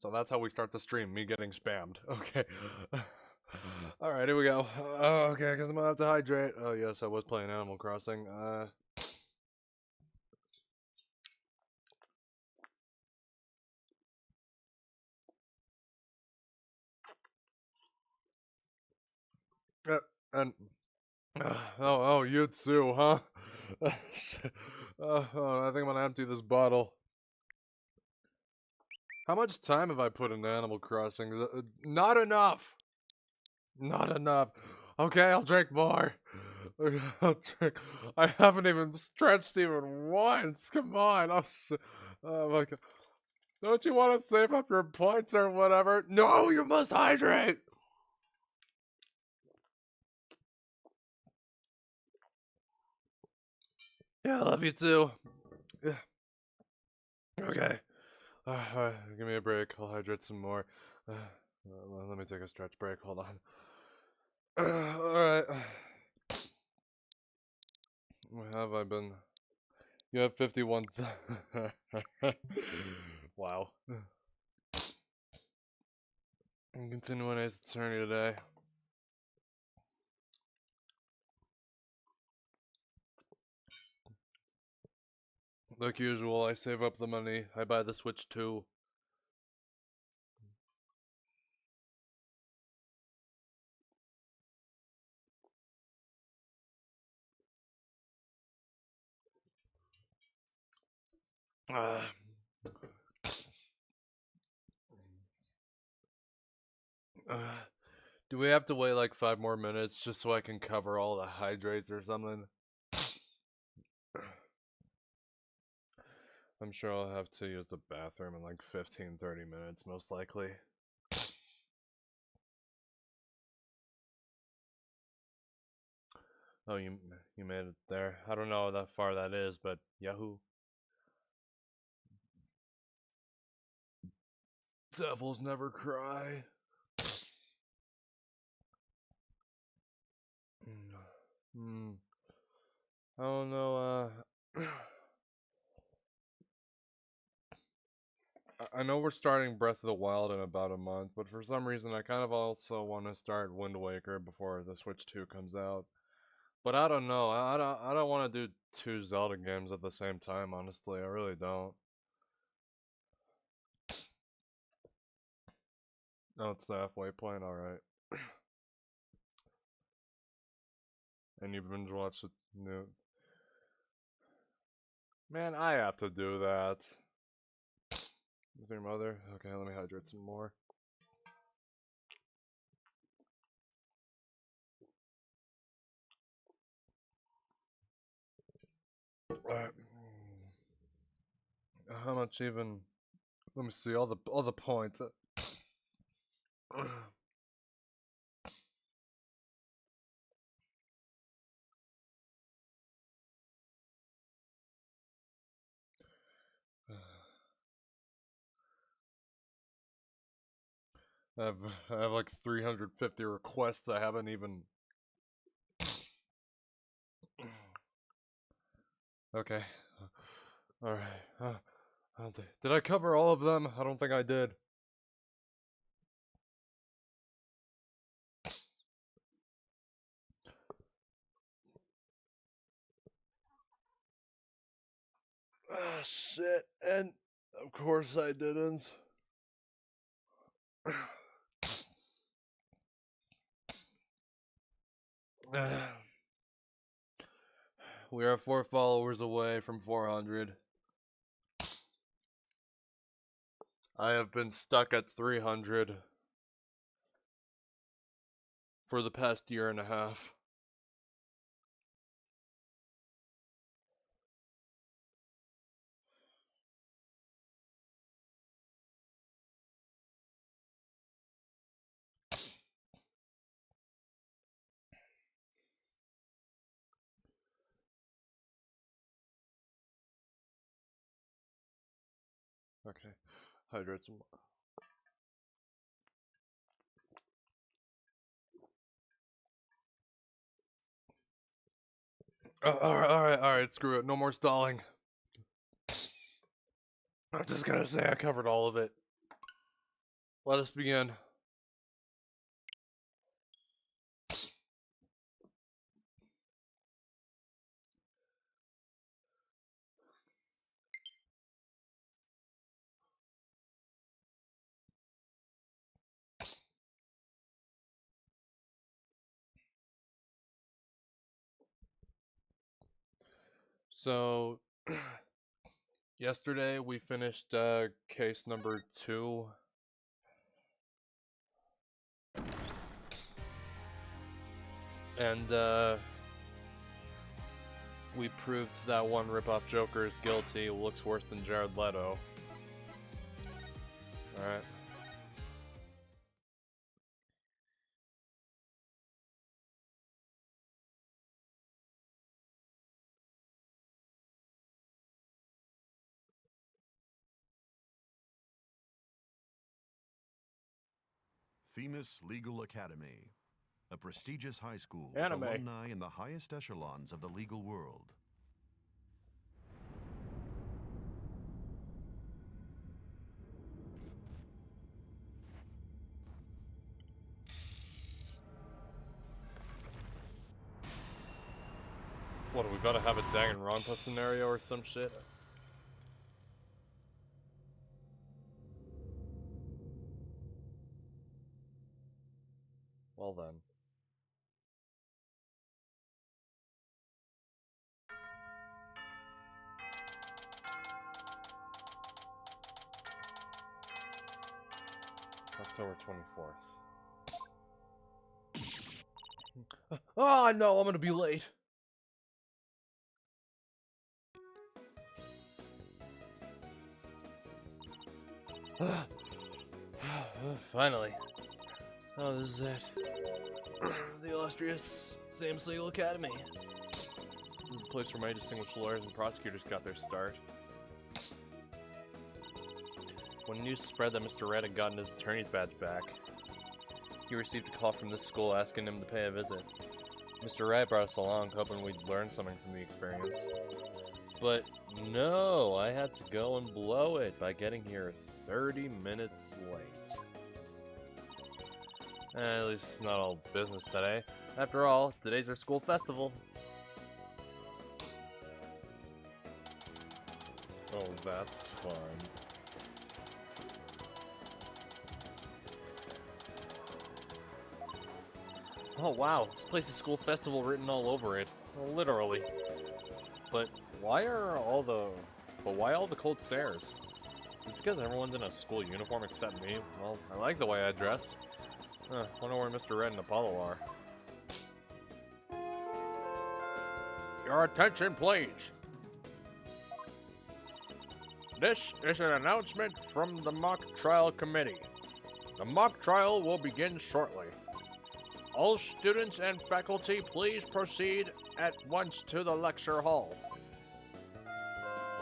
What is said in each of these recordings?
So that's how we start the stream, me getting spammed. Okay. Alright, here we go. Okay, because I'm gonna have to hydrate. Oh, yes, I was playing Animal Crossing. And oh, you too, huh? I think I'm gonna empty this bottle. How much time have I put into Animal Crossing? Not enough. Not enough. Okay, I'll drink more. I'll drink. I haven't even stretched even once. Come on. Oh my god. Don't you want to save up your points or whatever? No, you must hydrate. Yeah, I love you too. Yeah. Okay. Give me a break. I'll hydrate some more. Let me take a stretch break. Hold on. Alright. Where have I been? You have 51. Wow. I'm continuing Ace Attorney today. Like usual, I save up the money. I buy the Switch 2. Do we have to wait like 5 more minutes just so I can cover all the hydrates or something? I'm sure I'll have to use the bathroom in like 15-30 minutes, most likely. Oh, you made it there. I don't know how far that is, but Yahoo. Devils never cry. I don't know, I know we're starting Breath of the Wild in about a month, but for some reason I kind of also want to start Wind Waker before the Switch 2 comes out. But I don't know. I don't want to do 2 Zelda games at the same time, honestly. I really don't. No, it's the halfway point, alright. And you binge watch it new. Man, I have to do that. With your mother? Okay, let me hydrate some more. How much even? Let me see all the points. I have like 350 requests I haven't even. Okay. Alright. Did I cover all of them? I don't think I did. Ah, shit. And of course I didn't. We are 4 followers away from 400. I have been stuck at 300 for the past year and a half. Okay, hydrate some more. Alright, screw it. No more stalling. I'm just gonna say I covered all of it. Let us begin. So, yesterday we finished case number 2. And we proved that one ripoff Joker is guilty, looks worse than Jared Leto. Alright. Themis Legal Academy, a prestigious high school Anime. with alumni in the highest echelons of the legal world. What, are we about to have a Danganronpa scenario or some shit? Well then. October 24th. Oh no, I'm gonna be late. Finally. Oh, this is it. The illustrious Themis Legal Academy. This is the place where many distinguished lawyers and prosecutors got their start. When news spread that Mr. Red had gotten his attorney's badge back, he received a call from this school asking him to pay a visit. Mr. Red brought us along, hoping we'd learn something from the experience. But no, I had to go and blow it by getting here 30 minutes late. At least it's not all business today. After all, today's our school festival. Oh, that's fun. Oh wow, this place is school festival written all over it. Literally. But why all the cold stares? Is it because everyone's in a school uniform except me? Well, I like the way I dress. Wonder where Mr. Red and Apollo are. Your attention, please. This is an announcement from the mock trial committee. The mock trial will begin shortly. All students and faculty, please proceed at once to the lecture hall.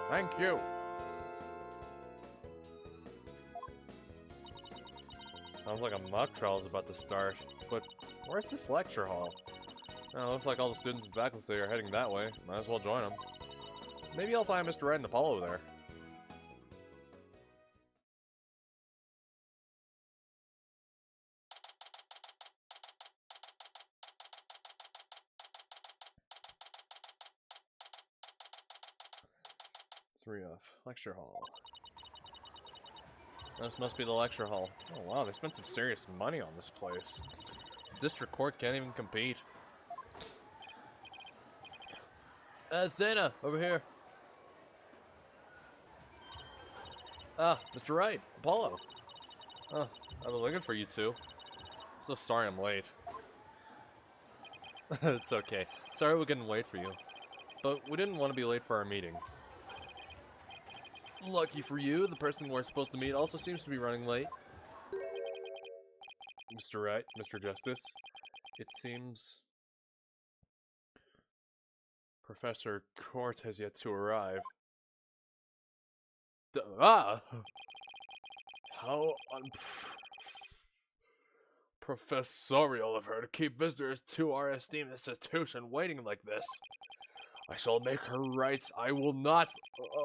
Thank you. Sounds like a mock trial is about to start, but where's this lecture hall? Looks like all the students and faculty are heading that way. Might as well join them. Maybe I'll find Mr. Red and Apollo there. Lecture hall. This must be the lecture hall. Oh wow, they spent some serious money on this place. District Court can't even compete. Athena, over here. Ah, Mr. Wright, Apollo. Oh, I've been looking for you two. So sorry I'm late. It's okay. Sorry we couldn't wait for you. But we didn't want to be late for our meeting. Lucky for you, the person we're supposed to meet also seems to be running late. Mr. Wright, Mr. Justice, it seems Professor Court has yet to arrive. How professorial of her to keep visitors to our esteemed institution waiting like this. I shall make her right. I will not.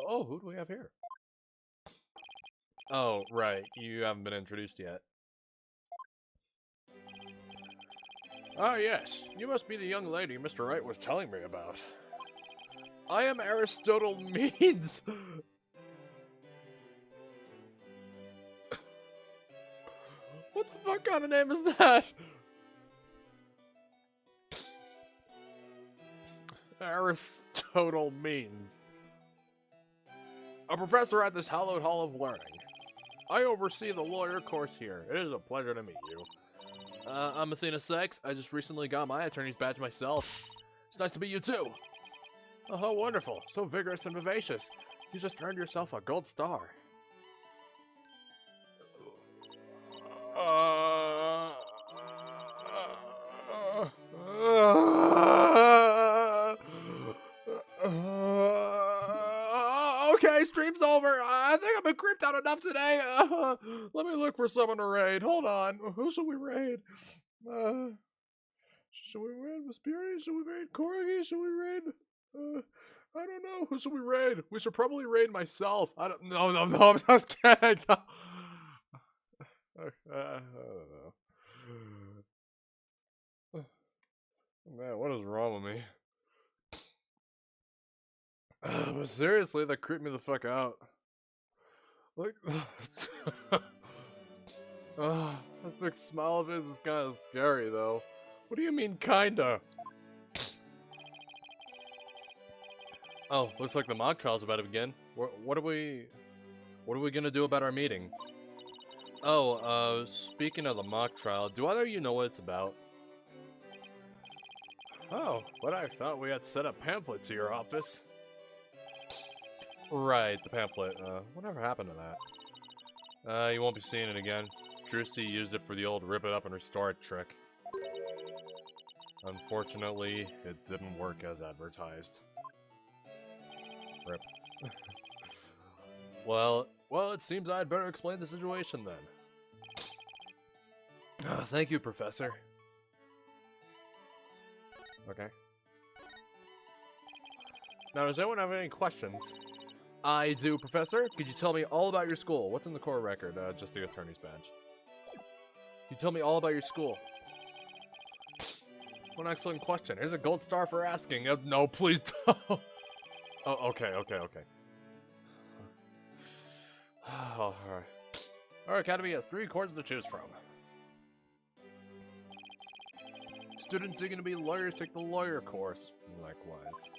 Oh, who do we have here? Oh, right. You haven't been introduced yet. Ah, yes. You must be the young lady Mr. Wright was telling me about. I am Aristotle Means. What the fuck kind of name is that? Aristotle Means. A professor at this hallowed hall of learning. I oversee the lawyer course here. It is a pleasure to meet you. I'm Athena Sykes. I just recently got my attorney's badge myself. It's nice to meet you too. Oh, how wonderful. So vigorous and vivacious. You just earned yourself a gold star. Okay, stream's over. I think I've been creeped out enough today. Let me look for someone to raid. Hold on. Who should we raid? Should we raid Vesperia? Should we raid Corgi? Should we raid? I don't know. Who should we raid? We should probably raid myself. I don't. No. I'm just kidding. I don't know. Man, what is wrong with me? But seriously, that creeped me the fuck out. Like, this big smile of his is kind of scary, though. What do you mean, kinda? Oh, looks like the mock trial's about to begin. What are we gonna do about our meeting? Oh, speaking of the mock trial, do either of you know what it's about? Oh, but I thought we had set up pamphlets to your office. Right, the pamphlet. Whatever happened to that? You won't be seeing it again. Drusy used it for the old rip it up and restore it trick. Unfortunately, it didn't work as advertised. Rip. Well, it seems I'd better explain the situation then. Thank you, Professor. Okay. Now, does anyone have any questions? I do, Professor. Could you tell me all about your school? What's in the core record? Just the attorney's badge. Can you tell me all about your school? What an excellent question. Here's a gold star for asking. No, please don't. Oh, okay. Oh, alright. Our academy has 3 courses to choose from. Students seeking to be lawyers take the lawyer course. Likewise.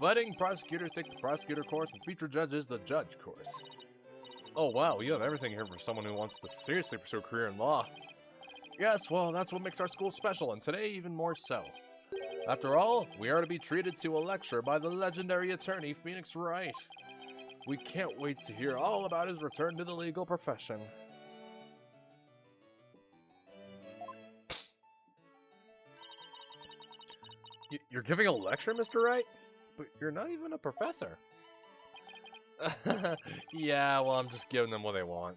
Budding prosecutors take the prosecutor course, and featured judges the judge course. Oh wow, you have everything here for someone who wants to seriously pursue a career in law. Yes, well, that's what makes our school special, and today even more so. After all, we are to be treated to a lecture by the legendary attorney Phoenix Wright. We can't wait to hear all about his return to the legal profession. You're giving a lecture, Mr. Wright? But you're not even a professor. Yeah, well, I'm just giving them what they want.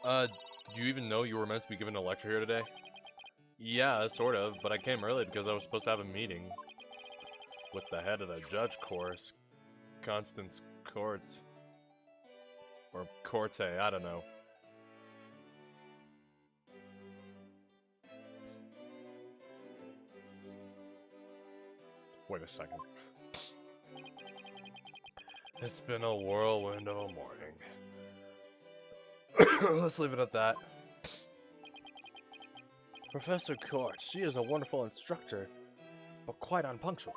Did you even know you were meant to be giving a lecture here today? Yeah, sort of, but I came early because I was supposed to have a meeting with the head of the judge course, Constance Court. Or Corte, I don't know. Wait a second. It's been a whirlwind of a morning. Let's leave it at that. Professor Court, she is a wonderful instructor, but quite unpunctual.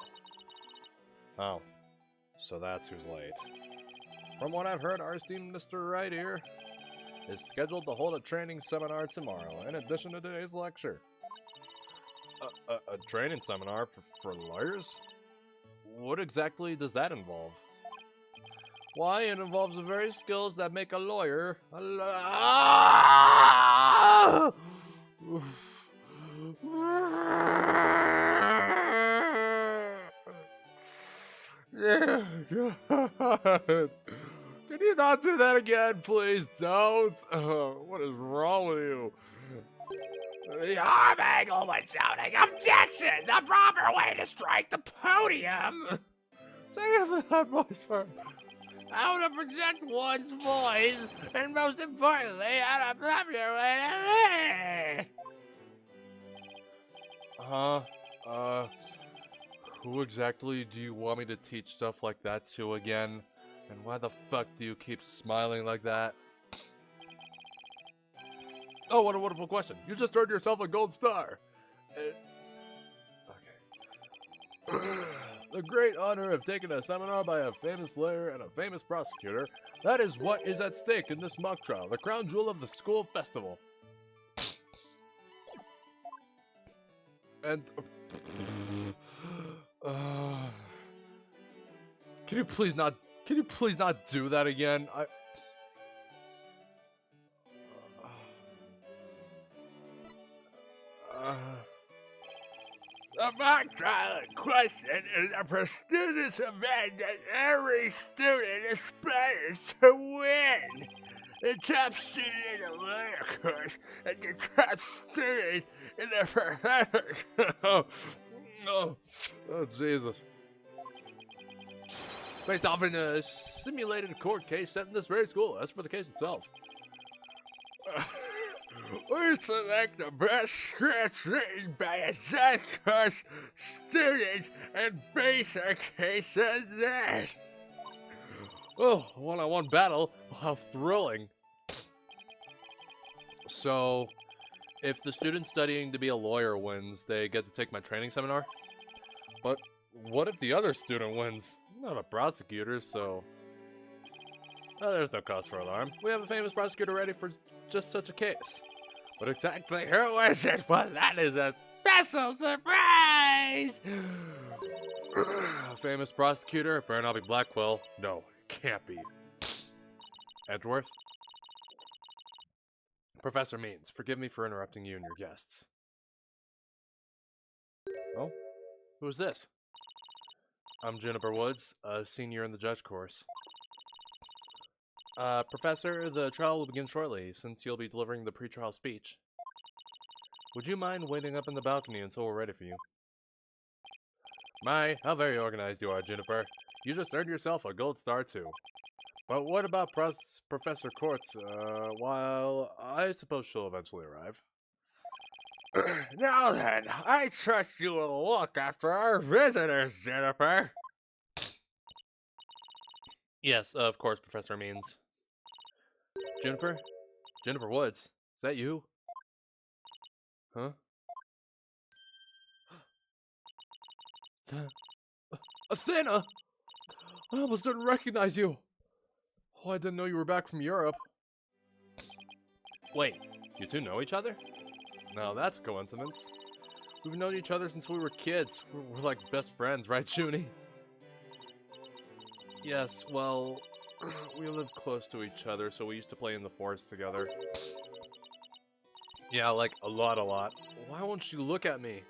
Oh, so that's who's late. From what I've heard, our esteemed Mr. Wright here is scheduled to hold a training seminar tomorrow, in addition to today's lecture. A training seminar for lawyers? What exactly does that involve? Why, it involves the very skills that make a lawyer Yeah, God. Can you not do that again, please? Don't. What is wrong with you? The arm angle when shouting objection! The proper way to strike the podium! Sing for that voice firm. How to project one's voice, and most importantly, how to clap your way to who exactly do you want me to teach stuff like that to again? And why the fuck do you keep smiling like that? Oh, what a wonderful question. You just earned yourself a gold star. Okay. The great honor of taking a seminar by a famous lawyer and a famous prosecutor. That is what is at stake in this mock trial, the crown jewel of the school festival. And... Can you please not do that again? The mock trial in question is a prestigious event that every student aspires to win. The top student in the lawyer course and the top student in the professor. Oh, Jesus. Based off in a simulated court case set in this very school. As for the case itself, we select the best scripts written by a just course student and base our case on that. Oh, one-on-one battle. How thrilling. So, if the student studying to be a lawyer wins, they get to take my training seminar? But what if the other student wins? I'm not a prosecutor, so... there's no cause for alarm. We have a famous prosecutor ready for just such a case. But exactly who is it? Well, that is a special surprise! A famous prosecutor? Better not be Blackwell. No, it can't be. Edgeworth? Professor Means, forgive me for interrupting you and your guests. Oh? Who is this? I'm Juniper Woods, a senior in the judge course. Professor, the trial will begin shortly, since you'll be delivering the pre-trial speech. Would you mind waiting up in the balcony until we're ready for you? My, how very organized you are, Juniper. You just earned yourself a gold star, too. But what about Professor Quartz? Well, I suppose she'll eventually arrive. Now then, I trust you will look after our visitors, Juniper. Yes, of course, Professor Means. Juniper? Juniper Woods? Is that you? Huh? Athena! I almost didn't recognize you! Oh, I didn't know you were back from Europe. Wait, you two know each other? No, that's a coincidence. We've known each other since we were kids. We're like best friends, right, Junie? Yes, well, we live close to each other, so we used to play in the forest together. Yeah, like, a lot. Why won't you look at me?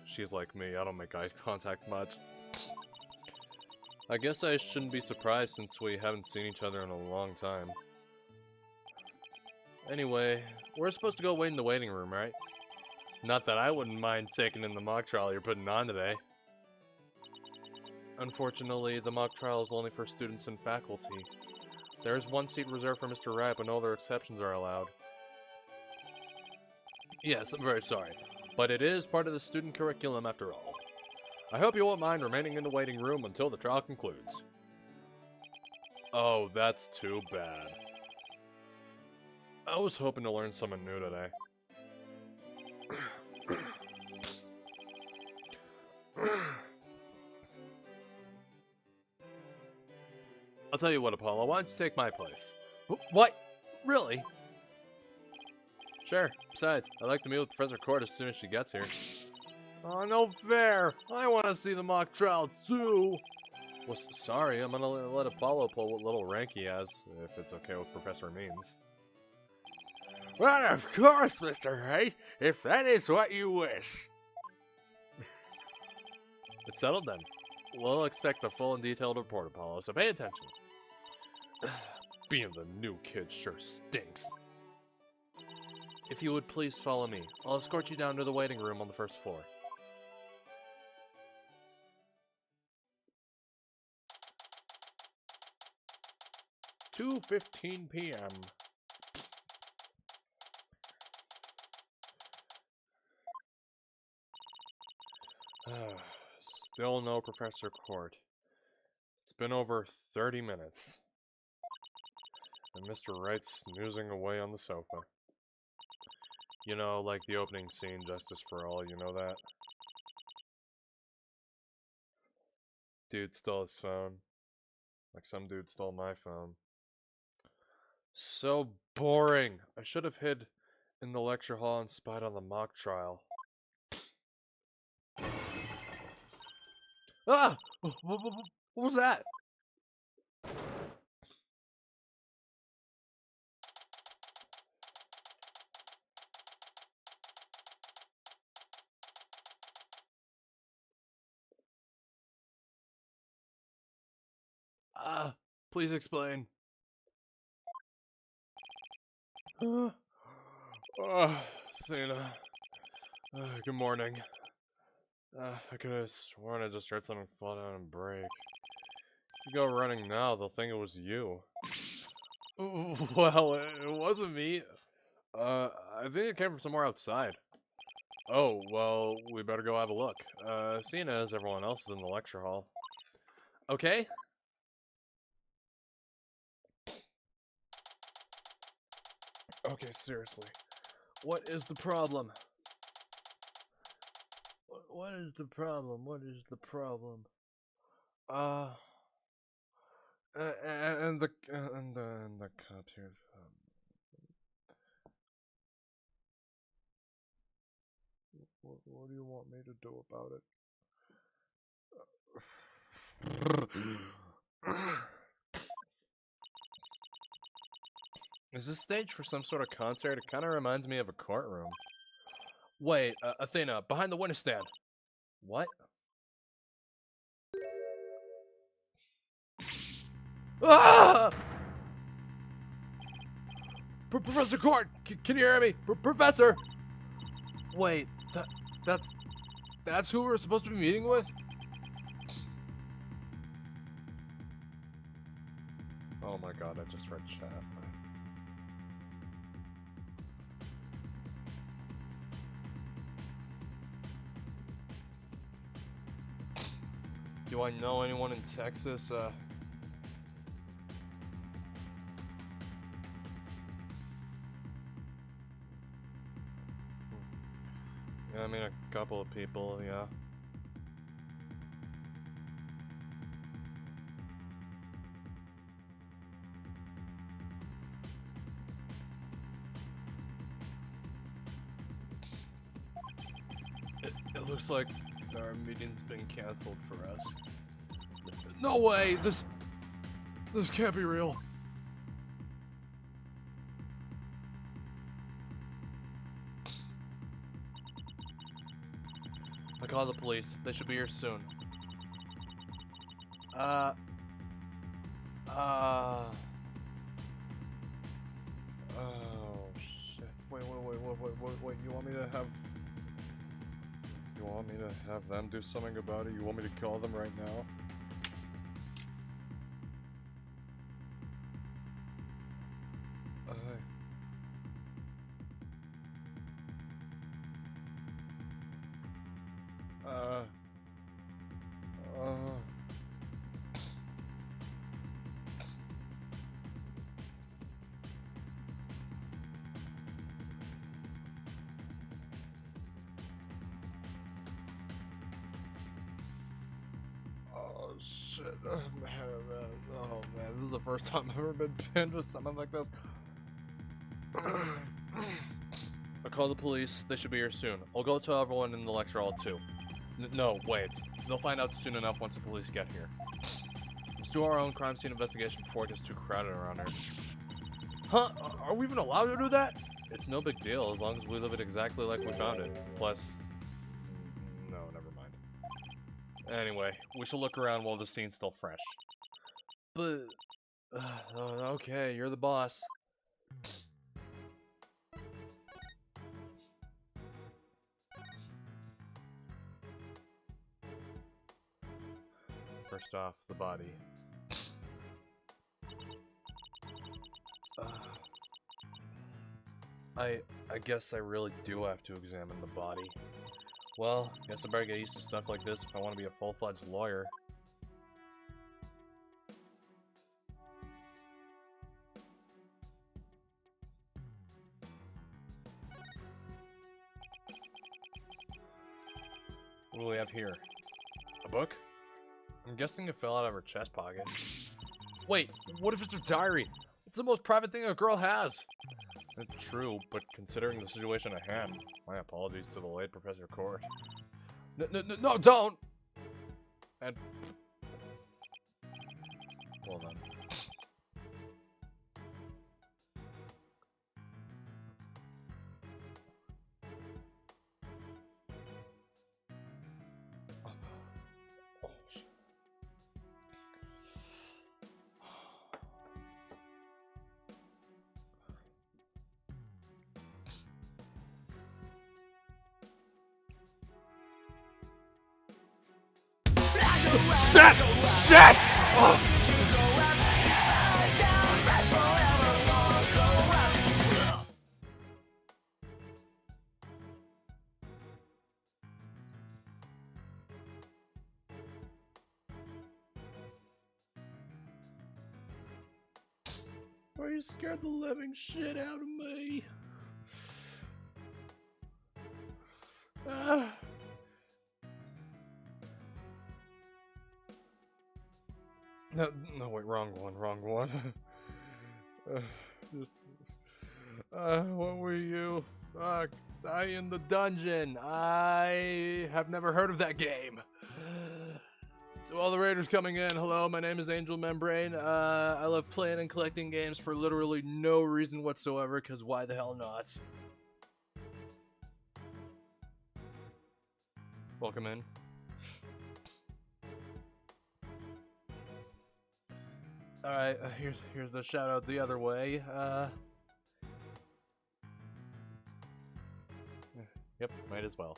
She's like me, I don't make eye contact much. I guess I shouldn't be surprised since we haven't seen each other in a long time. Anyway, we're supposed to go wait in the waiting room, right? Not that I wouldn't mind taking in the mock trial you're putting on today. Unfortunately, the mock trial is only for students and faculty. There is one seat reserved for Mr. Wright, but no other exceptions are allowed. Yes, I'm very sorry, but it is part of the student curriculum after all. I hope you won't mind remaining in the waiting room until the trial concludes. Oh, that's too bad. I was hoping to learn something new today. I'll tell you what, Apollo, why don't you take my place? What? Really? Sure. Besides, I'd like to meet with Professor Court as soon as she gets here. Oh, no fair. I want to see the mock trial, too. Well, sorry, I'm gonna let Apollo pull what little rank he has, if it's okay with Professor Means. Well, of course, Mr. Wright, if that is what you wish. It's settled then. We'll expect the full and detailed report, Apollo, so pay attention. Being the new kid sure stinks. If you would please follow me, I'll escort you down to the waiting room on the first floor. "2:15 p.m. Still no Professor Court. It's been over 30 minutes. And Mr. Wright's snoozing away on the sofa. You know, like the opening scene, Justice for All, you know that? Dude stole his phone. Like some dude stole my phone. So boring. I should have hid in the lecture hall and spied on the mock trial. Ah! What was that? Please explain. Sina. Good morning. I could have sworn I just heard something fall down and break. If you go running now, they'll think it was you. Well, it wasn't me. I think it came from somewhere outside. Oh, well, we better go have a look. Seeing as everyone else is in the lecture hall. Okay? Okay, seriously. What is the problem? What is the problem? What is the problem? And the cop here. What do you want me to do about it? Is this stage for some sort of concert? It kind of reminds me of a courtroom. Wait, Athena, behind the witness stand. What? Ah! Professor Court, can you hear me? Professor! Wait, that's who we're supposed to be meeting with? Oh my god, I just read chat. Do I know anyone in Texas? Yeah, I mean, a couple of people, yeah. It looks like our meeting's been canceled for us. No way! This can't be real. I called the police. They should be here soon. Oh shit. Wait. You want me to have them do something about it? You want me to call them right now? Shit. Oh man, this is the first time I've ever been pinned with something like this. I called the police. They should be here soon. I'll go tell everyone in the lecture hall too. No, wait. They'll find out soon enough once the police get here. Let's do our own crime scene investigation before it gets too crowded around here. Huh? Are we even allowed to do that? It's no big deal as long as we leave it exactly like we found it. Plus... no, never mind. Anyway, we shall look around while the scene's still fresh. But Okay, you're the boss. First off, the body. I guess I really do have to examine the body. Well, guess I better get used to stuff like this if I want to be a full-fledged lawyer. What do we have here? A book? I'm guessing it fell out of her chest pocket. Wait, what if it's her diary? It's the most private thing a girl has. True, but considering the situation at hand, my apologies to the late Professor Court. No, don't! And... well then. Oh, shit. Shit! Oh. Are you scared the living shit out of me? No, wait, wrong one. What were you? I in the dungeon. I have never heard of that game. To all the raiders coming in, hello, my name is Angel Membrane. I love playing and collecting games for literally no reason whatsoever, because why the hell not? Welcome in. Alright, here's the shout out the other way. Yep, might as well.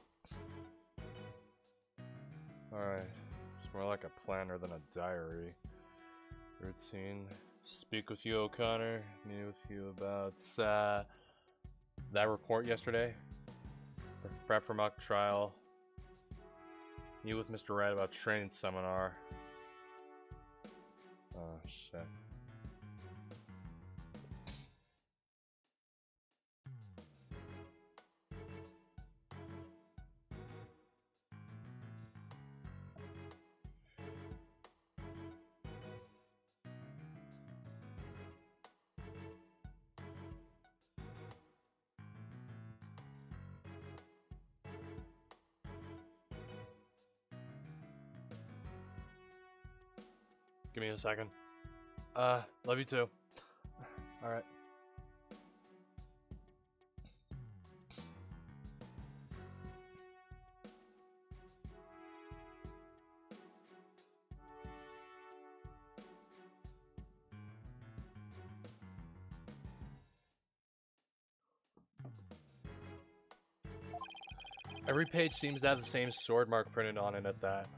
Alright, it's more like a planner than a diary. Routine. Speak with you, O'Connor. Meet with you about that report yesterday. Prep for mock trial. Meet with Mr. Wright about training seminar. Oh shit. Give me a second. Love you too. Alright. Every page seems to have the same sword mark printed on it at that.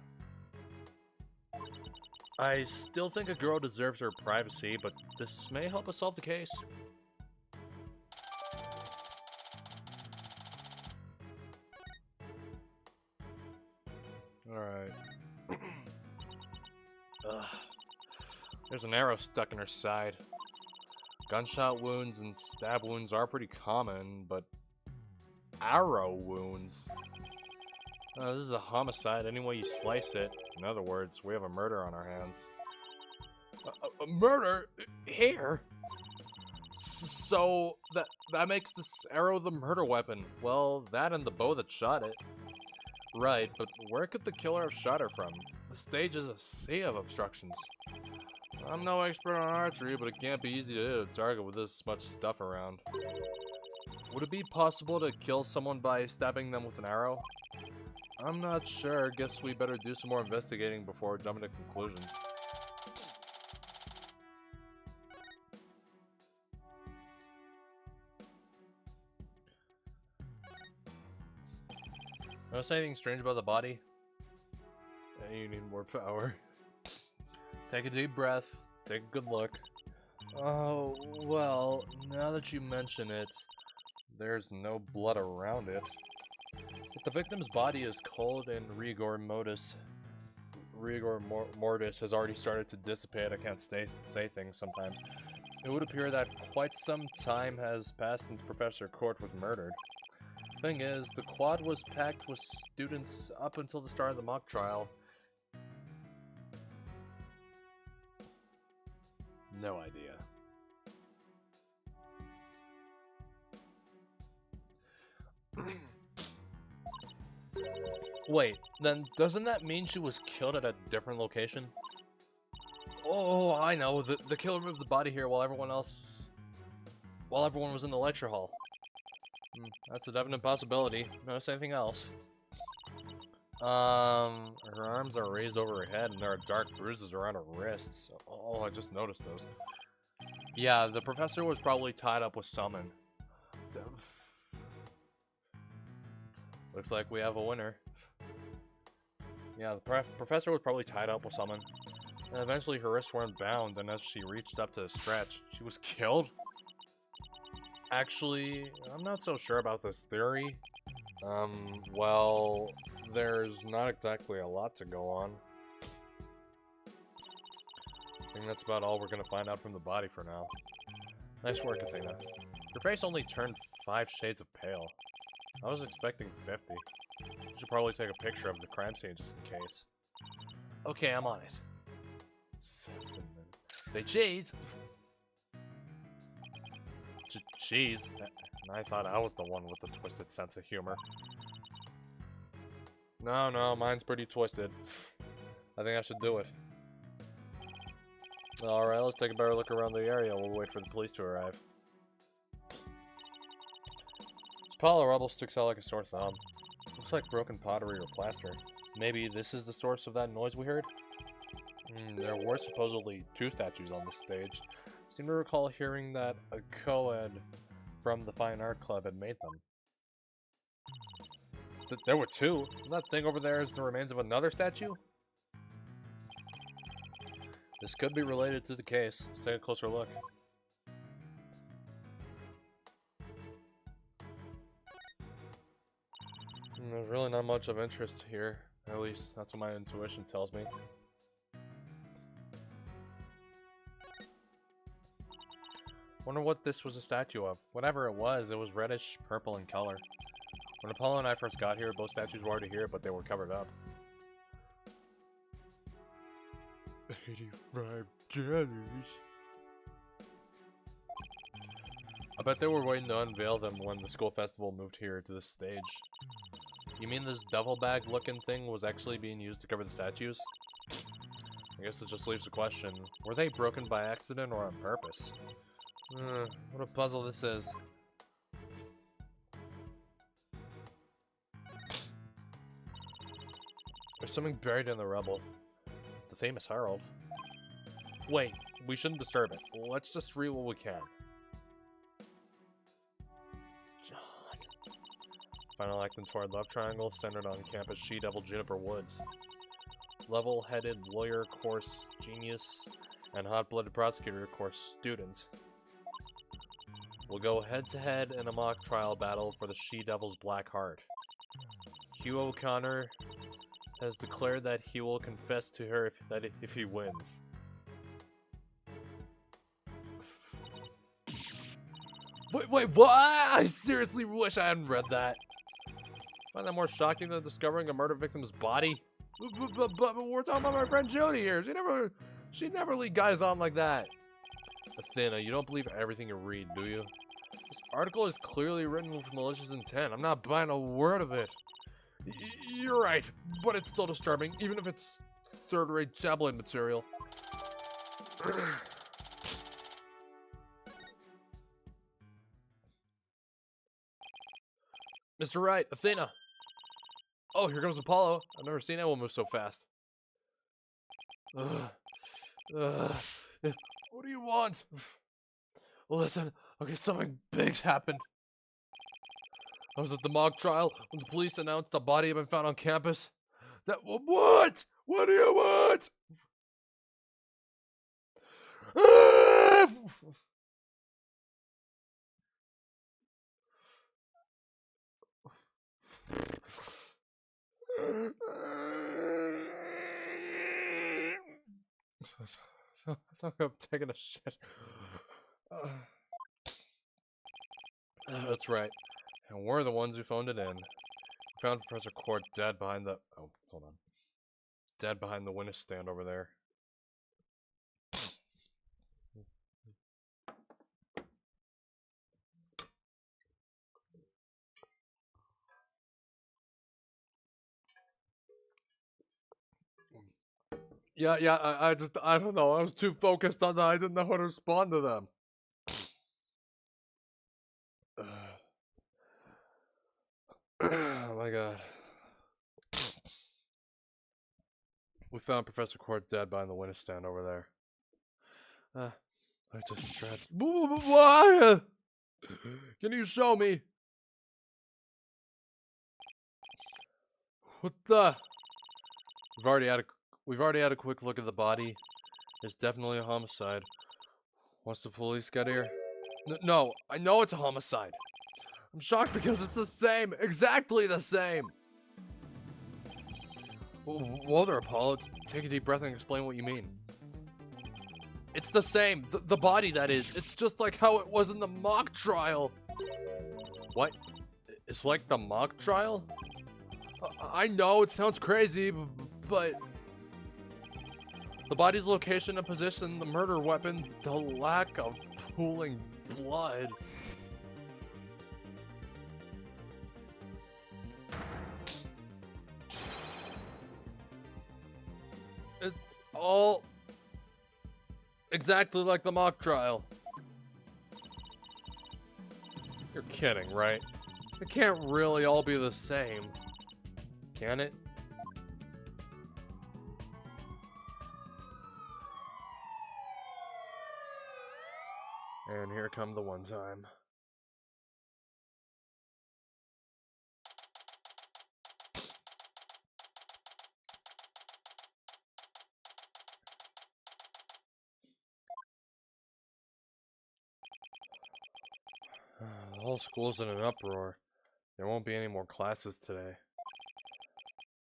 I still think a girl deserves her privacy, but this may help us solve the case. Alright. There's an arrow stuck in her side. Gunshot wounds and stab wounds are pretty common, but arrow wounds? This is a homicide any way you slice it. In other words, we have a murder on our hands. A murder? Here? So, that makes this arrow the murder weapon. Well, that and the bow that shot it. Right, but where could the killer have shot her from? The stage is a sea of obstructions. I'm no expert on archery, but it can't be easy to hit a target with this much stuff around. Would it be possible to kill someone by stabbing them with an arrow? I'm not sure. Guess we better do some more investigating before jumping to conclusions. Notice anything strange about the body? Yeah, you need more power. Take a deep breath. Take a good look. Oh, well, now that you mention it, there's no blood around it. If the victim's body is cold and rigor mortis has already started to dissipate, I can't say things sometimes. It would appear that quite some time has passed since Professor Court was murdered. Thing is, the quad was packed with students up until the start of the mock trial. No idea. Wait, then doesn't that mean she was killed at a different location? Oh, I know. The killer moved the body here while everyone was in the lecture hall. That's a definite possibility. Notice anything else? Her arms are raised over her head and there are dark bruises around her wrists. Oh, I just noticed those. Yeah, the professor was probably tied up with someone. Looks like we have a winner. Yeah, the professor was probably tied up with someone. And eventually her wrists weren't bound, and as she reached up to stretch, she was killed? Actually, I'm not so sure about this theory. Well, there's not exactly a lot to go on. I think that's about all we're gonna find out from the body for now. Nice work, Athena. Your face only turned 5 shades of pale. I was expecting 50. You should probably take a picture of the crime scene just in case. Okay, I'm on it. 7. Say cheese! Cheese? I thought I was the one with the twisted sense of humor. No, mine's pretty twisted. I think I should do it. Alright, let's take a better look around the area. We'll wait for the police to arrive. This pile of rubble sticks out like a sore thumb. Looks like broken pottery or plaster. Maybe this is the source of that noise we heard? There were supposedly 2 statues on this stage. Seem to recall hearing that a co-ed from the Fine Art Club had made them. There were 2? That thing over there is the remains of another statue? This could be related to the case. Let's take a closer look. There's really not much of interest here. At least, that's what my intuition tells me. Wonder what this was a statue of. Whatever it was reddish purple in color. When Apollo and I first got here, both statues were already here, but they were covered up. 85 jellies. I bet they were waiting to unveil them when the school festival moved here to this stage. You mean this duffel bag looking thing was actually being used to cover the statues? I guess it just leaves the question, were they broken by accident or on purpose? What a puzzle this is. There's something buried in the rubble. The famous Herald. Wait, we shouldn't disturb it. Let's just read what we can. John. Final act in toward love triangle centered on campus She-Devil Juniper Woods. Level-headed lawyer course genius and hot-blooded prosecutor course students. We'll go head-to-head in a mock trial battle for the She-Devil's Black Heart. Hugh O'Connor has declared that he will confess to her if he wins. Wait, what? I seriously wish I hadn't read that. Find that more shocking than discovering a murder victim's body? But we're talking about my friend Jody here. She never lead guys on like that. Athena, you don't believe everything you read, do you? This article is clearly written with malicious intent. I'm not buying a word of it. You're right, but it's still disturbing, even if it's third-rate tabloid material. Mr. Wright, Athena! Oh, here comes Apollo. I've never seen anyone move so fast. What do you want? Listen, okay, something big's happened. I was at the mock trial when the police announced the body had been found on campus. What? What do you want? So I'm taking a shit. That's right. And we're the ones who phoned it in. We found Professor Court dead behind the... Oh, hold on. Dead behind the witness stand over there. Yeah, I don't know. I was too focused on that. I didn't know how to respond to them. Oh my god. We found Professor Court dead behind the witness stand over there. I just stretched. Why? Can you show me? What the? We've already had a quick look at the body. It's definitely a homicide. Once the police get here. No, I know it's a homicide. I'm shocked because it's the same, exactly the same. Whoa there, Apollo. Take a deep breath and explain what you mean. It's the same, the body that is. It's just like how it was in the mock trial. What? It's like the mock trial? I know it sounds crazy, but the body's location and position, the murder weapon, the lack of pooling blood. It's all exactly like the mock trial. You're kidding, right? It can't really all be the same, can it? And here come the one time. The whole school's in an uproar. There won't be any more classes today.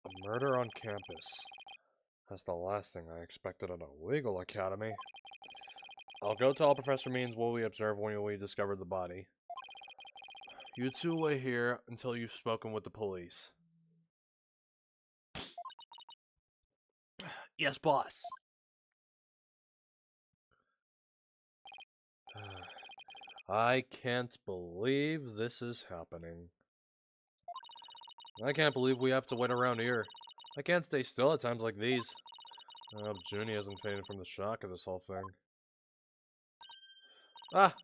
A murder on campus. That's the last thing I expected at a legal academy. I'll go tell Professor Means what we observed when we discovered the body. You two wait here until you've spoken with the police. Yes, boss. I can't believe this is happening. I can't believe we have to wait around here. I can't stay still at times like these. I hope Junie hasn't faded from the shock of this whole thing. Ah!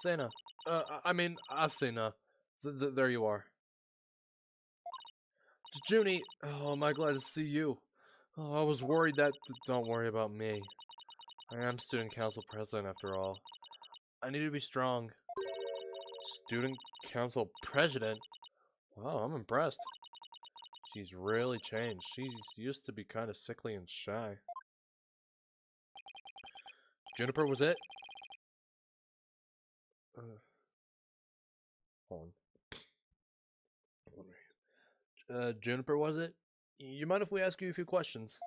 Athena. Athena. There you are. Junie! Oh, am I glad to see you. Oh, I was worried that... Don't worry about me. I am student council president after all. I need to be strong. Student council president? Wow, I'm impressed. She's really changed. She used to be kind of sickly and shy. Juniper was it? Hold on. Juniper was it? You mind if we ask you a few questions?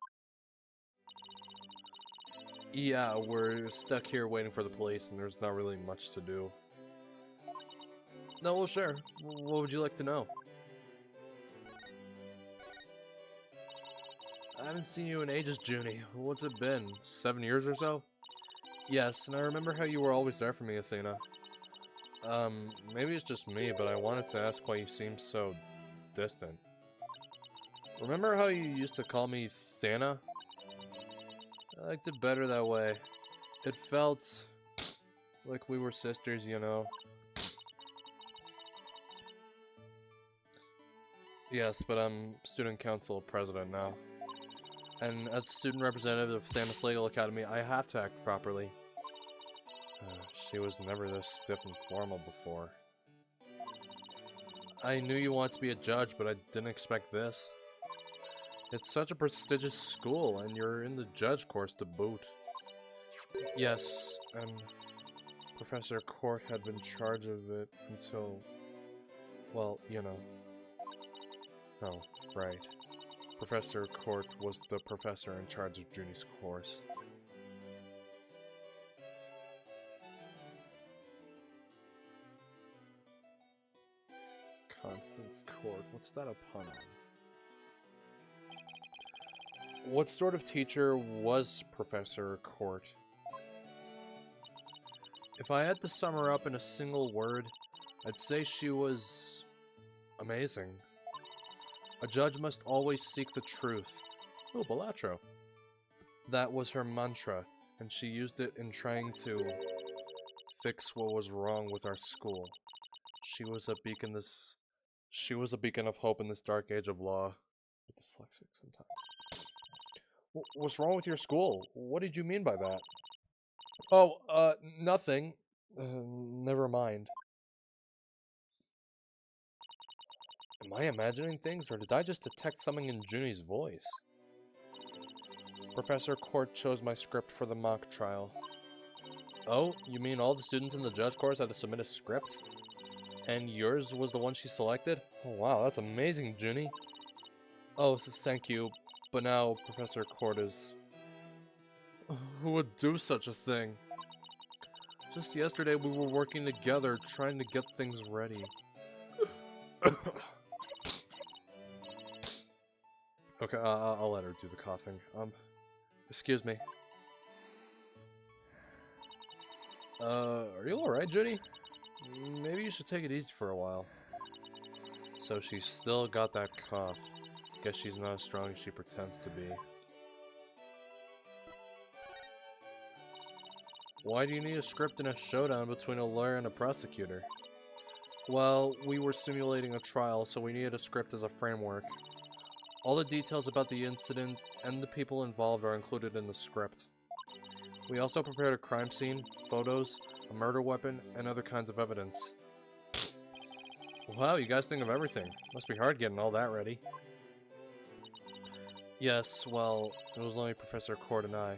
Yeah, we're stuck here waiting for the police and there's not really much to do. No, well, sure. What would you like to know? I haven't seen you in ages, Junie. What's it been? 7 years or so? Yes, and I remember how you were always there for me, Athena. Maybe it's just me, but I wanted to ask why you seem so distant. Remember how you used to call me Thana? I liked it better that way. It felt like we were sisters, you know. Yes, but I'm student council president now. And as a student representative of Thanos Legal Academy, I have to act properly. She was never this stiff and formal before. I knew you wanted to be a judge, but I didn't expect this. It's such a prestigious school, and you're in the judge course to boot. Yes, and Professor Court had been in charge of it until, well, you know. Oh, right. Professor Court was the professor in charge of Junie's course. Constance Court, what's that a pun on? What sort of teacher was Professor Court? If I had to sum her up in a single word, I'd say she was amazing. A judge must always seek the truth. Oh, Balatro. That was her mantra, and she used it in trying to fix what was wrong with our school. She was a beacon of hope in this dark age of law. Dyslexic sometimes. What's wrong with your school? What did you mean by that? Oh, nothing. Never mind. Am I imagining things, or did I just detect something in Junie's voice? Professor Court chose my script for the mock trial. Oh, you mean all the students in the judge course had to submit a script? And yours was the one she selected? Oh wow, that's amazing, Junie. Oh, thank you. But now Professor Court is... Who would do such a thing? Just yesterday we were working together, trying to get things ready. Okay, I'll let her do the coughing. Excuse me. Are you alright, Junie? Maybe you should take it easy for a while. So she's still got that cough. Guess she's not as strong as she pretends to be. Why do you need a script in a showdown between a lawyer and a prosecutor? Well, we were simulating a trial, so we needed a script as a framework. All the details about the incident and the people involved are included in the script. We also prepared a crime scene, photos, a murder weapon, and other kinds of evidence. Wow, you guys think of everything. Must be hard getting all that ready. Yes, well, it was only Professor Court and I.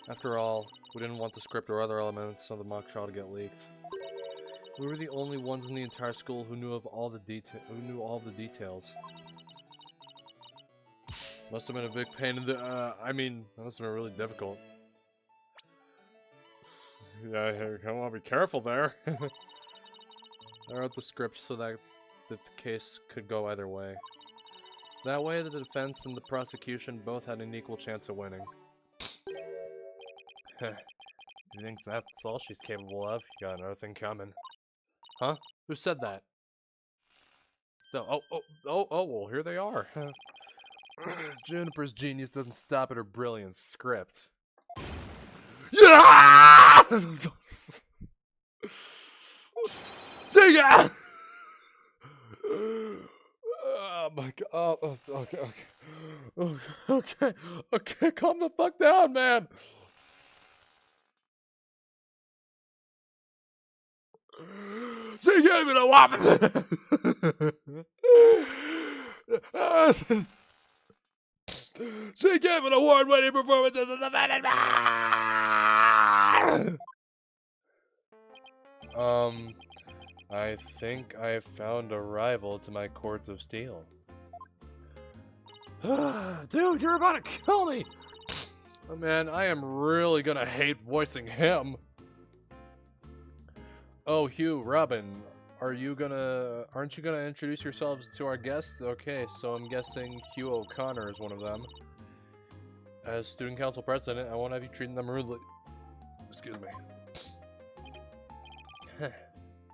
After all, we didn't want the script or other elements of the mock trial to get leaked. We were the only ones in the entire school who knew all the details. Must have been a big pain in the, that must have been really difficult. Yeah, I want to be careful there. I wrote the script so that the case could go either way. That way, the defense and the prosecution both had an equal chance of winning. You think that's all she's capable of? You got another thing coming. Huh? Who said that? Well, here they are. Juniper's genius doesn't stop at her brilliant script. Yeah! Sing it! Oh my god. Oh, okay, calm the fuck down, man. She gave me the weapon. She gave an award-winning performance as a defendant. I think I found a rival to my cords of steel. Dude, you're about to kill me! Oh man, I am really gonna hate voicing him. Oh, Hugh, Robin, aren't you gonna introduce yourselves to our guests? Okay, so I'm guessing Hugh O'Connor is one of them. As student council president, I won't have you treating them rudely. Excuse me.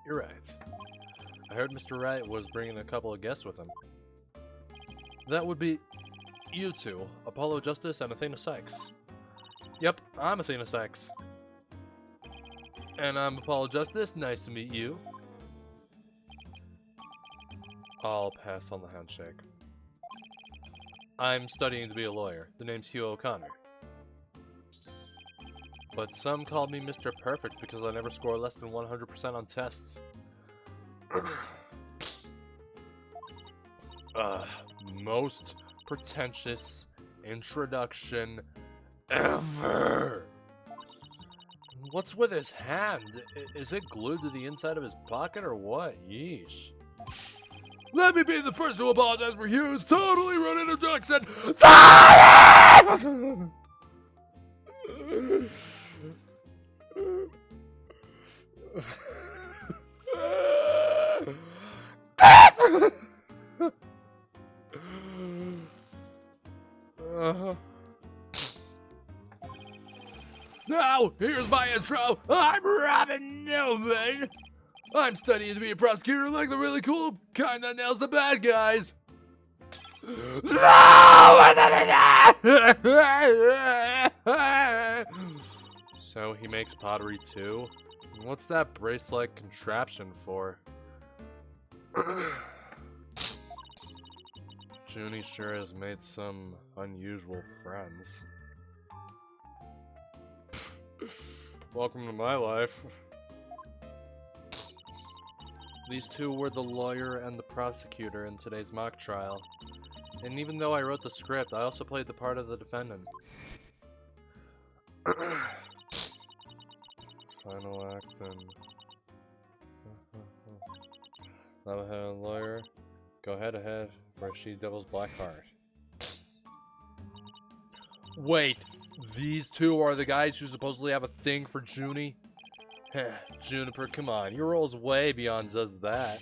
You're right. I heard Mr. Wright was bringing a couple of guests with him. That would be you two, Apollo Justice and Athena Sykes. Yep, I'm Athena Sykes. And I'm Apollo Justice, nice to meet you. I'll pass on the handshake. I'm studying to be a lawyer. The name's Hugh O'Connor. But some called me Mr. Perfect because I never score less than 100% on tests. Most pretentious introduction ever. What's with his hand? Is it glued to the inside of his pocket or what? Yeesh. Let me be the first to apologize for Hugh's totally ruined introduction. Silence! Now, here's my intro. I'm Robin Newman. I'm studying to be a prosecutor like the really cool kind that nails the bad guys. So he makes pottery too? What's that bracelet contraption for? Junie sure has made some unusual friends. Welcome to my life. These two were the lawyer and the prosecutor in today's mock trial. And even though I wrote the script, I also played the part of the defendant. Final act and... Level-headed lawyer. Go head-to-head for She Devil's Black Heart. Wait! These two are the guys who supposedly have a thing for Junie? Juniper, come on, your role's way beyond just that.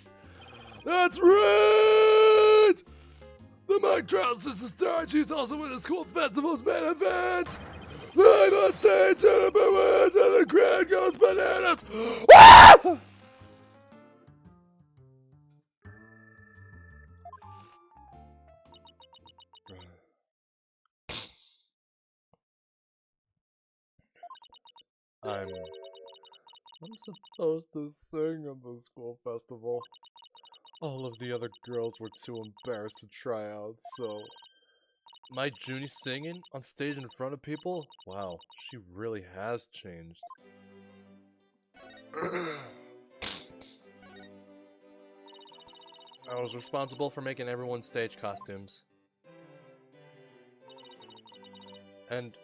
That's right! The mock trial sister star, she's also in the school festival's benefits! I'm on stage and the wins and the crowd goes bananas! Ah! I'm supposed to sing at the school festival. All of the other girls were too embarrassed to try out, so... My Junie singing on stage in front of people? Wow, she really has changed. I was responsible for making everyone's stage costumes. And...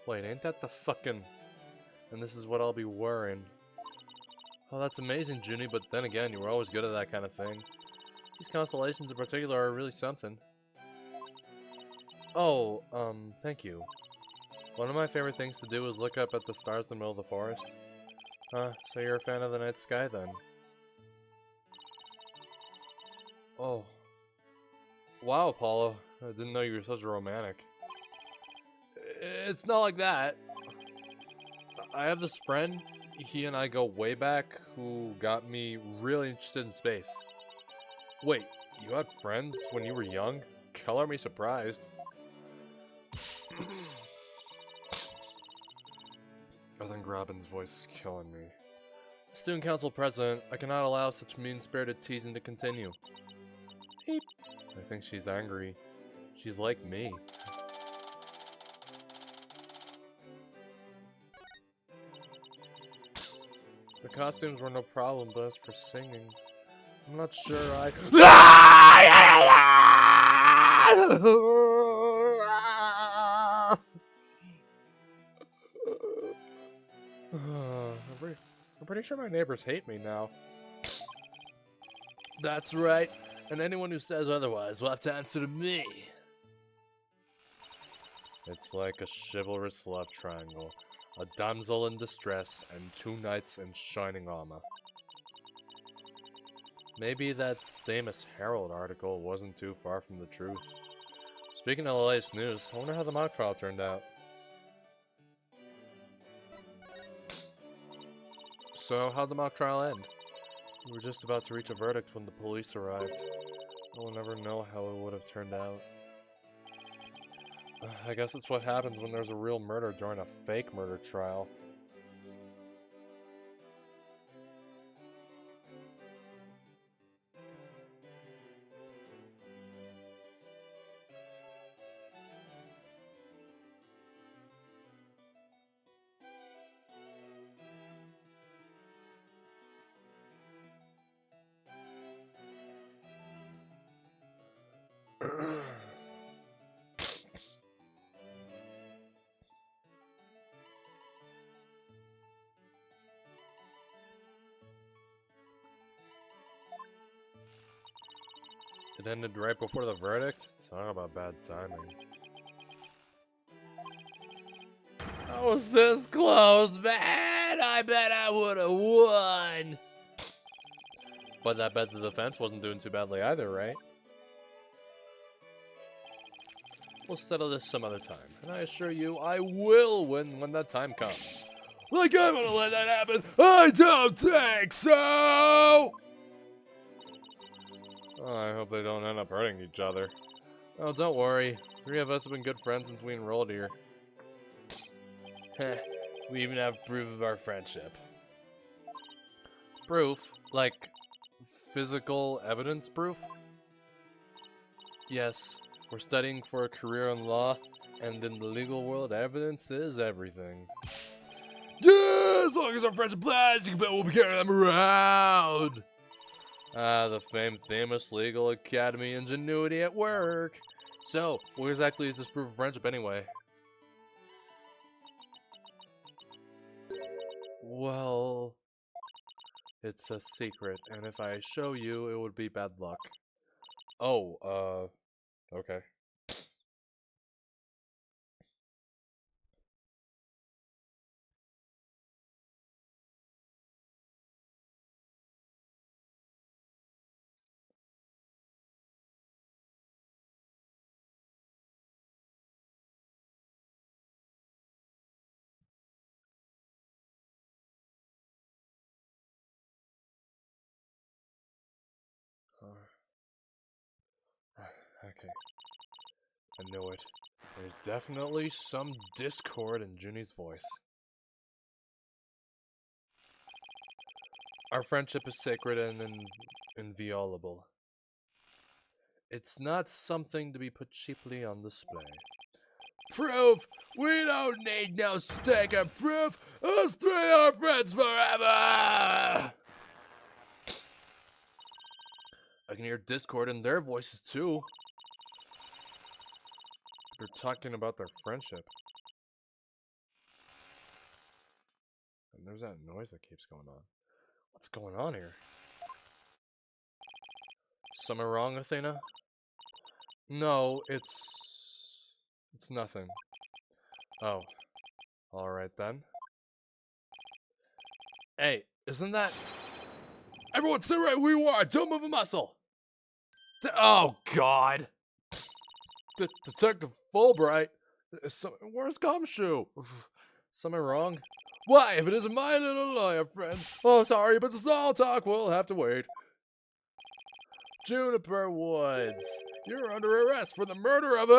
wait, ain't that the fucking... And this is what I'll be wearing. Oh, that's amazing, Junie, but then again, you were always good at that kind of thing. These constellations in particular are really something. Oh, thank you. One of my favorite things to do is look up at the stars in the middle of the forest. So you're a fan of the night sky, then? Oh. Wow, Apollo. I didn't know you were such a romantic. It's not like that. I have this friend, he and I go way back, who got me really interested in space. Wait, you had friends when you were young? Color me surprised. I think Robin's voice is killing me. Student Council President, I cannot allow such mean-spirited teasing to continue. Beep. I think she's angry. She's like me. The costumes were no problem, but as for singing, I'm not sure I... I'm pretty sure my neighbors hate me now. That's right, and anyone who says otherwise will have to answer to me. It's like a chivalrous love triangle. A damsel in distress and two knights in shining armor. Maybe that famous Herald article wasn't too far from the truth. Speaking of the latest news, I wonder how the mock trial turned out. So, how'd the mock trial end? We were just about to reach a verdict when the police arrived. I will never know how it would have turned out. I guess it's what happens when there's a real murder during a fake murder trial. It ended right before the verdict? Talk about bad timing. I was this close, man! I bet I would've won! But I bet the defense wasn't doing too badly either, right? We'll settle this some other time, and I assure you, I will win when that time comes. Like I'm gonna let that happen? I don't think so! Oh, I hope they don't end up hurting each other. Oh, don't worry. 3 of us have been good friends since we enrolled here. Heh, we even have proof of our friendship. Proof? Like, physical evidence proof? Yes, we're studying for a career in law, and in the legal world, evidence is everything. Yeah, as long as our friendship lasts, you can bet we'll be carrying them around! Ah, the famous legal academy ingenuity at work. So, what exactly is this proof of friendship anyway? Well, it's a secret, and if I show you, it would be bad luck. Oh, okay. Okay. I knew it. There's definitely some discord in Junie's voice. Our friendship is sacred and inviolable. It's not something to be put cheaply on display. Proof? We don't need no stick of proof! Us 3 are friends forever! I can hear discord in their voices too. They're talking about their friendship. And there's that noise that keeps going on. What's going on here? Something wrong, Athena? No, it's nothing. Oh. Alright then. Hey, isn't that... Everyone sit right where you are! Don't move a muscle! Oh, God! Detective Fulbright? Where's Gumshoe? Something wrong? Why, if it isn't my little lawyer friend? Oh, sorry, but the small talk will have to wait. Juniper Woods, you're under arrest for the murder of a...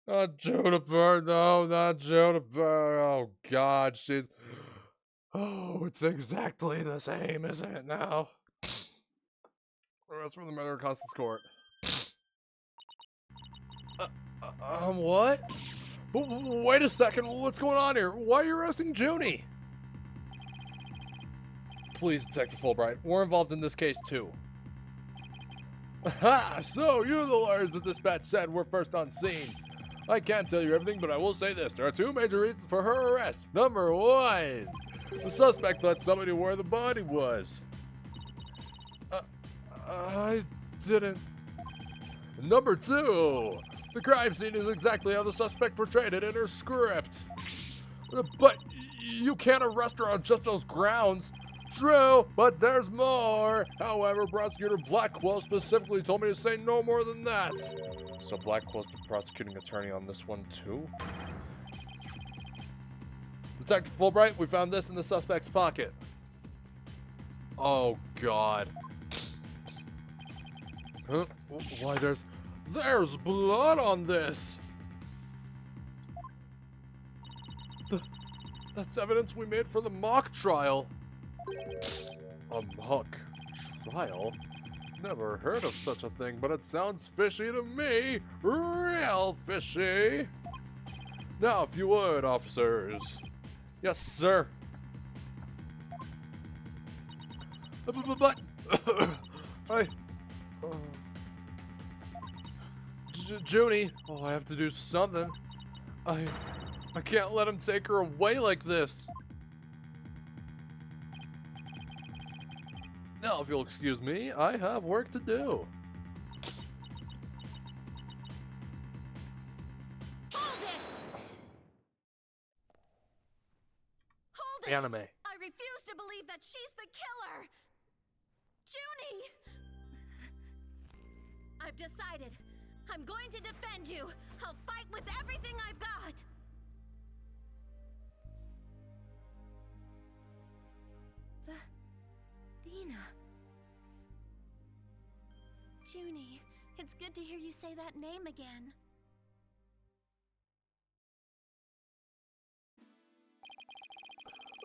Not Juniper, no, not Juniper. Oh, God, she's... Oh, it's exactly the same, isn't it now? Arrest for the murder of Constance Court. What? Wait a second, what's going on here? Why are you arresting Junie? Please, Detective Fulbright, we're involved in this case too. Aha! So, you're the lawyers that dispatch said were first on scene. I can't tell you everything, but I will say this. There are 2 major reasons for her arrest. Number 1, the suspect thought somebody knew where the body was. I didn't. Number 2, the crime scene is exactly how the suspect portrayed it in her script. But you can't arrest her on just those grounds. True, but there's more. However, Prosecutor Blackwell specifically told me to say no more than that. So Blackwell's the prosecuting attorney on this one too? Detective Fulbright, we found this in the suspect's pocket. Oh, God. Huh? Why, there's blood on this. That's evidence we made for the mock trial. A mock trial? Never heard of such a thing, but it sounds fishy to me. Real fishy. Now, if you would, officers. Yes, sir. But I, Junie. Oh, I have to do something. I can't let him take her away like this. Now, if you'll excuse me, I have work to do. Hold it! Hold it! Anime. I refuse to believe that she's the killer! Junie! I've decided. I'm going to defend you. I'll fight with everything I've got. Athena. Junie, it's good to hear you say that name again.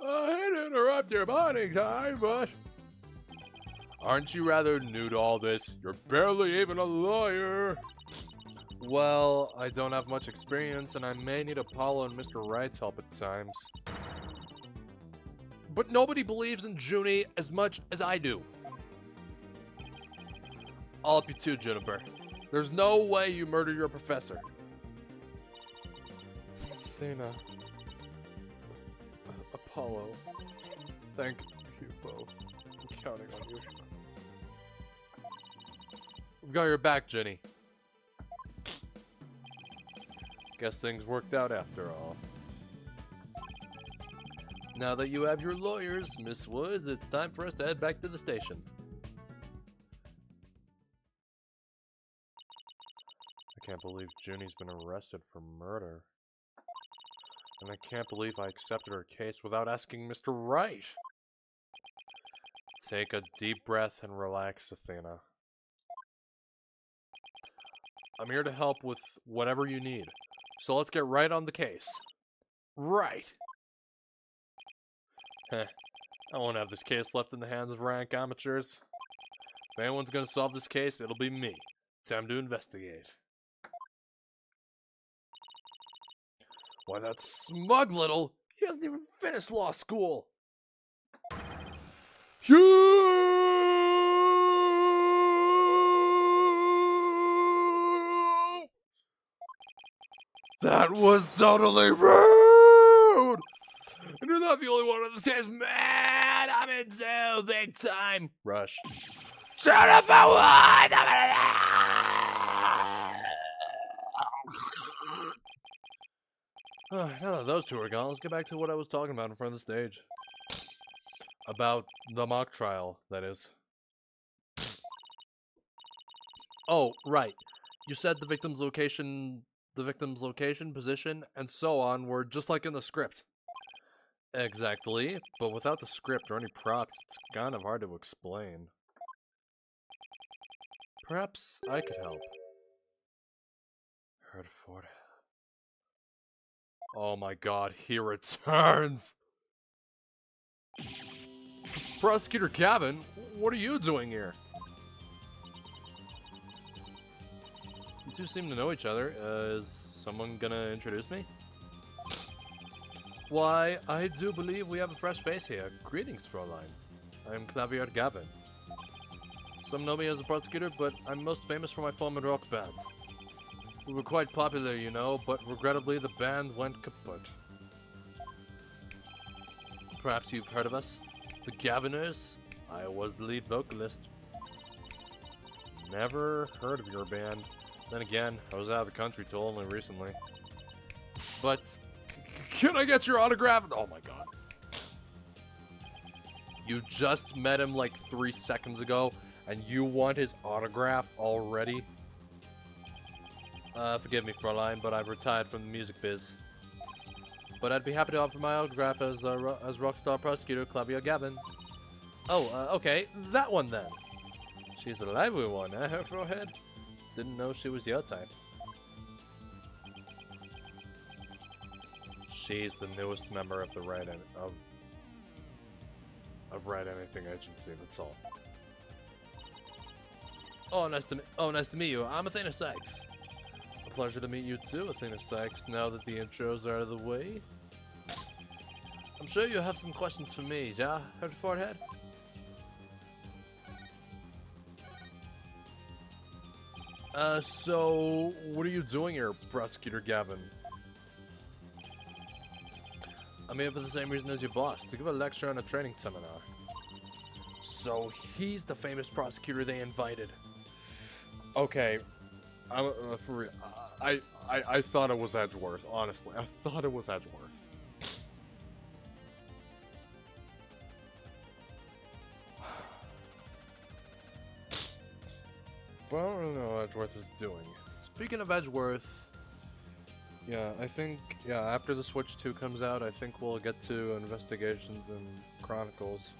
I hate to interrupt your bonding time, but aren't you rather new to all this? You're barely even a lawyer. Well, I don't have much experience, and I may need Apollo and Mr. Wright's help at times. But nobody believes in Junie as much as I do. I'll help you too, Juniper. There's no way you murder your professor. Athena. Apollo. Thank you both. I'm counting on you. We've got your back, Jenny. Guess things worked out after all. Now that you have your lawyers, Miss Woods, it's time for us to head back to the station. I can't believe Junie's been arrested for murder. And I can't believe I accepted her case without asking Mr. Wright. Take a deep breath and relax, Athena. I'm here to help with whatever you need. So let's get right on the case. Right. Heh. I won't have this case left in the hands of rank amateurs. If anyone's gonna solve this case, it'll be me. Time to investigate. Why, that smug little... He hasn't even finished law school! That was totally rude! And you're not the only one in this case, man! I'm in jail big time! Rush. Shut up, I Now that those two are gone, let's get back to what I was talking about in front of the stage. About the mock trial, that is. Oh, right. You said the victim's location, position, and so on were just like in the script. Exactly, but without the script or any props, it's kind of hard to explain. Perhaps I could help. Hertford. Oh my god, he returns! Prosecutor Gavin, what are you doing here? You two seem to know each other. Is someone gonna introduce me? Why, I do believe we have a fresh face here. Greetings, Fräulein. I am Clavier Gavin. Some know me as a prosecutor, but I'm most famous for my former rock band. We were quite popular, you know, but regrettably the band went kaput. Perhaps you've heard of us? The Gaviners? I was the lead vocalist. Never heard of your band. Then again, I was out of the country till only recently. But, can I get your autograph? Oh my god. You just met him like 3 seconds ago, and you want his autograph already? Forgive me, Fräulein, but I've retired from the music biz. But I'd be happy to offer my autograph as rockstar prosecutor Clavier Gavin. Oh, okay, that one then. She's a lively one, eh, her forehead? Didn't know she was your type. She's the newest member of the Write Anything agency. That's all. Oh, nice to meet you. I'm Athena Sykes. A pleasure to meet you too, Athena Sykes. Now that the intros are out of the way. I'm sure you have some questions for me, yeah, Head Forehead? So, what are you doing here, Prosecutor Gavin? I'm here for the same reason as your boss, to give a lecture on a training seminar. So, he's the famous prosecutor they invited. Okay, for real, I thought it was Edgeworth, honestly. I thought it was Edgeworth. Well, I don't know what Edgeworth is doing. Speaking of Edgeworth, yeah, I think, after the Switch 2 comes out, I think we'll get to Investigations and Chronicles.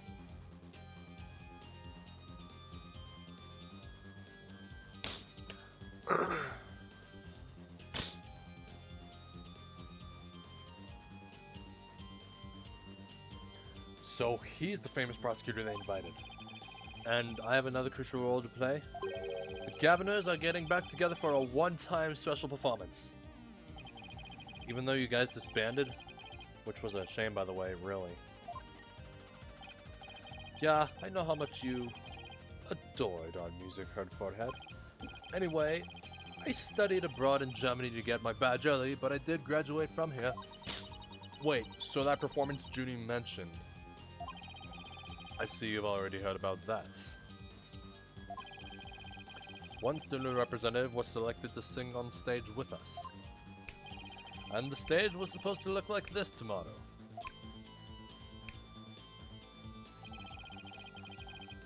So he's the famous prosecutor they invited. And I have another crucial role to play. The Gaviners are getting back together for a one-time special performance. Even though you guys disbanded, which was a shame by the way, really. Yeah, I know how much you adored our music, Head Forehead. Anyway, I studied abroad in Germany to get my badge early, but I did graduate from here. Wait, so that performance Junie mentioned. I see you've already heard about that. One student representative was selected to sing on stage with us. And the stage was supposed to look like this tomorrow.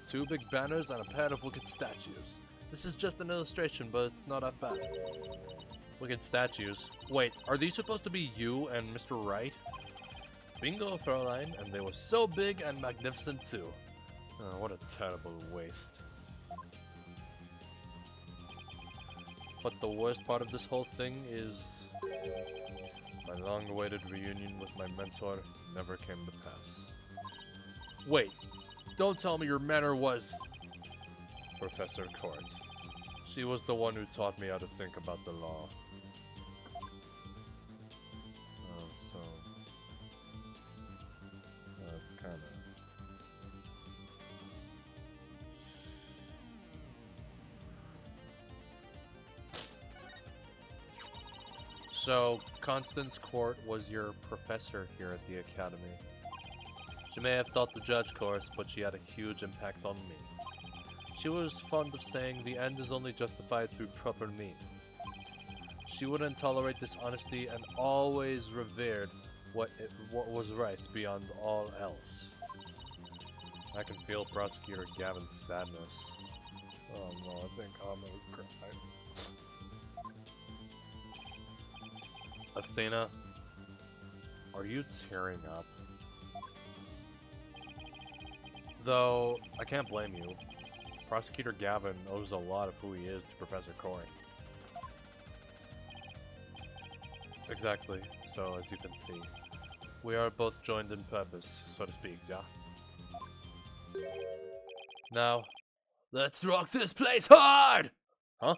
Two big banners and a pair of wicked statues. This is just an illustration, but it's not that bad. Wicked statues. Wait, are these supposed to be you and Mr. Wright? Bingo, Fräulein, and they were so big and magnificent too. Oh, what a terrible waste. But the worst part of this whole thing is my long-awaited reunion with my mentor never came to pass. Wait, don't tell me your mentor was Professor Court. She was the one who taught me how to think about the law. Oh, so that's kind of... So, Constance Court was your professor here at the Academy. She may have taught the judge course, but she had a huge impact on me. She was fond of saying the end is only justified through proper means. She wouldn't tolerate dishonesty and always revered what was right beyond all else. I can feel Prosecutor Gavin's sadness. Oh no, I think I'm gonna cry. Athena, are you tearing up? Though, I can't blame you. Prosecutor Gavin owes a lot of who he is to Professor Corey. Exactly, so as you can see, we are both joined in purpose, so to speak, yeah? Now, let's rock this place hard! Huh?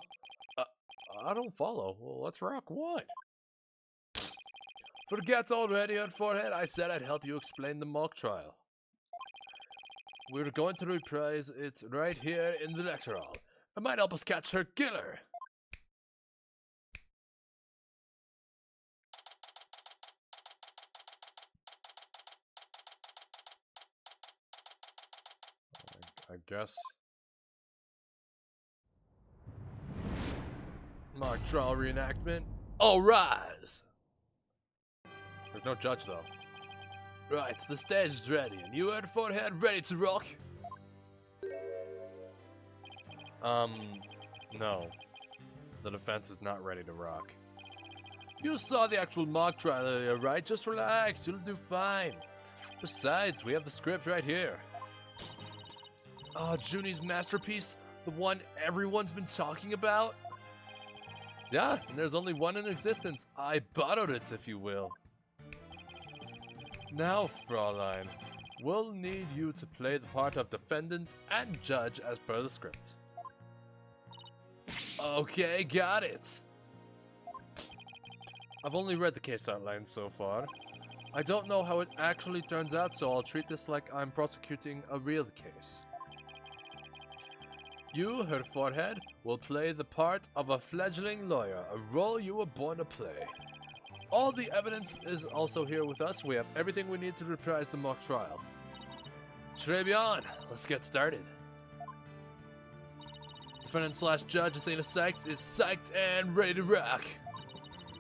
I don't follow. Well, let's rock what? Forget already, Head Forehead. I said I'd help you explain the mock trial. We're going to reprise it right here in the lecture hall. It might help us catch her killer. I guess. Mock trial reenactment. All rise! There's no judge though. Right, the stage is ready, and you Head Forehead ready to rock? No. The defense is not ready to rock. You saw the actual mock trial earlier, right? Just relax, you'll do fine. Besides, we have the script right here. Junie's masterpiece? The one everyone's been talking about? Yeah, and there's only one in existence. I borrowed it, if you will. Now, Fräulein, we'll need you to play the part of defendant and judge as per the script. Okay, got it. I've only read the case outline so far. I don't know how it actually turns out, so I'll treat this like I'm prosecuting a real case. You, her forehead, will play the part of a fledgling lawyer, a role you were born to play. All the evidence is also here with us. We have everything we need to reprise the mock trial. Très bien, let's get started. Defendant / judge Athena Sykes is psyched and ready to rock.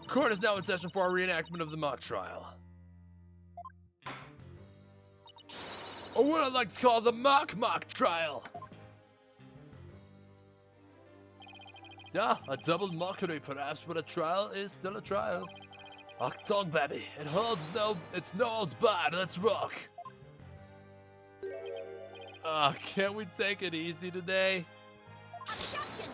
Court is now in session for our reenactment of the mock trial. Or what I'd like to call the mock trial. Yeah, a double mockery perhaps, but a trial is still a trial. Achtung, baby, it's no holds barred, let's rock. Can't we take it easy today? Objection!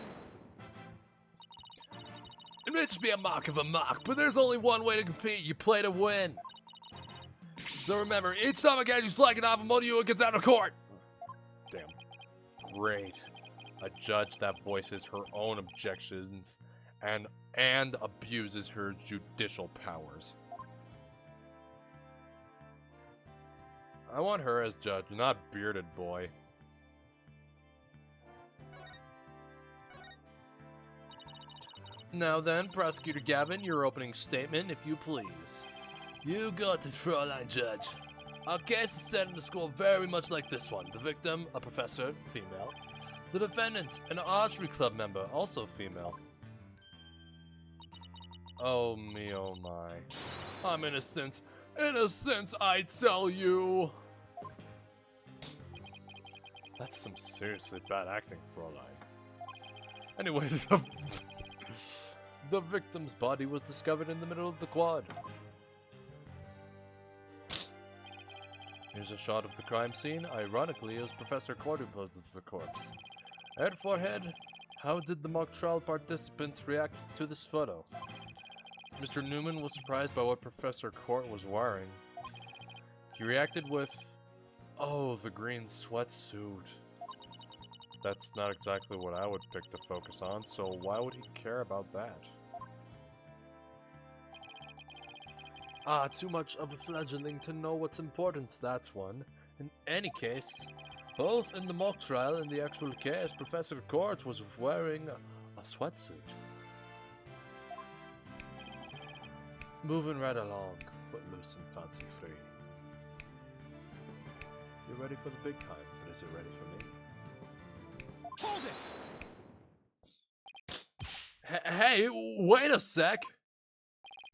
It may just be a mock of a mock, but there's only one way to compete. You play to win. So remember, each time I catch you slacking off, one of you gets out of court. Damn. Great. A judge that voices her own objections and abuses her judicial powers. I want her as judge, not bearded boy. Now then, Prosecutor Gavin, your opening statement, if you please. You got it, Fräulein Judge. Our case is set in a school very much like this one. The victim, a professor, female. The defendant, an archery club member, also female. Oh me, oh my. I'm innocent. Innocent, I tell you! That's some seriously bad acting, Fräulein. Anyway, the victim's body was discovered in the middle of the quad. Here's a shot of the crime scene. Ironically, it was Professor Cord who posed as the corpse. Head forehead, how did the mock trial participants react to this photo? Mr. Newman was surprised by what Professor Court was wearing. He reacted with, "Oh, the green sweatsuit." That's not exactly what I would pick to focus on, so why would he care about that? Too much of a fledgling to know what's important, that's one. In any case, both in the mock trial and the actual case, Professor Court was wearing a sweatsuit. Moving right along, footloose and fancy-free. You're ready for the big time, but is it ready for me? Hold it! Hey, wait a sec!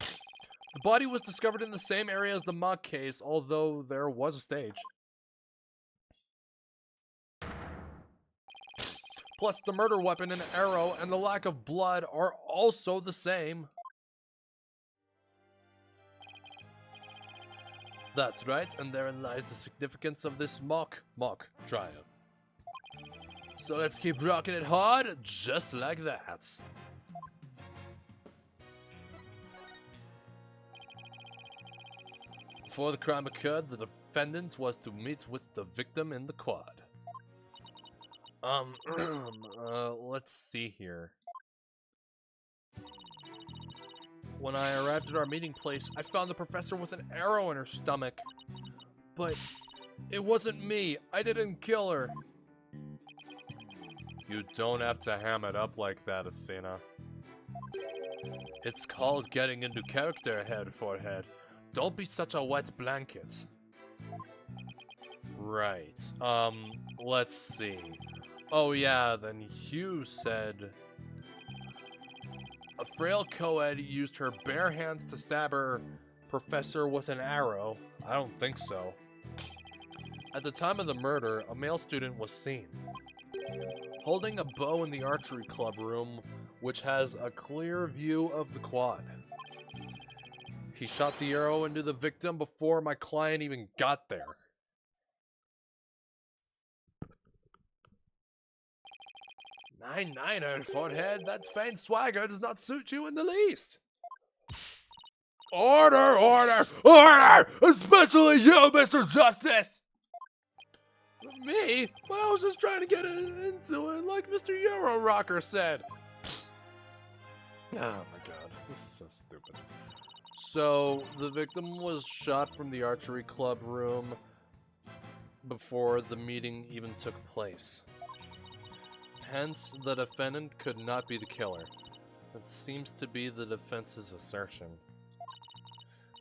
The body was discovered in the same area as the mock case, although there was a stage. Plus, the murder weapon and arrow and the lack of blood are also the same. That's right, and therein lies the significance of this mock trial. So let's keep rocking it hard, just like that. Before the crime occurred, the defendant was to meet with the victim in the quad. Let's see here. When I arrived at our meeting place, I found the professor with an arrow in her stomach. But it wasn't me. I didn't kill her. You don't have to ham it up like that, Athena. It's called getting into character, head for head. Don't be such a wet blanket. Right. Let's see. Oh yeah, then Hugh said a frail co-ed used her bare hands to stab her professor with an arrow. I don't think so. At the time of the murder, a male student was seen holding a bow in the archery club room, which has a clear view of the quad. He shot the arrow into the victim before my client even got there. Nine, forehead. That feigned swagger does not suit you in the least. Order, order, order! Especially you, Mr. Justice! Me? But I was just trying to get into it, like Mr. Euro Rocker said. Oh my god, this is so stupid. So, the victim was shot from the archery club room before the meeting even took place. Hence, the defendant could not be the killer. That seems to be the defense's assertion.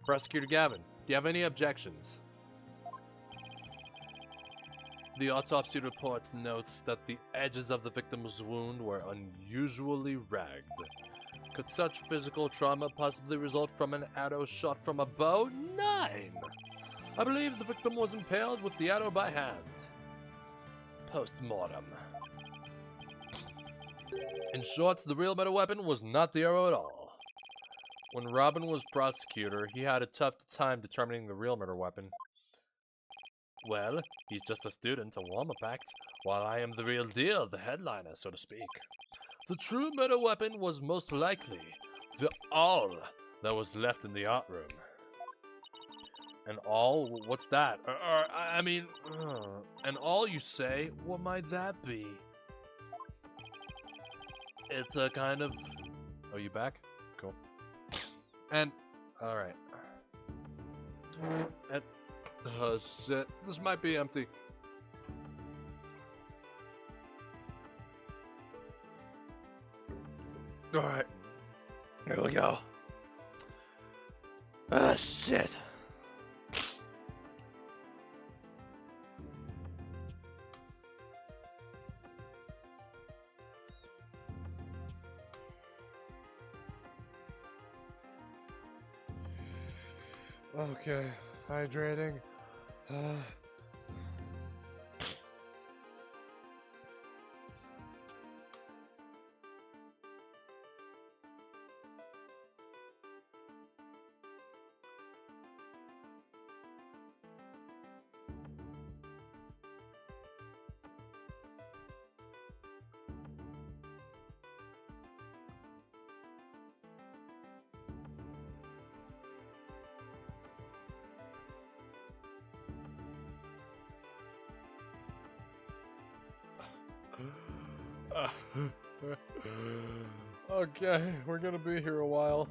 Prosecutor Gavin, do you have any objections? The autopsy report notes that the edges of the victim's wound were unusually ragged. Could such physical trauma possibly result from an arrow shot from a bow? 9! I believe the victim was impaled with the arrow by hand. Post-mortem. In short, the real murder weapon was not the arrow at all. When Robin was prosecutor, he had a tough time determining the real murder weapon. Well, he's just a student, a warm-up act, while I am the real deal, the headliner, so to speak. The true murder weapon was most likely the awl that was left in the art room. An awl? What's that? An awl, you say? What might that be? It's a kind of... Oh, you back? Cool. And... Alright. Oh, shit. This might be empty. Alright. Here we go. Ah, shit. Okay, hydrating. Okay, we're gonna be here a while.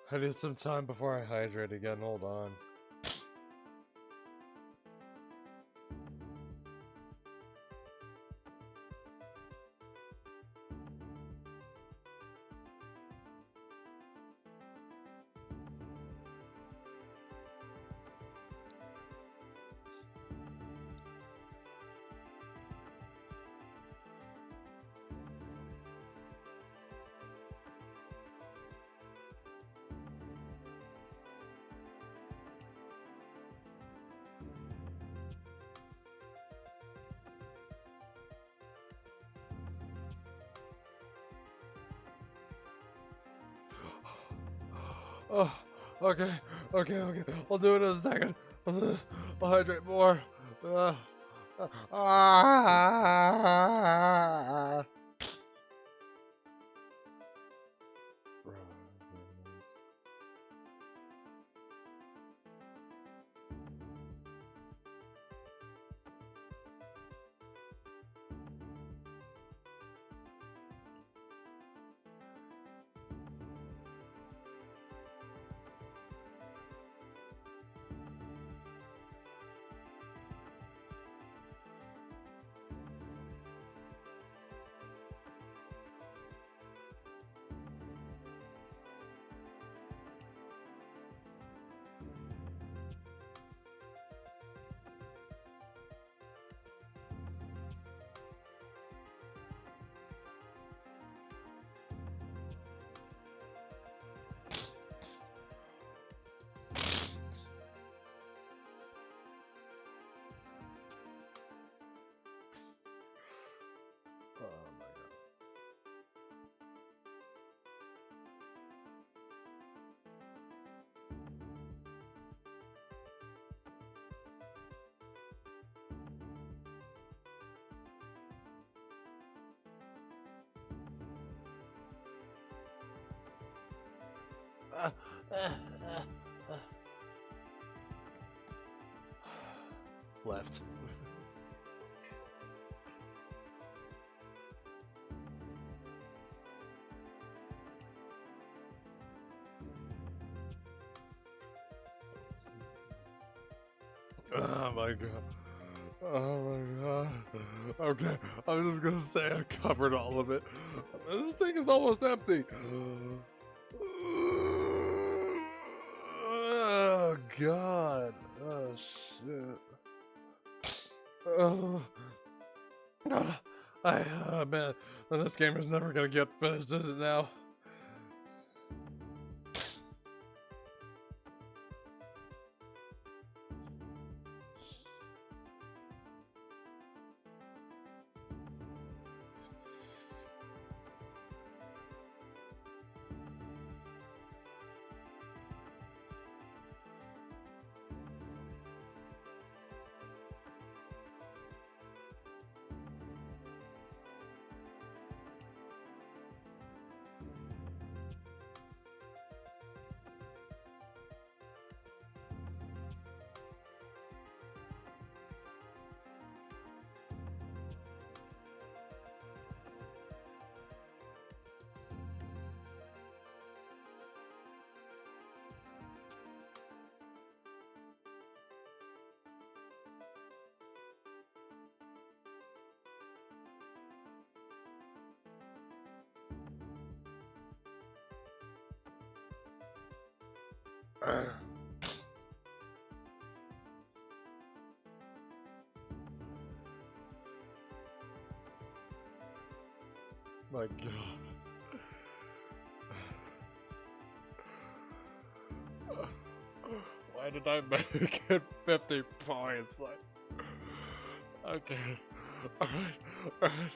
I need some time before I hydrate again, hold on. Oh, okay. I'll do it in a second. I'll hydrate more. Ah. Left. Oh my god. Oh my god. Okay, I'm just gonna say I covered all of it. This thing is almost empty. Oh god. Oh shit. Oh. Man, this game is never gonna get finished, is it now? My god. Why did I make it 50 points? Like, okay. Alright.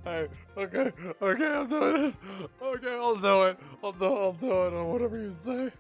Hey, okay, I'm doing it. Okay, I'll do it. I'll do it, or whatever you say.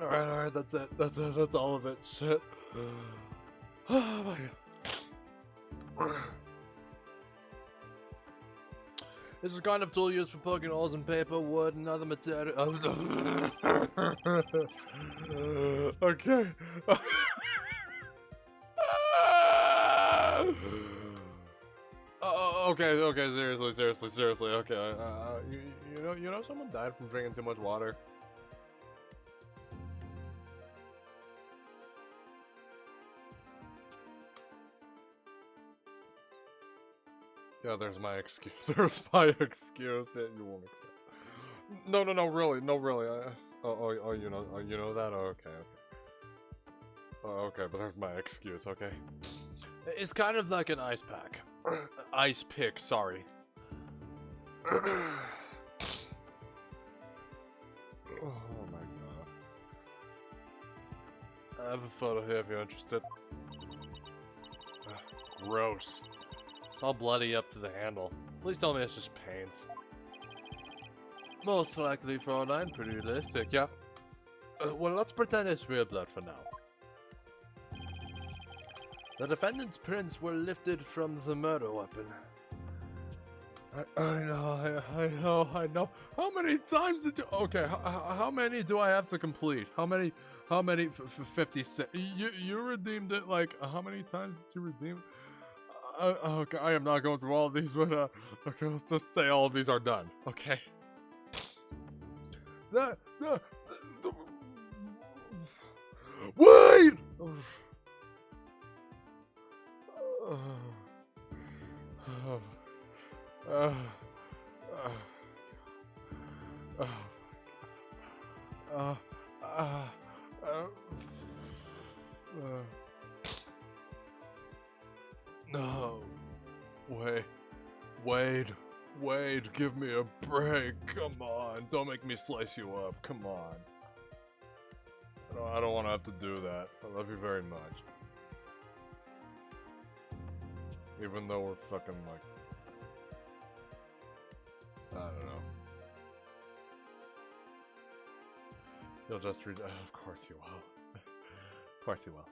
Alright, that's it. That's all of it. Shit. Oh my god. This is kind of tool used for poking holes in paper, wood, and other material. Okay. Okay, seriously, okay. You know someone died from drinking too much water? Yeah, there's my excuse. There's my excuse. Yeah, you won't accept. No, really. You know that? Oh, okay. Oh, okay, but there's my excuse, okay? It's kind of like an ice pack. Ice pick, sorry. Oh my god. I have a photo here if you're interested. Gross. It's all bloody up to the handle. Please tell me it's just pains. Most likely, Fräulein. Pretty realistic, yeah. Well, let's pretend it's real blood for now. The defendant's prints were lifted from the murder weapon. I know. How many times did you... Okay, how many do I have to complete? How many... 56? You redeemed it, like, how many times did you redeem it? Okay, I am not going through all of these, but, okay, let's just say all of these are done, okay? Wait! No. Wade, give me a break. Come on, don't make me slice you up. Come on. I don't want to have to do that. I love you very much. Even though we're fucking like... I don't know. You'll just read... of course you will. Of course you will.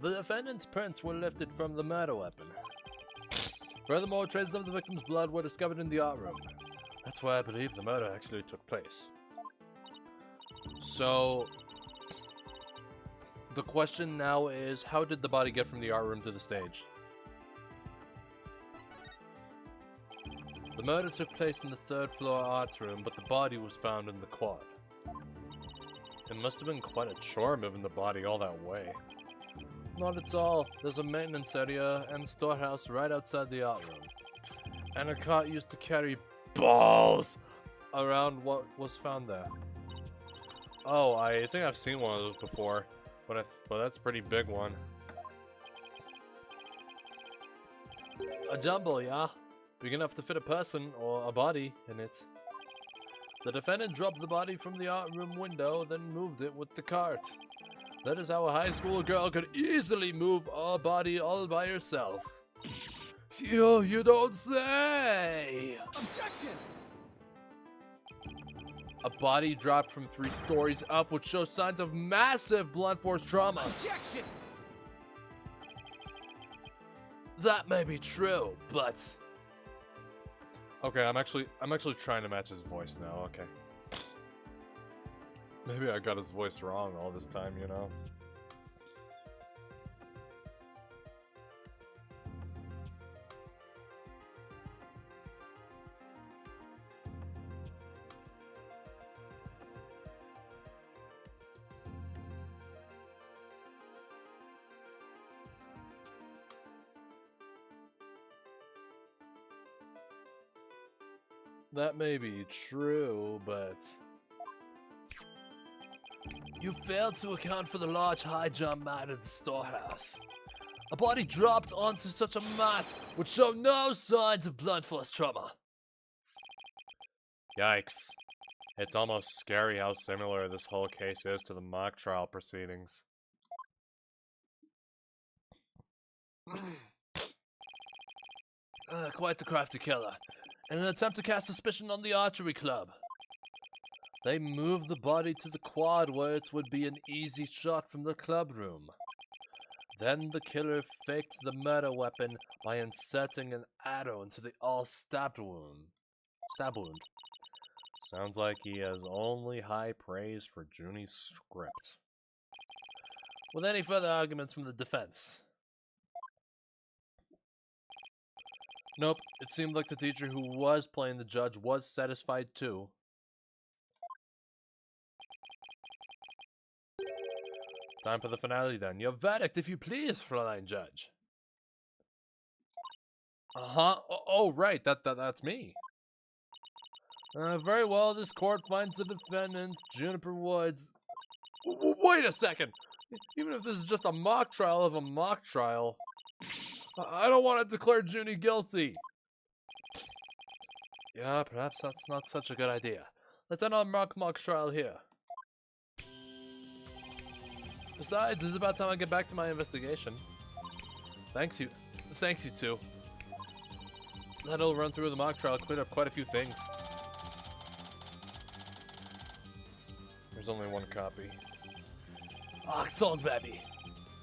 The defendant's prints were lifted from the murder weapon. Furthermore, traces of the victim's blood were discovered in the art room. That's why I believe the murder actually took place. So... the question now is, how did the body get from the art room to the stage? The murder took place in the 3rd floor arts room, but the body was found in the quad. It must have been quite a chore moving the body all that way. Not at all. There's a maintenance area and storehouse right outside the art room. And a cart used to carry balls around what was found there. Oh, I think I've seen one of those before. But that's a pretty big one. A jumbo, yeah? Big enough to fit a person or a body in it. The defendant dropped the body from the art room window, then moved it with the cart. That is how a high school girl could easily move a body all by herself. You don't say! Objection! A body dropped from 3 stories up would show signs of massive blunt force trauma. Objection! That may be true, but... Okay, I'm actually trying to match his voice now, okay. Maybe I got his voice wrong all this time, you know? That may be true, but... You failed to account for the large high jump mat at the storehouse. A body dropped onto such a mat would show no signs of blunt force trauma. Yikes. It's almost scary how similar this whole case is to the mock trial proceedings. Quite the crafty killer. In an attempt to cast suspicion on the archery club. They moved the body to the quad where it would be an easy shot from the club room. Then the killer faked the murder weapon by inserting an arrow into the stab wound. Sounds like he has only high praise for Junie's script. With any further arguments from the defense? Nope, it seemed like the teacher who was playing the judge was satisfied too. Time for the finale then. Your verdict, if you please, Fräulein Judge. Uh-huh. Oh, right. That's me. Very well. This court finds the defendant, Juniper Woods. Wait a second. Even if this is just a mock trial of a mock trial, I don't want to declare Junie guilty. Yeah, perhaps that's not such a good idea. Let's end our mock trial here. Besides, it's about time I get back to my investigation. Thanks you two. That little run through the mock trial cleared up quite a few things. There's only one copy. Ah, Song Baby.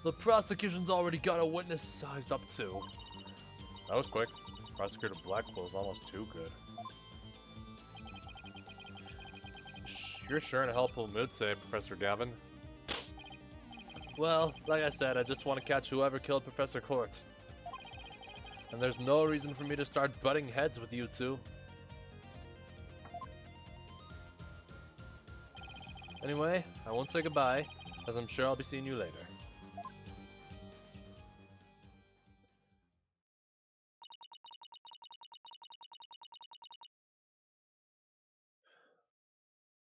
The prosecution's already got a witness sized up too. That was quick. Prosecutor Blackwell's almost too good. You're sure in a helpful mood today, Professor Gavin. Well, like I said, I just want to catch whoever killed Professor Court. And there's no reason for me to start butting heads with you two. Anyway, I won't say goodbye, as I'm sure I'll be seeing you later.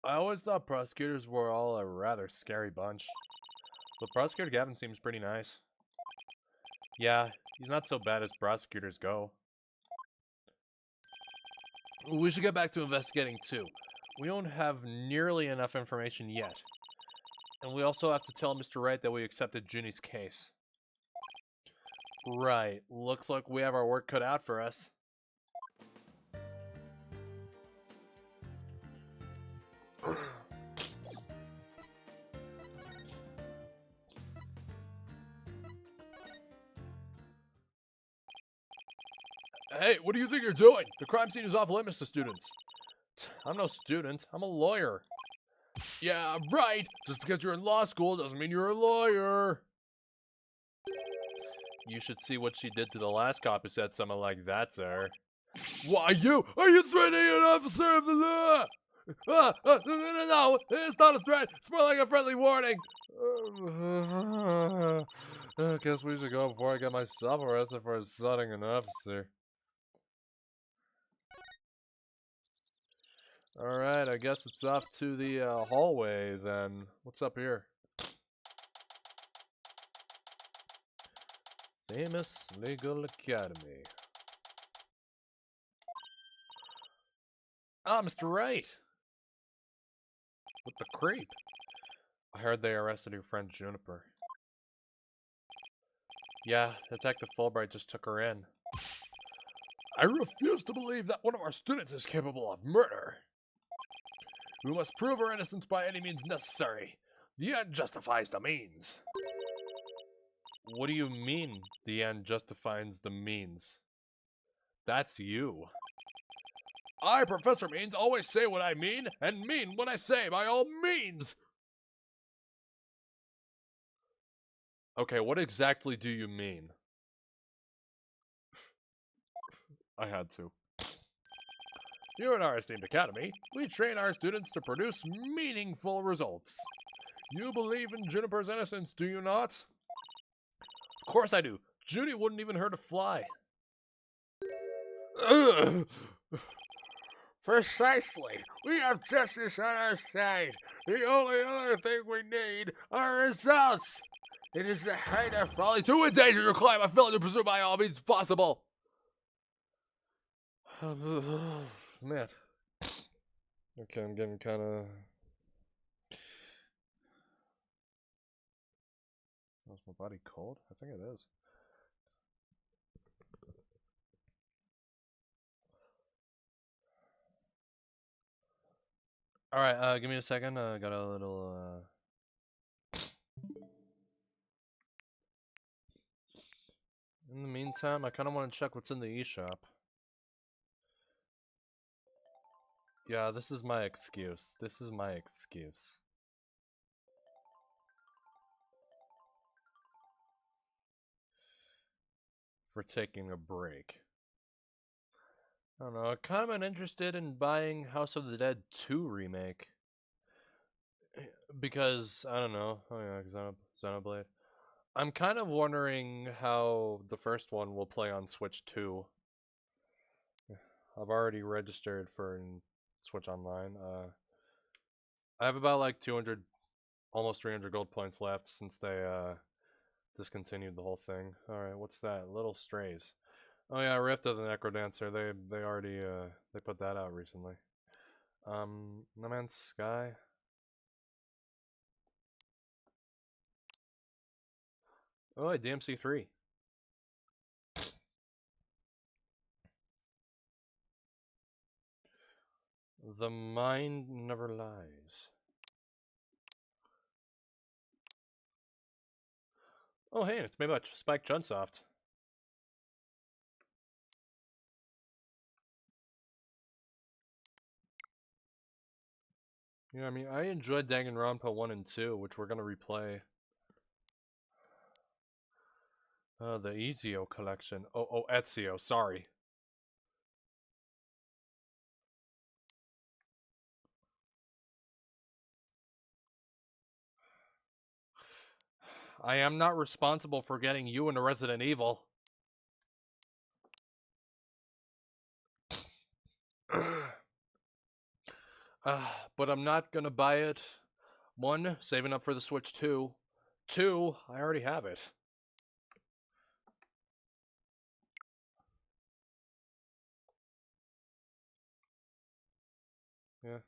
I always thought prosecutors were all a rather scary bunch. But Prosecutor Gavin seems pretty nice. Yeah, he's not so bad as prosecutors go. We should get back to investigating too. We don't have nearly enough information yet. And we also have to tell Mr. Wright that we accepted Junie's case. Right, looks like we have our work cut out for us. Hey, what do you think you're doing? The crime scene is off limits to students. I'm no student, I'm a lawyer. Yeah, right! Just because you're in law school doesn't mean you're a lawyer. You should see what she did to the last cop who said something like that, sir. Why, you? Are you threatening an officer of the law? No, it's not a threat. It's more like a friendly warning. I guess we should go before I get myself arrested for assaulting an officer. Alright, I guess it's off to the hallway then. What's up here? Famous Legal Academy. Ah, Mr. Wright! What the creep? I heard they arrested your friend Juniper. Yeah, Detective Fulbright just took her in. I refuse to believe that one of our students is capable of murder. We must prove her innocence by any means necessary. The end justifies the means. What do you mean, the end justifies the means? That's you. I, Professor Means, always say what I mean, and mean what I say by all means! Okay, what exactly do you mean? I had to. Here at our esteemed academy, we train our students to produce meaningful results. You believe in Juniper's innocence, do you not? Of course I do. Judy wouldn't even hurt a fly. Ugh. Precisely. We have justice on our side. The only other thing we need are results. It is the height of folly to endanger your client by failing to pursue by all means possible. Man. Okay, I'm getting kind of... Is my body cold? I think it is. Alright, give me a second. Got a little, In the meantime, I kind of want to check what's in the eShop. Yeah, this is my excuse. This is my excuse. For taking a break. I don't know, I've kind of been interested in buying House of the Dead 2 remake. Because, I don't know, oh yeah, Xenoblade. I'm kind of wondering how the first one will play on Switch 2. I've already registered for Switch Online. I have about like 200, almost 300 gold points left since they discontinued the whole thing. Alright, what's that? Little Strays. Oh yeah, Rift of the Necrodancer. They already they put that out recently. No Man's Sky. Oh, a DMC3. The mind never lies. Oh, hey, it's made by Spike Chunsoft. Yeah, I mean, I enjoyed Danganronpa 1 and 2, which we're gonna replay. The Ezio collection. Oh, Ezio, sorry. I am not responsible for getting you into Resident Evil. But I'm not gonna buy it. 1, saving up for the Switch 2. 2, I already have it. Yeah.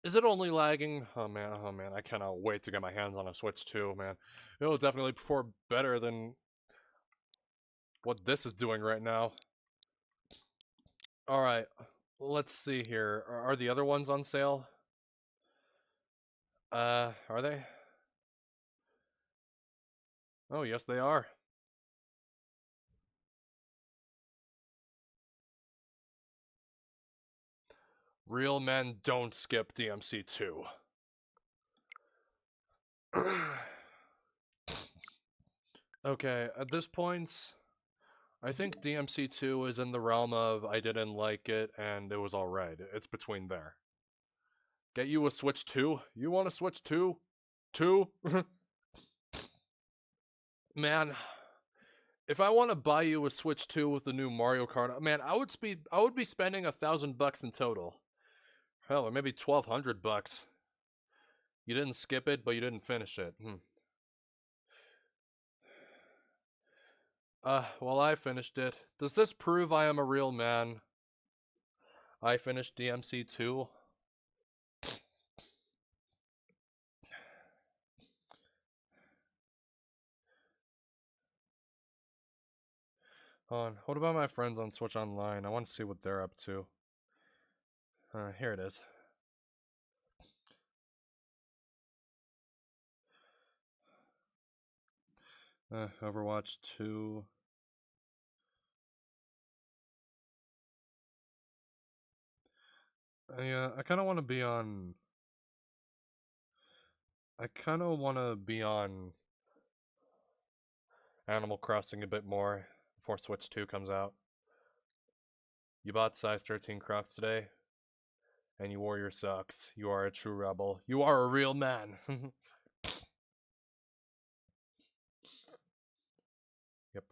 Is it only lagging? Oh man, I cannot wait to get my hands on a Switch 2, man. It'll definitely perform better than what this is doing right now. Alright, let's see here. Are the other ones on sale? Are they? Oh, yes they are. Real men don't skip DMC 2. Okay, at this point, I think DMC 2 is in the realm of I didn't like it and it was alright. It's between there. Get you a Switch 2? You want a Switch 2? 2? Man, if I want to buy you a Switch 2 with the new Mario Kart, man, I would be spending $1,000 in total. Hell, or maybe $1,200. You didn't skip it, but you didn't finish it. Well, I finished it. Does this prove I am a real man? I finished DMC 2. Hold on, what about my friends on Switch Online? I want to see what they're up to. Here it is. Overwatch 2. Yeah, I kind of want to be on... I kind of want to be on Animal Crossing a bit more before Switch 2 comes out. You bought size 13 Crocs today, and you wore your socks. You are a true rebel. You are a real man. Yep.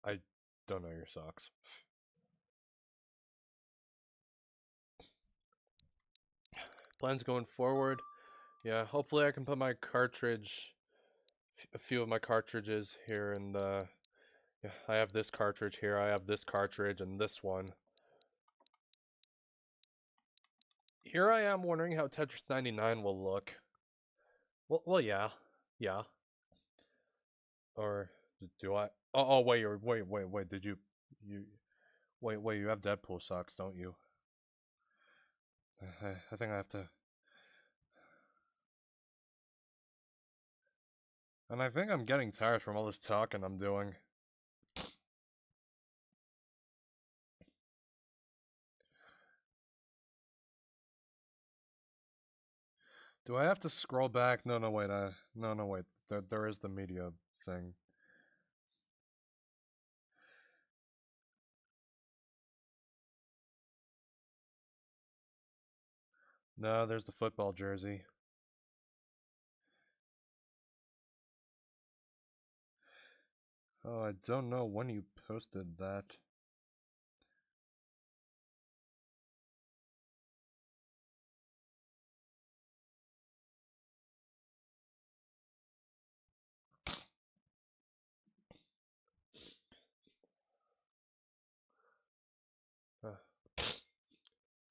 I don't know your socks. Plans going forward. Yeah, hopefully I can put my cartridge, a few of my cartridges here, and yeah, I have this cartridge here, I have this cartridge, and this one. Here I am wondering how Tetris 99 will look. Well, yeah. Or do I? Oh, wait, did you you have Deadpool socks, don't you? I think I have to. And I think I'm getting tired from all this talking I'm doing. Do I have to scroll back? No, wait. No, wait. There is the media thing. No, there's the football jersey. Oh, I don't know when you posted that.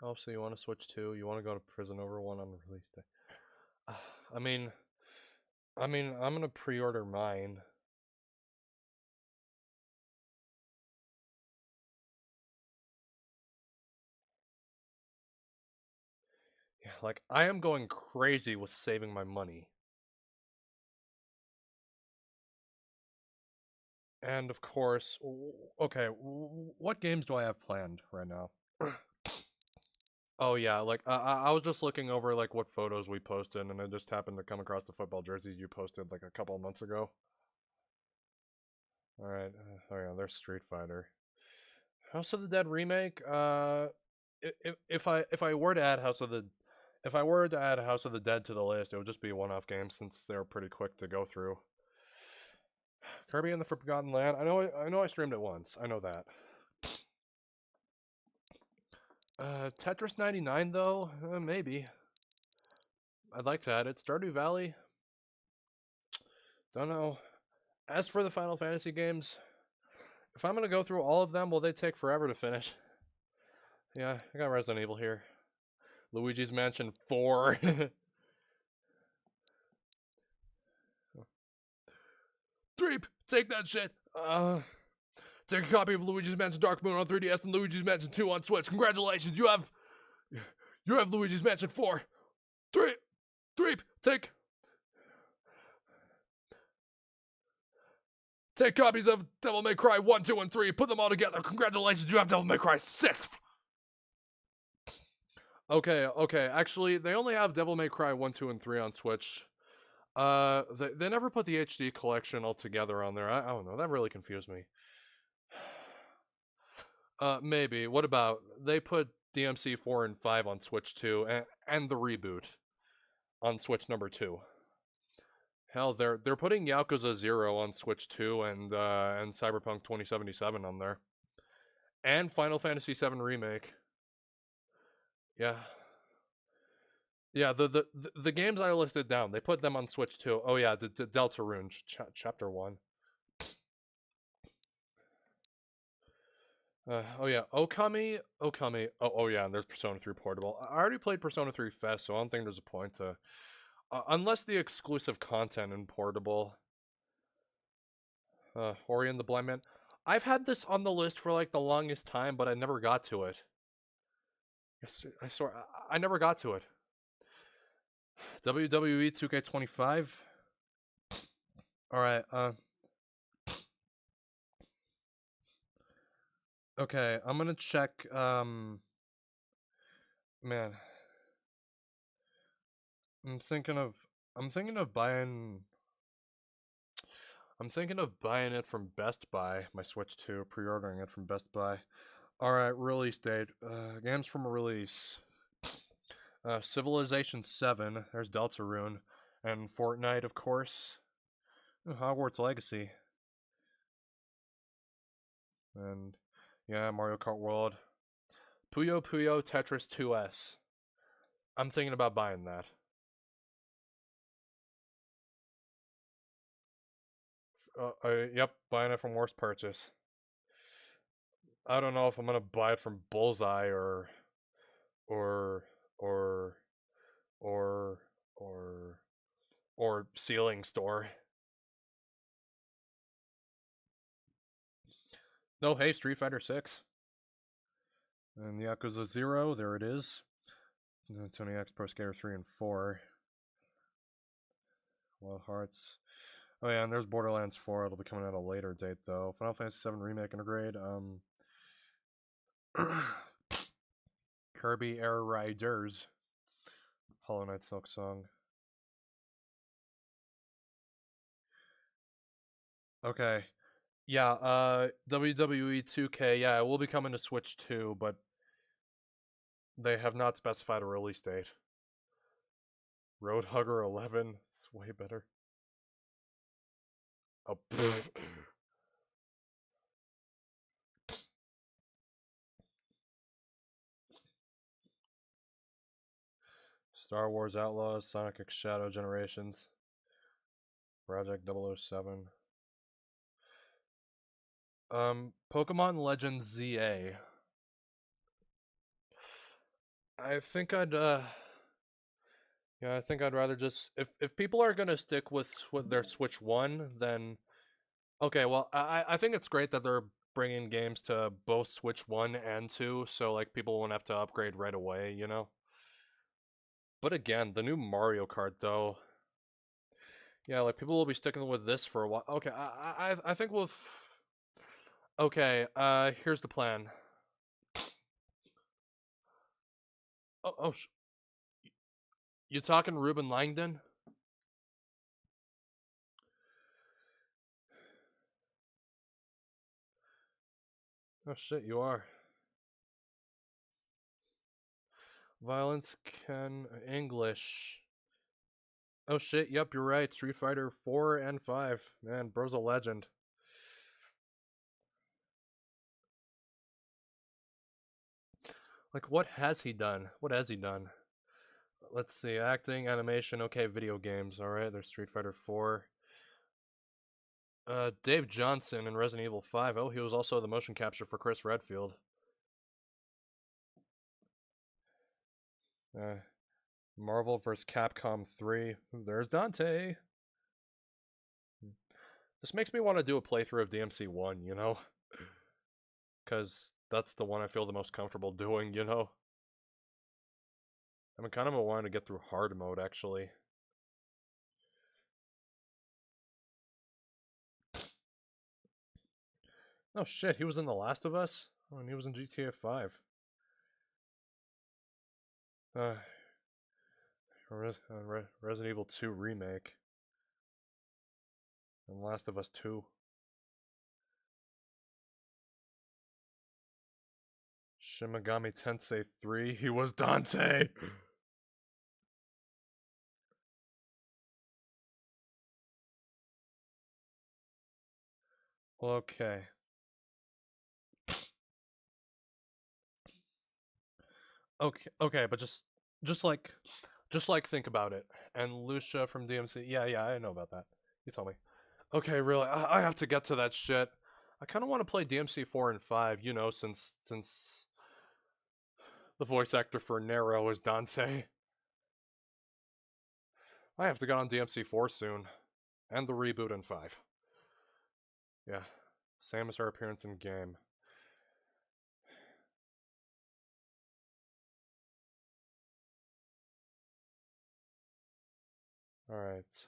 Oh, so you want to switch 2? You want to go to prison over 1 on release day? I mean, I'm gonna pre-order mine. Yeah, like, I am going crazy with saving my money. And of course, okay, what games do I have planned right now? Oh yeah, like I was just looking over like what photos we posted, and I just happened to come across the football jersey you posted like a couple of months ago. All right, oh yeah, there's Street Fighter, House of the Dead remake. If I were to add House of the Dead to the list, it would just be a one-off game since they're pretty quick to go through. Kirby and the Forgotten Land. I know I streamed it once. I know that. Tetris 99 though, maybe. I'd like to add it. Stardew Valley. Don't know. As for the Final Fantasy games, if I'm gonna go through all of them, will they take forever to finish? Yeah, I got Resident Evil here. Luigi's Mansion 4. Dreep, take that shit. Take a copy of Luigi's Mansion Dark Moon on 3DS and Luigi's Mansion 2 on Switch. Congratulations, you have Luigi's Mansion 4. Dreep, take copies of Devil May Cry 1, 2, and 3. Put them all together. Congratulations, you have Devil May Cry 6. Okay. Actually, they only have Devil May Cry 1, 2, and 3 on Switch. They never put the HD collection all together on there. I don't know. That really confused me. Maybe. What about they put DMC 4 and 5 on Switch 2 and the reboot on Switch number 2. Hell, they're putting Yakuza 0 on Switch 2 and Cyberpunk 2077 on there. And Final Fantasy 7 Remake. Yeah. Yeah, the games I listed down, they put them on Switch too. Oh yeah, the Deltarune chapter 1. Oh yeah, Okami. Oh yeah, and there's Persona 3 Portable. I already played Persona 3 Fest, so I don't think there's a point to unless the exclusive content in Portable. Ori and the Blind Man. I've had this on the list for like the longest time, but I never got to it. Yes, I swear, I never got to it. WWE 2K25. All right. Okay, I'm gonna check. Man, I'm thinking of buying. I'm thinking of buying it from Best Buy. My Switch 2, pre-ordering it from Best Buy. All right, release date. Games from release. Civilization 7. There's Deltarune, and Fortnite, of course. Hogwarts Legacy. And yeah, Mario Kart World. Puyo Puyo Tetris 2S. I'm thinking about buying that. Yep, buying it from Worst Purchase. I don't know if I'm gonna buy it from Bullseye or or or or Ceiling Store. No, hey, Street Fighter 6. And Yakuza 0, there it is. Tony X Pro Skater 3 and 4. Wild Hearts. Oh yeah, and there's Borderlands 4. It'll be coming at a later date though. Final Fantasy 7 Remake Intergrade. Kirby Air Riders. Hollow Knight Silk Song. Okay. Yeah, WWE 2K, yeah, it will be coming to Switch too, but they have not specified a release date. Roadhugger 11, it's way better. Oh, pfft. Star Wars Outlaws, Sonic X Shadow Generations, Project 007. Pokemon Legends ZA. I think I'd yeah, I think I'd rather just if people are gonna stick with their Switch One, then okay. Well, I think it's great that they're bringing games to both Switch One and Two, so like people won't have to upgrade right away, you know. But again, the new Mario Kart though, yeah, like people will be sticking with this for a while. Okay, I think we'll. Okay, here's the plan. Oh, you talking Ruben Langdon? Oh shit, you are. Violence can English. Oh shit, yep, you're right. Street Fighter 4 and 5. Man, bro's a legend. Like, what has he done? What has he done? Let's see, acting, animation, okay, video games. Alright, there's Street Fighter 4. Dave Johnson in Resident Evil 5. Oh, he was also the motion capture for Chris Redfield. Marvel vs. Capcom 3. Ooh, there's Dante. This makes me want to do a playthrough of DMC 1, you know? Because that's the one I feel the most comfortable doing, you know? I'm kind of wanting to get through hard mode, actually. Oh shit, he was in The Last of Us? Oh, and he was in GTA 5. Resident Evil 2 Remake. And Last of Us 2. Shin Megami Tensei 3, he was Dante! Okay. Okay, but just like think about it. And Lucia from DMC, yeah, I know about that. You told me. Okay, really, I have to get to that shit. I kind of want to play DMC 4 and 5, you know, since the voice actor for Nero is Dante. I have to get on DMC 4 soon, and the reboot in 5. Yeah, Samus her appearance in game. Alright.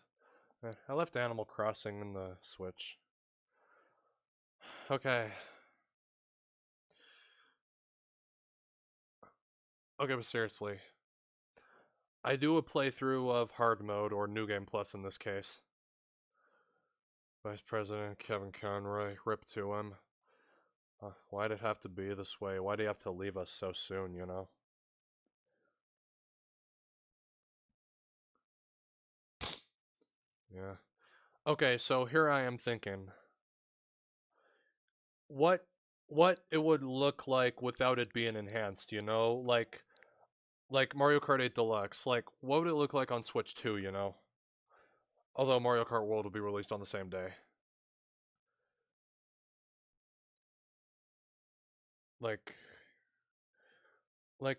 I left Animal Crossing in the Switch. Okay. Okay, but seriously. I do a playthrough of Hard Mode, or New Game Plus in this case. Vice President Kevin Conroy, rip to him. Why'd it have to be this way? Why'd he have to leave us so soon, you know? Yeah. Okay, so here I am thinking. What it would look like without it being enhanced, you know? Like Mario Kart 8 Deluxe. Like, what would it look like on Switch 2, you know? Although Mario Kart World will be released on the same day. Like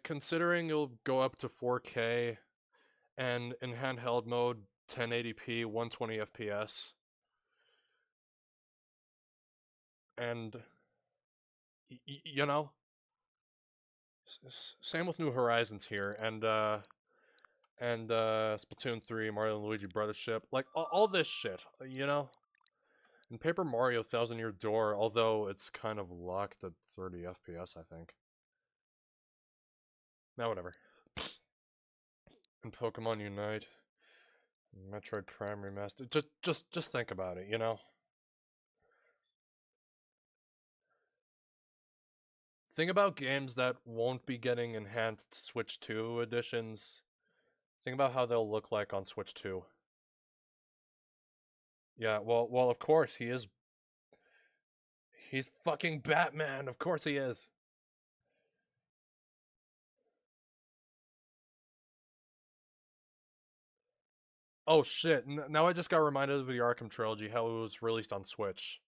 considering it'll go up to 4K and in handheld mode 1080p 120 FPS and you know, same with New Horizons here and Splatoon 3, Mario and Luigi Brothership, like all this shit, you know. And Paper Mario Thousand Year Door, although it's kind of locked at 30 FPS, I think. Now whatever. And Pokemon Unite, Metroid Prime Remastered. Just think about it, you know. Think about games that won't be getting enhanced Switch 2 editions. Think about how they'll look like on Switch 2. Yeah, well, of course he is. He's fucking Batman. Of course he is. Oh shit! Now I just got reminded of the Arkham trilogy, how it was released on Switch.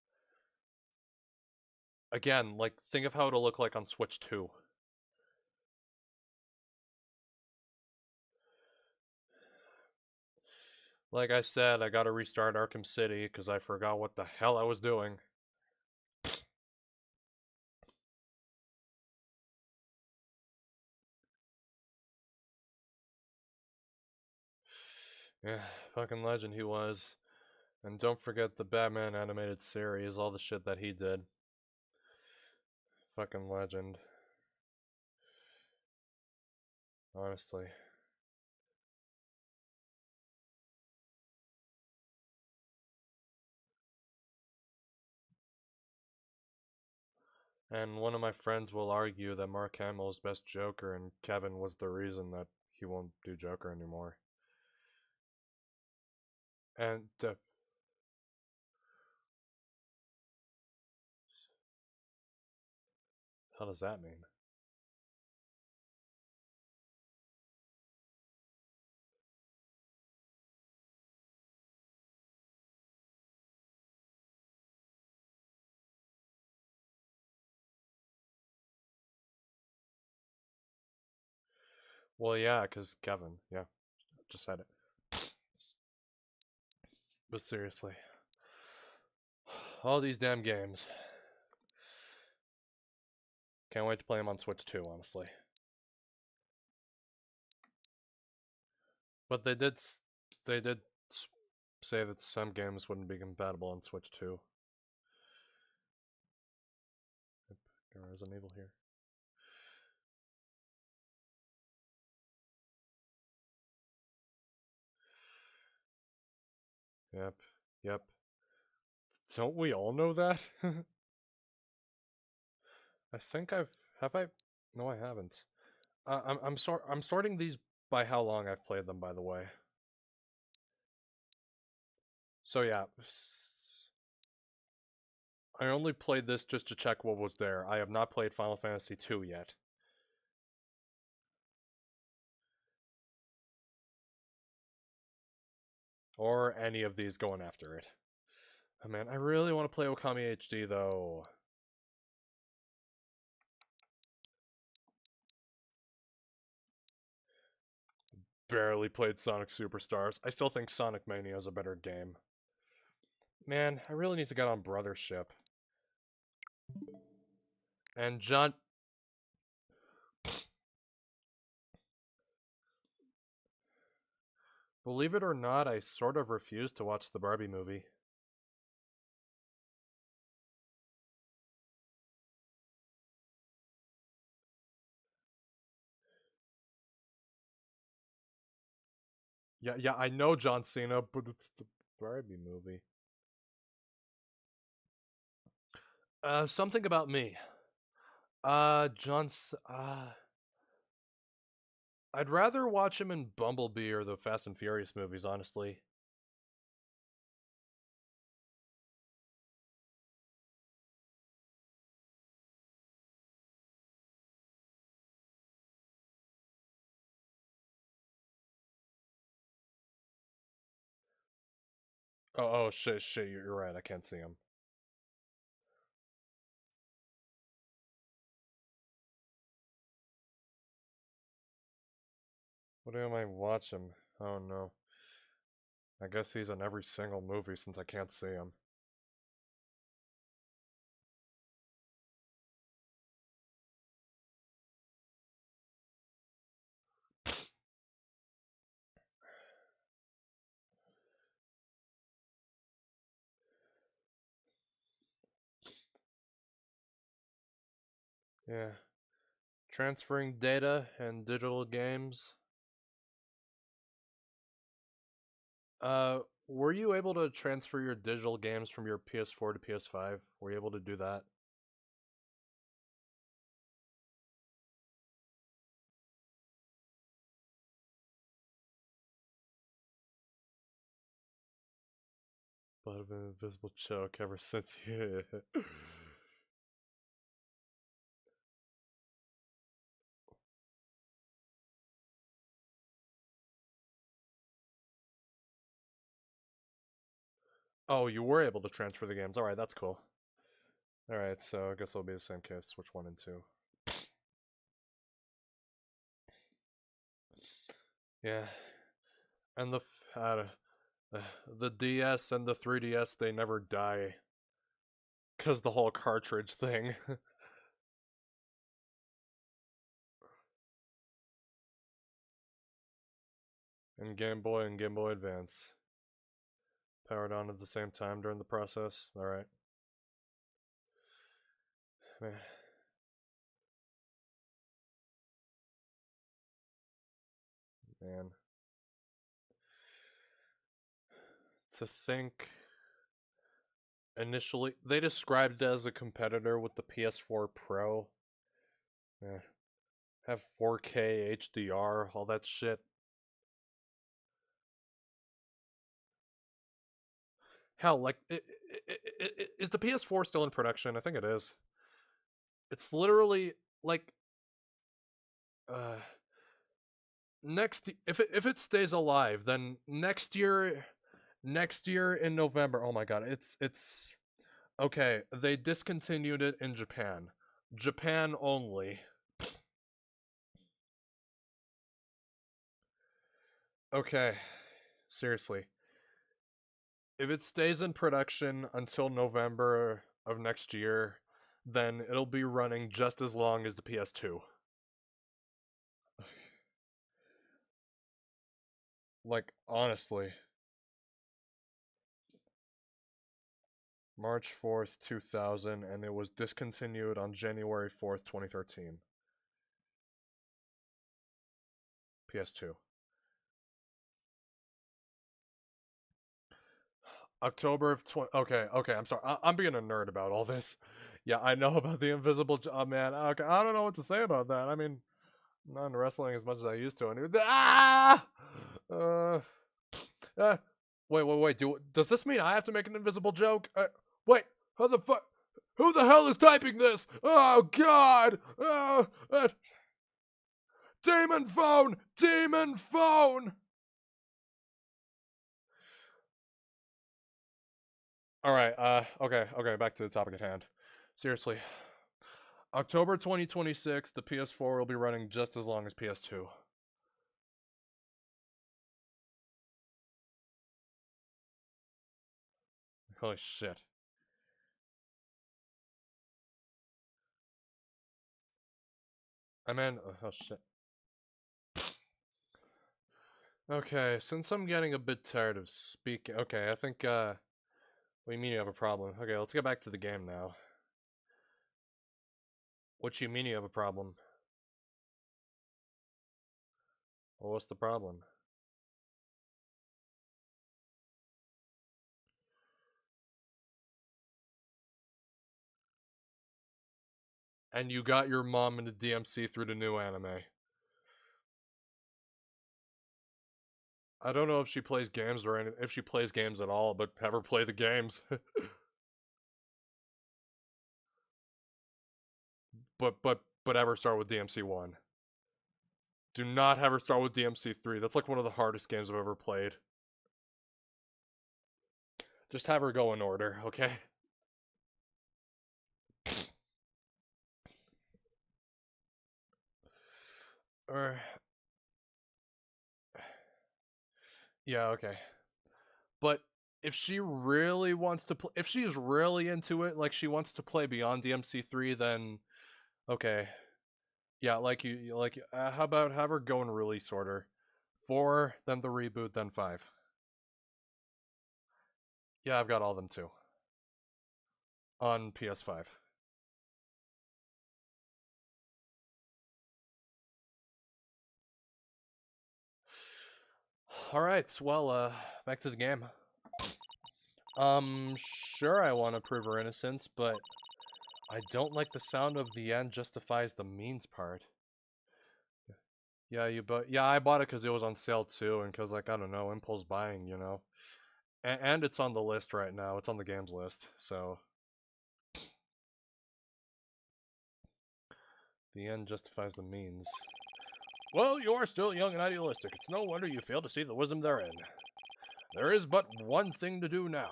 Again, like think of how it'll look like on Switch 2. Like I said, I gotta restart Arkham City because I forgot what the hell I was doing. Yeah, fucking legend he was. And don't forget the Batman animated series, all the shit that he did. Fucking legend. Honestly. And one of my friends will argue that Mark Hamill is best Joker and Kevin was the reason that he won't do Joker anymore. And how does that mean? Well, yeah, because Kevin, yeah, just said it. But seriously. All these damn games. Can't wait to play them on Switch too, honestly. But they did say that some games wouldn't be compatible on Switch 2. Resident Evil here. Yep, yep. Don't we all know that? I think have I? No, I haven't. I'm sorting these by how long I've played them. By the way. So yeah, I only played this just to check what was there. I have not played Final Fantasy II yet. Or any of these going after it. Oh man, I really want to play Okami HD though. Barely played Sonic Superstars. I still think Sonic Mania is a better game. Man, I really need to get on Brothership. And John... Believe it or not, I sort of refuse to watch the Barbie movie. Yeah, I know John Cena, but it's the Barbie movie. Something about me. I'd rather watch him in Bumblebee or the Fast and Furious movies, honestly. Oh, shit, you're right, I can't see him. What am I watching? Oh no. I guess he's in every single movie since I can't see him. Yeah. Transferring data and digital games. Were you able to transfer your digital games from your PS4 to PS5? Were you able to do that? But I've been invisible choke ever since. Yeah. Oh, you were able to transfer the games. Alright, that's cool. Alright, so I guess it'll be the same case. Switch 1 and 2. Yeah. And The DS and the 3DS, they never die. Because the whole cartridge thing. And Game Boy and Game Boy Advance. Powered on at the same time during the process. Alright. Man. Man. To think... Initially, they described it as a competitor with the PS4 Pro. Yeah. Have 4K HDR, all that shit. Hell, like, is the PS4 still in production? I think it is. It's literally like, if it stays alive, then next year in November. Oh my god, it's okay. They discontinued it in Japan. Japan only. Okay, seriously. If it stays in production until November of next year, then it'll be running just as long as the PS2. Like, honestly. March 4th, 2000, and it was discontinued on January 4th, 2013. PS2. October of 20... Okay, I'm sorry. I'm being a nerd about all this. Yeah, I know about the invisible... Oh, man. Okay, I don't know what to say about that. I mean, I'm not in wrestling as much as I used to. Anyway. Ah! Wait. Does this mean I have to make an invisible joke? Wait, how the fuck? Who the hell is typing this? Oh, God! Demon phone! Demon phone! Alright, okay, back to the topic at hand. Seriously. October 2026, the PS4 will be running just as long as PS2. Holy shit. I mean, oh shit. Okay, since I'm getting a bit tired of speaking... Okay, I think, what do you mean you have a problem? Okay, let's get back to the game now. What you mean you have a problem? Well, what's the problem? And you got your mom into DMC through the new anime. I don't know if she plays games or if she plays games at all, but have her play the games. but have her start with DMC 1. Do not have her start with DMC 3. That's like one of the hardest games I've ever played. Just have her go in order, okay? Yeah, okay. But if she really wants to if she's really into it, like she wants to play beyond DMC3, then okay. Yeah, how about have her go in release order? 4, then the reboot, then 5. Yeah, I've got all of them too. On PS5. Alright, well, back to the game. Sure I want to prove her innocence, but I don't like the sound of the end justifies the means part. Yeah, I bought it because it was on sale too, and because, like, I don't know, impulse buying, you know. And it's on the list right now. It's on the games list, so... The end justifies the means. Well, you are still young and idealistic. It's no wonder you fail to see the wisdom therein. There is but one thing to do now.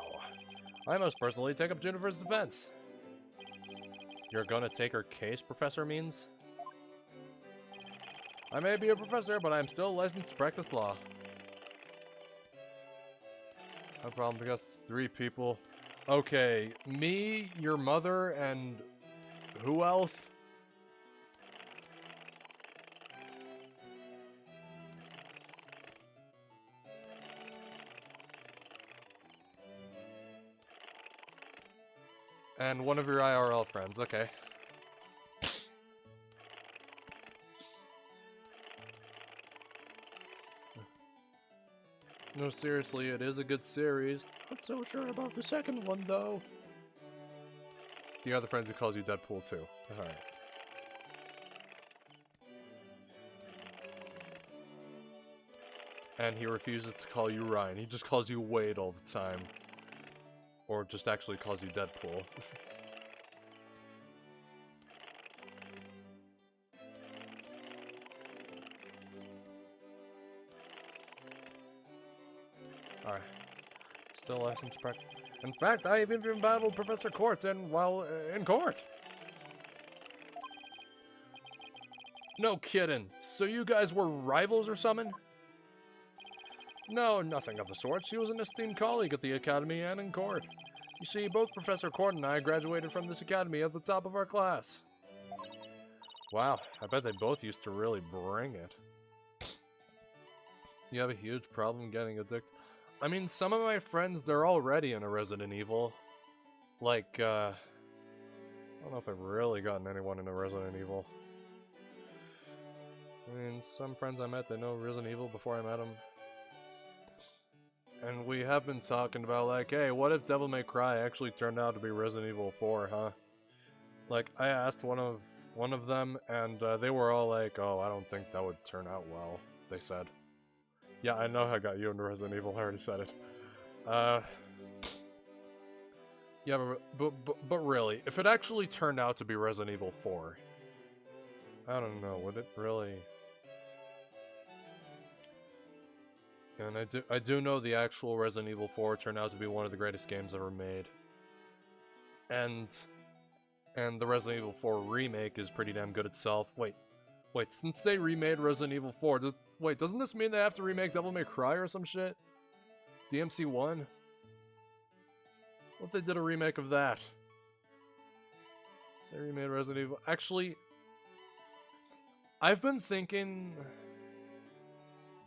I must personally take up Jennifer's defense. You're gonna take her case, Professor Means? I may be a professor, but I am still licensed to practice law. No problem, because 3 people. Okay, me, your mother, and who else? And one of your IRL friends, okay. No, seriously, it is a good series. Not so sure about the second one, though. The other friends who calls you Deadpool, too. Alright. And he refuses to call you Ryan. He just calls you Wade all the time. Or just actually calls you Deadpool. Alright. Still license practice. In fact, I have even battled Professor Quartz while in court. No kidding. So you guys were rivals or something? No, nothing of the sort. She was an esteemed colleague at the academy and in court. You see, both Professor Court and I graduated from this academy at the top of our class. Wow, I bet they both used to really bring it. You have a huge problem getting addicted. I mean, some of my friends, they're already in a Resident Evil. Like, I don't know if I've really gotten anyone in a Resident Evil. I mean, some friends I met, they know Resident Evil before I met them. And we have been talking about, like, hey, what if Devil May Cry actually turned out to be Resident Evil 4, huh? Like, I asked one of them, and they were all like, oh, I don't think that would turn out well, they said. Yeah, I know I got you into Resident Evil, I already said it. Yeah, but really, if it actually turned out to be Resident Evil 4, I don't know, would it really... And I do know the actual Resident Evil 4 turned out to be one of the greatest games ever made. And the Resident Evil 4 remake is pretty damn good itself. Wait, since they remade Resident Evil 4, doesn't this mean they have to remake Devil May Cry or some shit? DMC 1? What if they did a remake of that? So they remade Resident Evil. Actually, I've been thinking,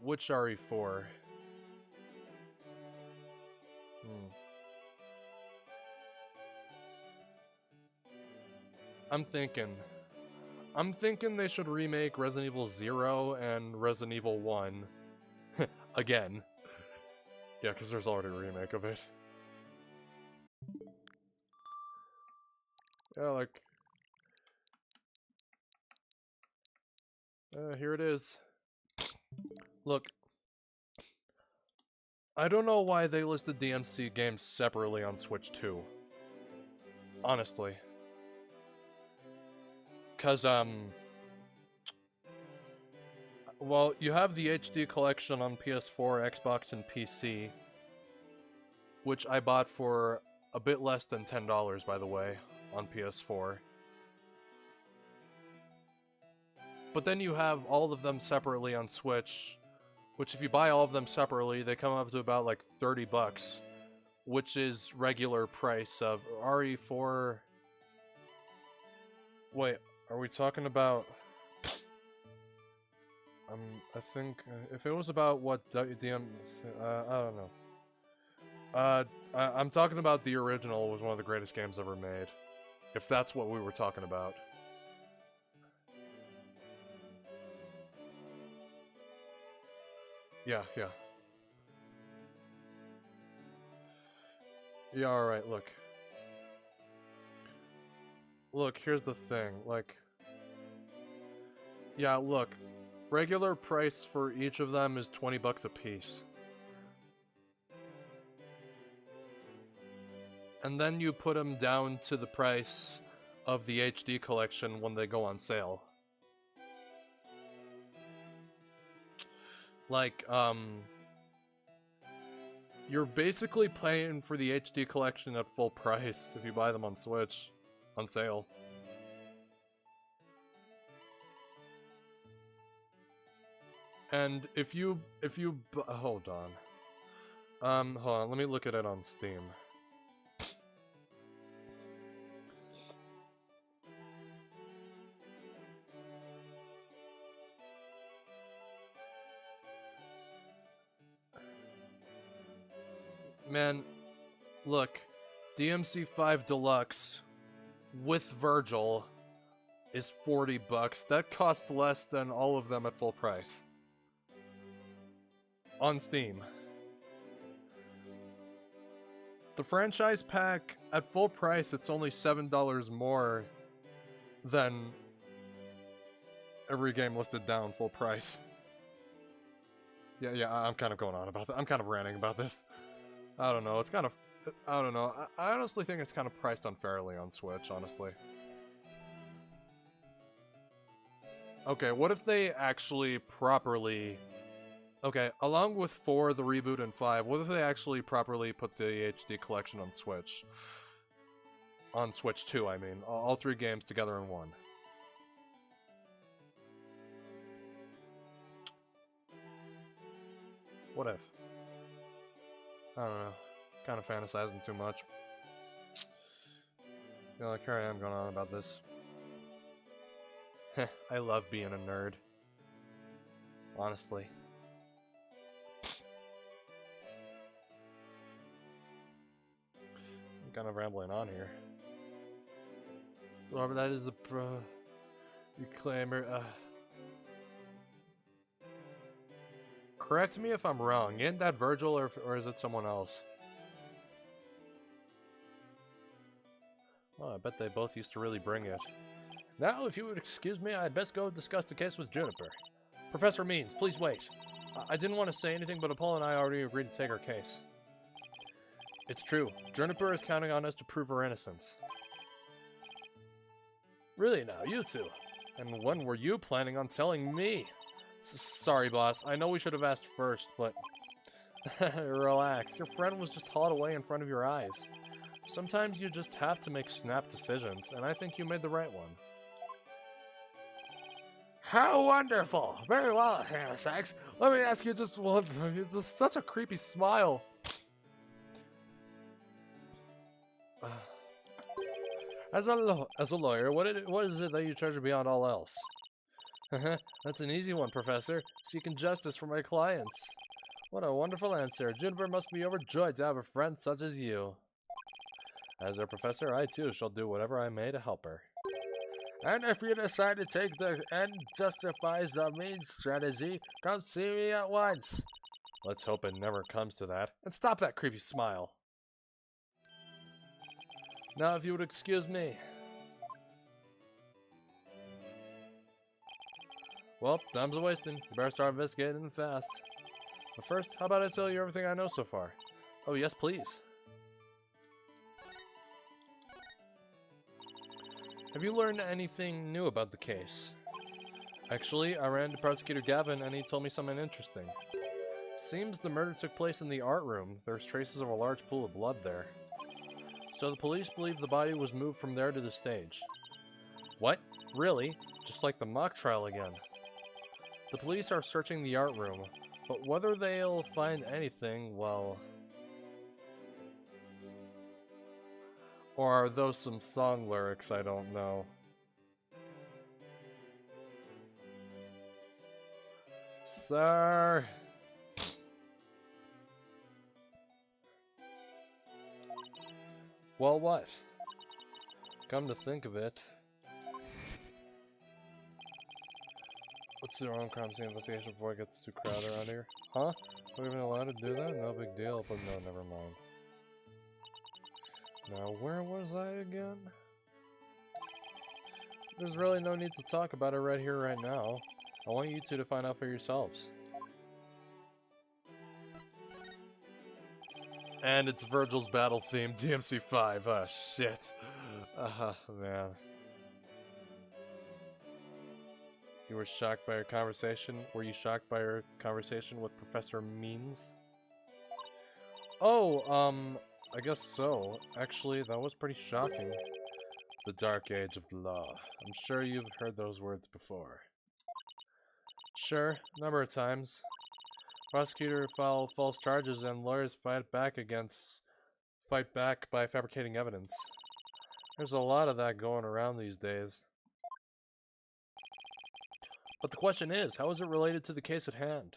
which RE4? I'm thinking they should remake Resident Evil 0 and Resident Evil 1 again. Yeah, because there's already a remake of it. Yeah, like... here it is. Look. I don't know why they listed DMC games separately on Switch 2. Honestly. Because, well, you have the HD collection on PS4, Xbox, and PC. Which I bought for a bit less than $10, by the way, on PS4. But then you have all of them separately on Switch, which if you buy all of them separately, they come up to about like $30, which is regular price of RE4. Wait, are we talking about... I think if it was about what DM, I don't know. I'm talking about the original was one of the greatest games ever made. If that's what we were talking about. Yeah. Yeah, alright, look. Look, here's the thing, like... Yeah, look. Regular price for each of them is $20 a piece. And then you put them down to the price of the HD collection when they go on sale. Like, you're basically paying for the HD collection at full price if you buy them on Switch, on sale. And if you hold on. Hold on, let me look at it on Steam. Man, look, DMC5 Deluxe with Virgil is $40. That costs less than all of them at full price. On Steam. The franchise pack, at full price, it's only $7 more than every game listed down full price. Yeah, I'm kind of going on about that. I'm kind of ranting about this. I don't know, it's kind of... I don't know. I honestly think it's kind of priced unfairly on Switch, honestly. Okay, what if they actually properly... Okay, along with 4, the reboot, and 5, what if they actually properly put the HD collection on Switch? On Switch 2, I mean. All 3 games together in one. What if? I don't know. Kind of fantasizing too much. You know, like, here I am going on about this. Heh, I love being a nerd. Honestly. I'm kind of rambling on here. Robert, that is a pro... reclaimer, Correct me if I'm wrong. Isn't that Virgil or is it someone else? Well, I bet they both used to really bring it. Now, if you would excuse me, I'd best go discuss the case with Juniper. Professor Means, please wait. I didn't want to say anything, but Paul and I already agreed to take our case. It's true. Juniper is counting on us to prove her innocence. Really now, you two? And when were you planning on telling me? Sorry, boss. I know we should have asked first, but... Relax. Your friend was just hauled away in front of your eyes. Sometimes you just have to make snap decisions, and I think you made the right one. How wonderful! Very well, Hannah Sachs. Let me ask you just one thing. It's just such a creepy smile. As a lawyer, what is it that you treasure beyond all else? That's an easy one, Professor. Seeking justice for my clients. What a wonderful answer. Juniper must be overjoyed to have a friend such as you. As a professor, I too shall do whatever I may to help her. And if you decide to take the end justifies the means strategy, come see me at once. Let's hope it never comes to that. And stop that creepy smile. Now, if you would excuse me. Well, time's a-wasting. You better start investigating fast. But first, how about I tell you everything I know so far? Oh, yes, please. Have you learned anything new about the case? Actually, I ran to Prosecutor Gavin and he told me something interesting. Seems the murder took place in the art room. There's traces of a large pool of blood there. So the police believe the body was moved from there to the stage. What? Really? Just like the mock trial again. The police are searching the art room, but whether they'll find anything, well... Or are those some song lyrics? I don't know. Sir... Well, what? Come to think of it... Let's do our own crime scene investigation before it gets too crowded around here. Huh? Are we even allowed to do that? No big deal, but no, never mind. Now, where was I again? There's really no need to talk about it right here, right now. I want you two to find out for yourselves. And it's Virgil's battle theme, DMC5. Ah, shit. Man. You were shocked by her conversation? Were you shocked by her conversation with Professor Means? Oh, I guess so. Actually, that was pretty shocking. The dark age of the law. I'm sure you've heard those words before. Sure, a number of times. Prosecutor file false charges and lawyers fight back by fabricating evidence. There's a lot of that going around these days. But the question is, how is it related to the case at hand?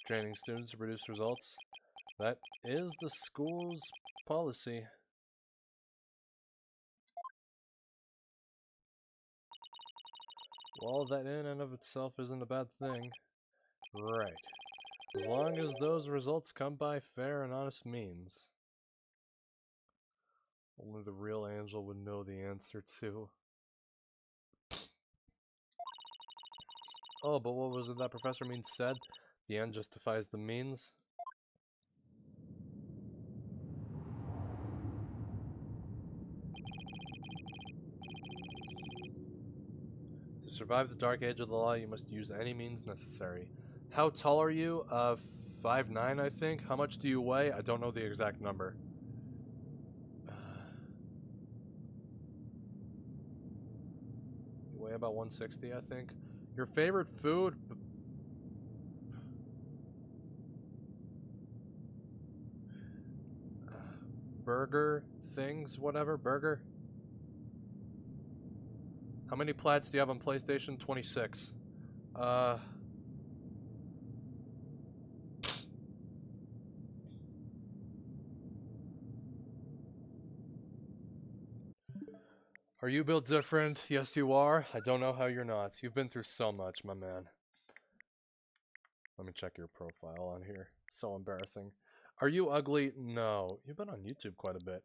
Training students to produce results. That is the school's policy. Well, that in and of itself isn't a bad thing. Right. As long as those results come by fair and honest means. Only the real Angel would know the answer to. Oh, but what was it that Professor Means said? The end justifies the means? To survive the dark age of the law, you must use any means necessary. How tall are you? 5'9", I think. How much do you weigh? I don't know the exact number. You weigh about 160, I think. Your favorite food? Burger things, whatever. Burger. How many plats do you have on PlayStation? 26. Are you built different? Yes, you are. I don't know how you're not. You've been through so much, my man. Let me check your profile on here. So embarrassing. Are you ugly? No. You've been on YouTube quite a bit.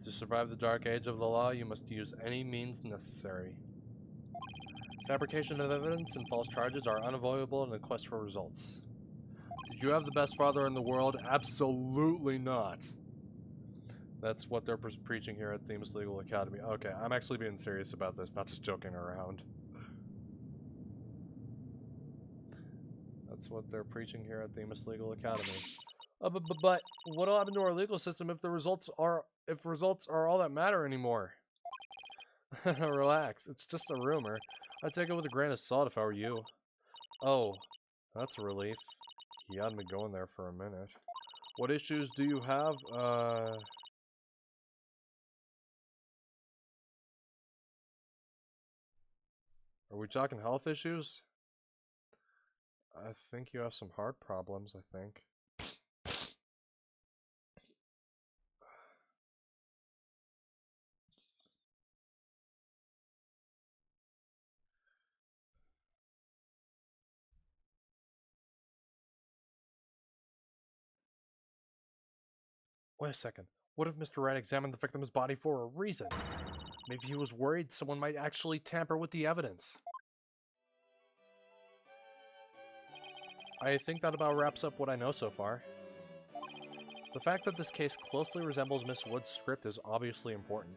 To survive the dark age of the law, you must use any means necessary. Fabrication of evidence and false charges are unavoidable in the quest for results. Did you have the best father in the world? Absolutely not. That's what they're preaching here at Themis Legal Academy. Okay, I'm actually being serious about this, not just joking around. That's what they're preaching here at Themis Legal Academy. But what'll happen to our legal system if results are all that matter anymore? Relax, it's just a rumor. I'd take it with a grain of salt if I were you. Oh, that's a relief. He had me going there for a minute. What issues do you have? Are we talking health issues? I think you have some heart problems, I think. Wait a second. What if Mr. Wright examined the victim's body for a reason? Maybe he was worried someone might actually tamper with the evidence. I think that about wraps up what I know so far. The fact that this case closely resembles Miss Wood's script is obviously important.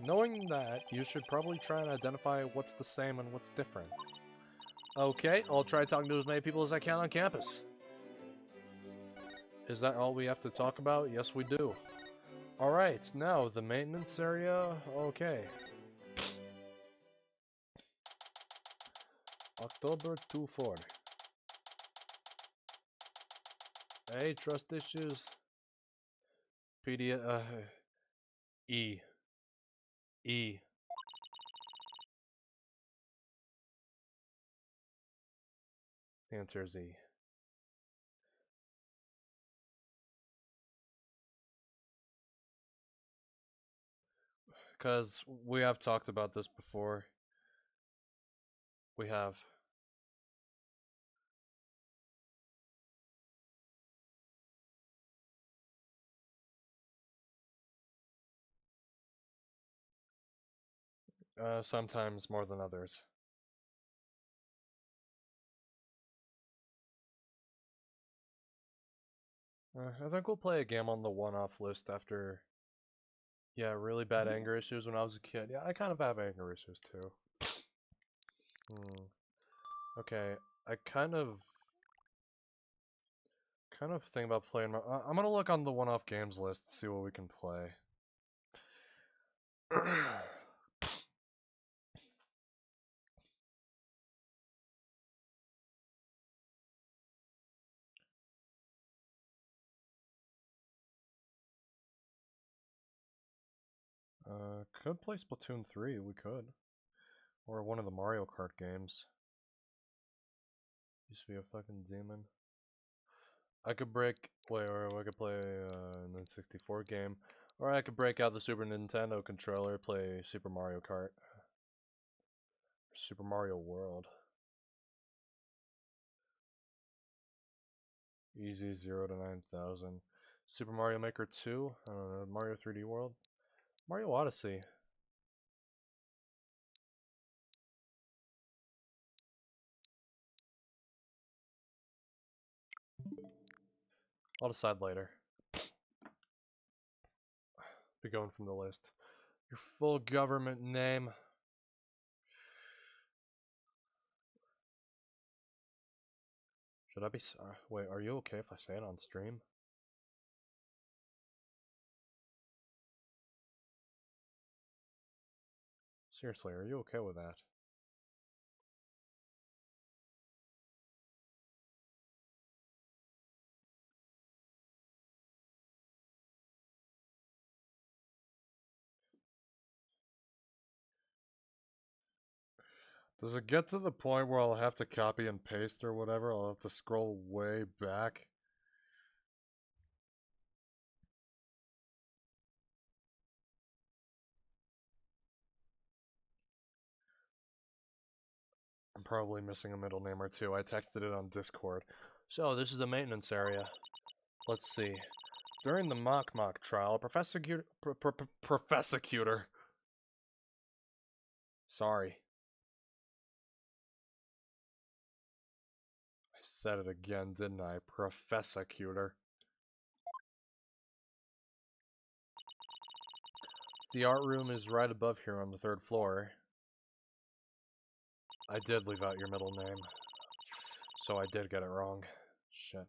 Knowing that, you should probably try and identify what's the same and what's different. Okay, I'll try talking to as many people as I can on campus. Is that all we have to talk about? Yes, we do. Alright, now the maintenance area. Okay. October 24. Hey, trust issues. E. The answer is E. Because we have talked about this before. We have. Sometimes more than others. I think we'll play a game on the one-off list after... Yeah, really bad anger issues when I was a kid. Yeah, I kind of have anger issues too. Okay, I kind of think about playing. I'm gonna look on the one-off games list, see what we can play. Could play Splatoon 3, we could. Or one of the Mario Kart games. Used to be a fucking demon. I could break, or I could play an N64 game. Or I could break out the Super Nintendo controller, play Super Mario Kart. Super Mario World. Easy 0 to 9,000. Super Mario Maker 2? I don't know. Mario 3D World? Mario Odyssey. I'll decide later. Be going from the list. Your full government name. Should I be... wait, are you okay if I say it on stream? Seriously, are you okay with that? Does it get to the point where I'll have to copy and paste or whatever? I'll have to scroll way back? I'm probably missing a middle name or two. I texted it on Discord. So, this is the maintenance area. Let's see. During the Mock trial, Professecutor. Sorry. I said it again, didn't I? Professecutor. The art room is right above here on the 3rd floor. I did leave out your middle name. So I did get it wrong. Shit.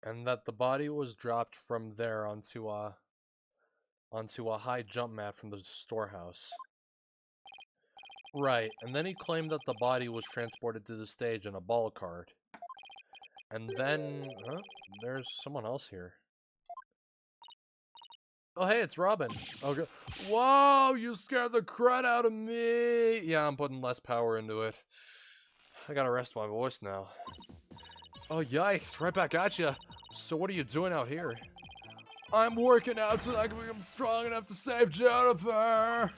And that the body was dropped from there onto a high jump mat from the storehouse. Right, and then he claimed that the body was transported to the stage in a ball cart. And then, there's someone else here. Oh, hey, it's Robin. Okay. Whoa, you scared the crud out of me. Yeah, I'm putting less power into it. I gotta rest my voice now. Oh, yikes, right back at you. So what are you doing out here? I'm working out so that I can become strong enough to save Jennifer.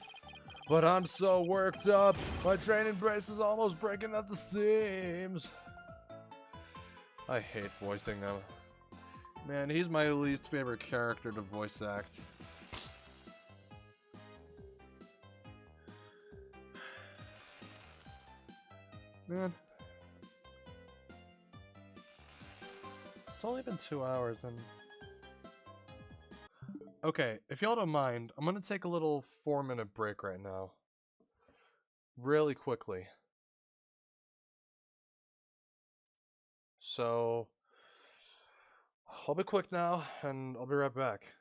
But I'm so worked up, my training brace is almost breaking at the seams. I hate voicing him. Man, he's my least favorite character to voice act. Man. It's only been 2 hours and... Okay, if y'all don't mind, I'm gonna take a little 4-minute break right now. Really quickly. So... I'll be quick now, and I'll be right back.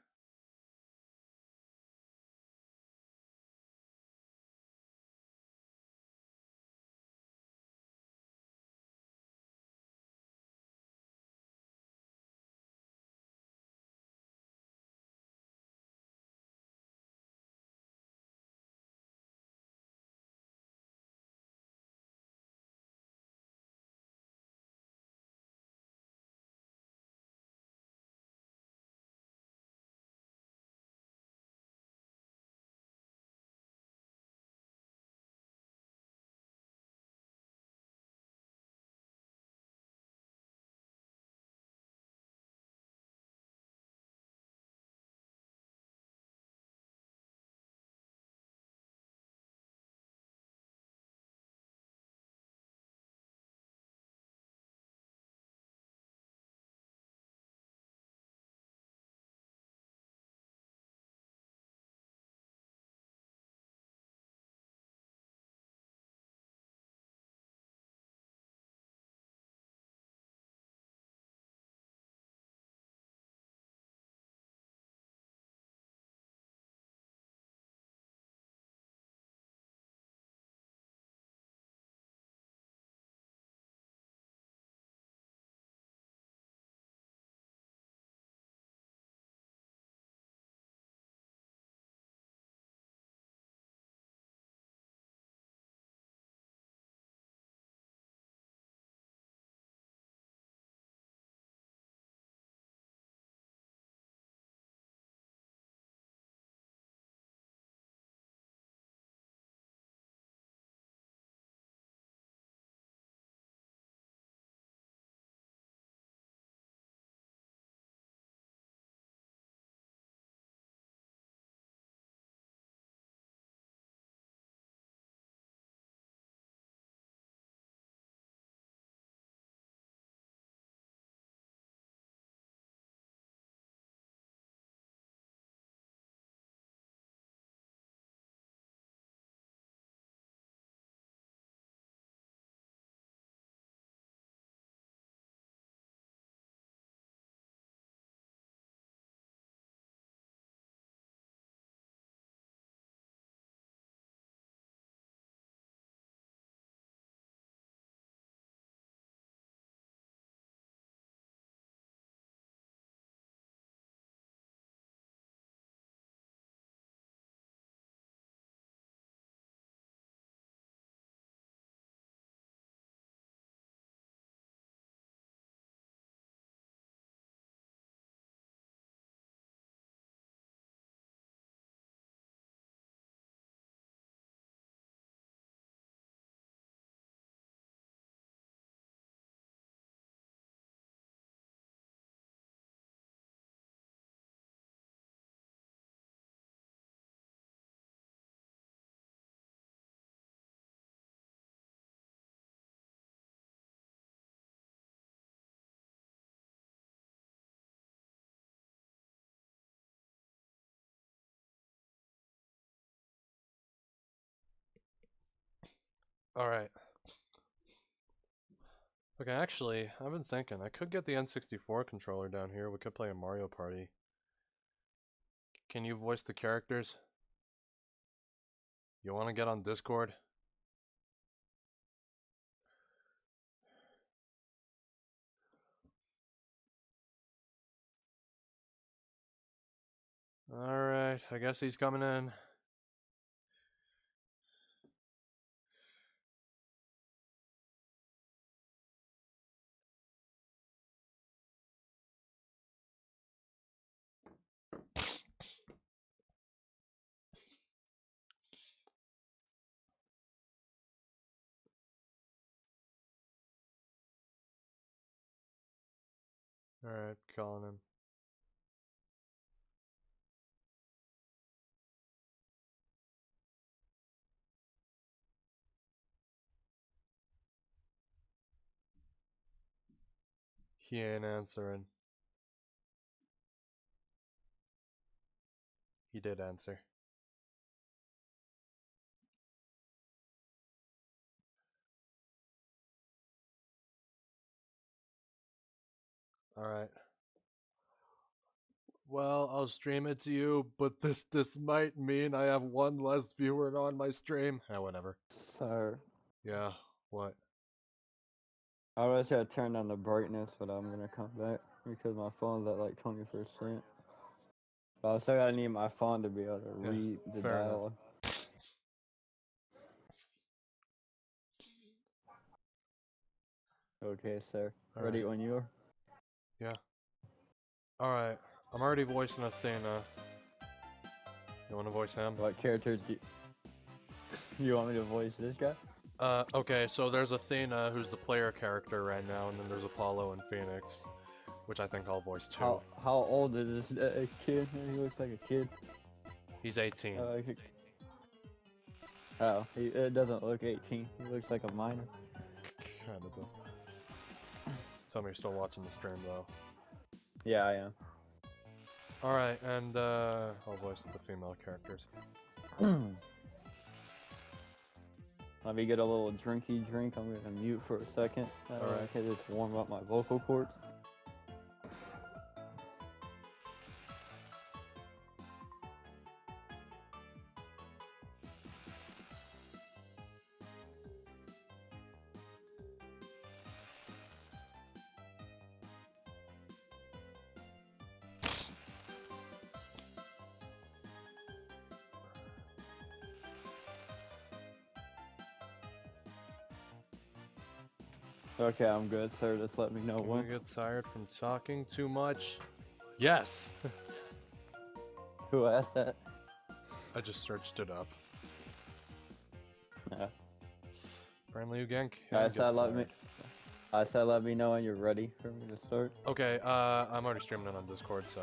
Alright. Okay, actually, I've been thinking, I could get the N64 controller down here. We could play a Mario Party. Can you voice the characters? You want to get on Discord? Alright, I guess he's coming in. Alright, calling him. He ain't answering. He did answer. Alright. Well, I'll stream it to you, but this might mean I have one less viewer on my stream. Whatever. Sir, Yeah, what? I was gonna turn down the brightness, but I'm gonna come back because my phone's at like 20%. But I still gotta need my phone to be able to Yeah, read the fair enough. dialogue. Okay, sir. Ready Alright. when you are? Yeah. Alright, I'm already voicing Athena. You wanna voice him? What characters do you want me to voice this guy? Okay, so there's Athena, who's the player character right now, and then there's Apollo and Phoenix, which I think I'll voice too. How old is this kid? He looks like a kid. He's 18. It doesn't look 18. He looks like a minor. Kinda does. Tell me you're still watching the stream though. Yeah, I am. Alright, and I'll voice the female characters. Let me get a little drinky drink. I'm gonna mute for a second. Alright. I can just warm up my vocal cords. Okay, I'm good, sir. Just let me know When when. you get tired from talking too much? Yes! Who asked that? I just searched it up. Yeah. Apparently you gank. I said let me know when you're ready for me to start. Okay, I'm already streaming it on Discord, so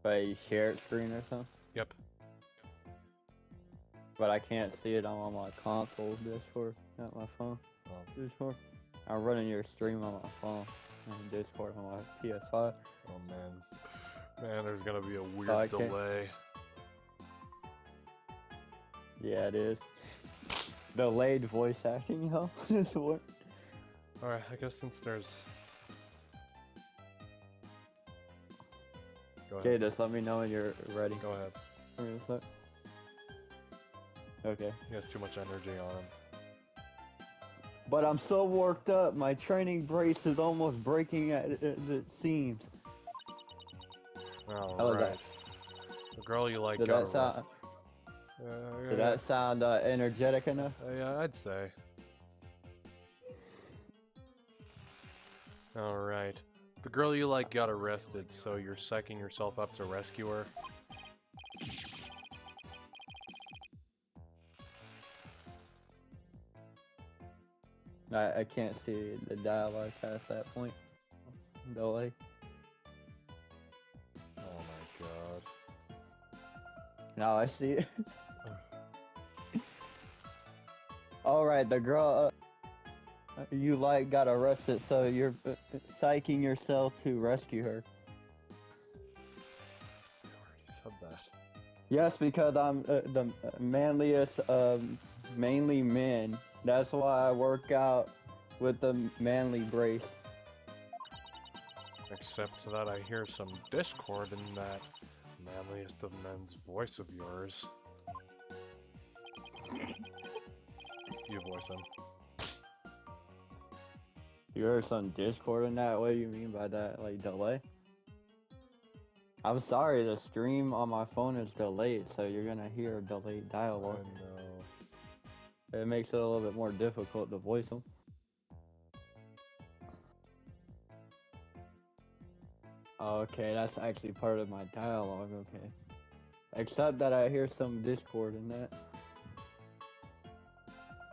But you share it screen or something? yep. But I can't see it. I'm on my console Discord, not my phone. Oh. Discord. I'm running your stream on my phone and Discord on my PS5. Oh man, there's gonna be a weird I can't- delay. Yeah, it is. Delayed voice acting, yo. This what? Alright, I guess since there's... Go Okay, ahead. just let me know when you're ready. Go ahead. For me to start. Okay. He has too much energy on him. But I'm so worked up. My training brace is almost breaking at the seams. How was Alright. that? The girl you like Did got that sound? arrested. Did that sound energetic enough? Yeah, I'd say. Alright. The girl you like got arrested, so you're psyching yourself up to rescue her. I can't see the dialogue past that point. Delay. Oh my god. Now I see it. Alright, the girl you like got arrested, so you're psyching yourself to rescue her. I already said that. Yes, because I'm the manliest of mainly men. That's why I work out with the manly brace. Except that I hear some discord in that manliest of men's voice of yours. You voice him. You heard some discord in that? What do you mean by that? Like delay? I'm sorry, the stream on my phone is delayed, so you're gonna hear delayed dialogue. I know. It makes it a little bit more difficult to voice them. Okay, that's actually part of my dialogue, okay. Except that I hear some discord in that.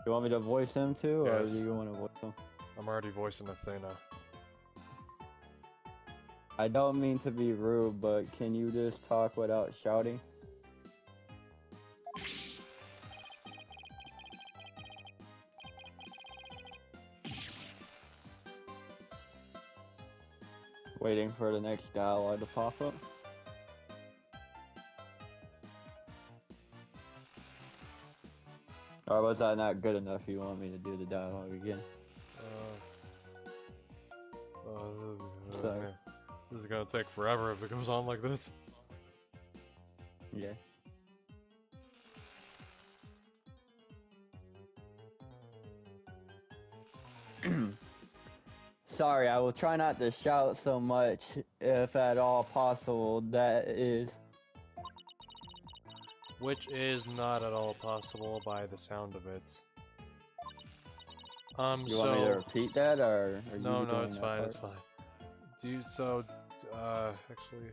You want me to voice him too, or Yes. do you want to voice him? I'm already voicing Athena. I don't mean to be rude, but can you just talk without shouting? Waiting for the next dialogue to pop up. Or was that not good enough? You want me to do the dialogue again? Sorry. This is gonna take forever if it goes on like this. Yeah. Sorry, I will try not to shout so much, if at all possible. That is. Which is not at all possible by the sound of it. You want me to repeat that, or are no, you no, doing it's that fine, part? it's fine. Actually,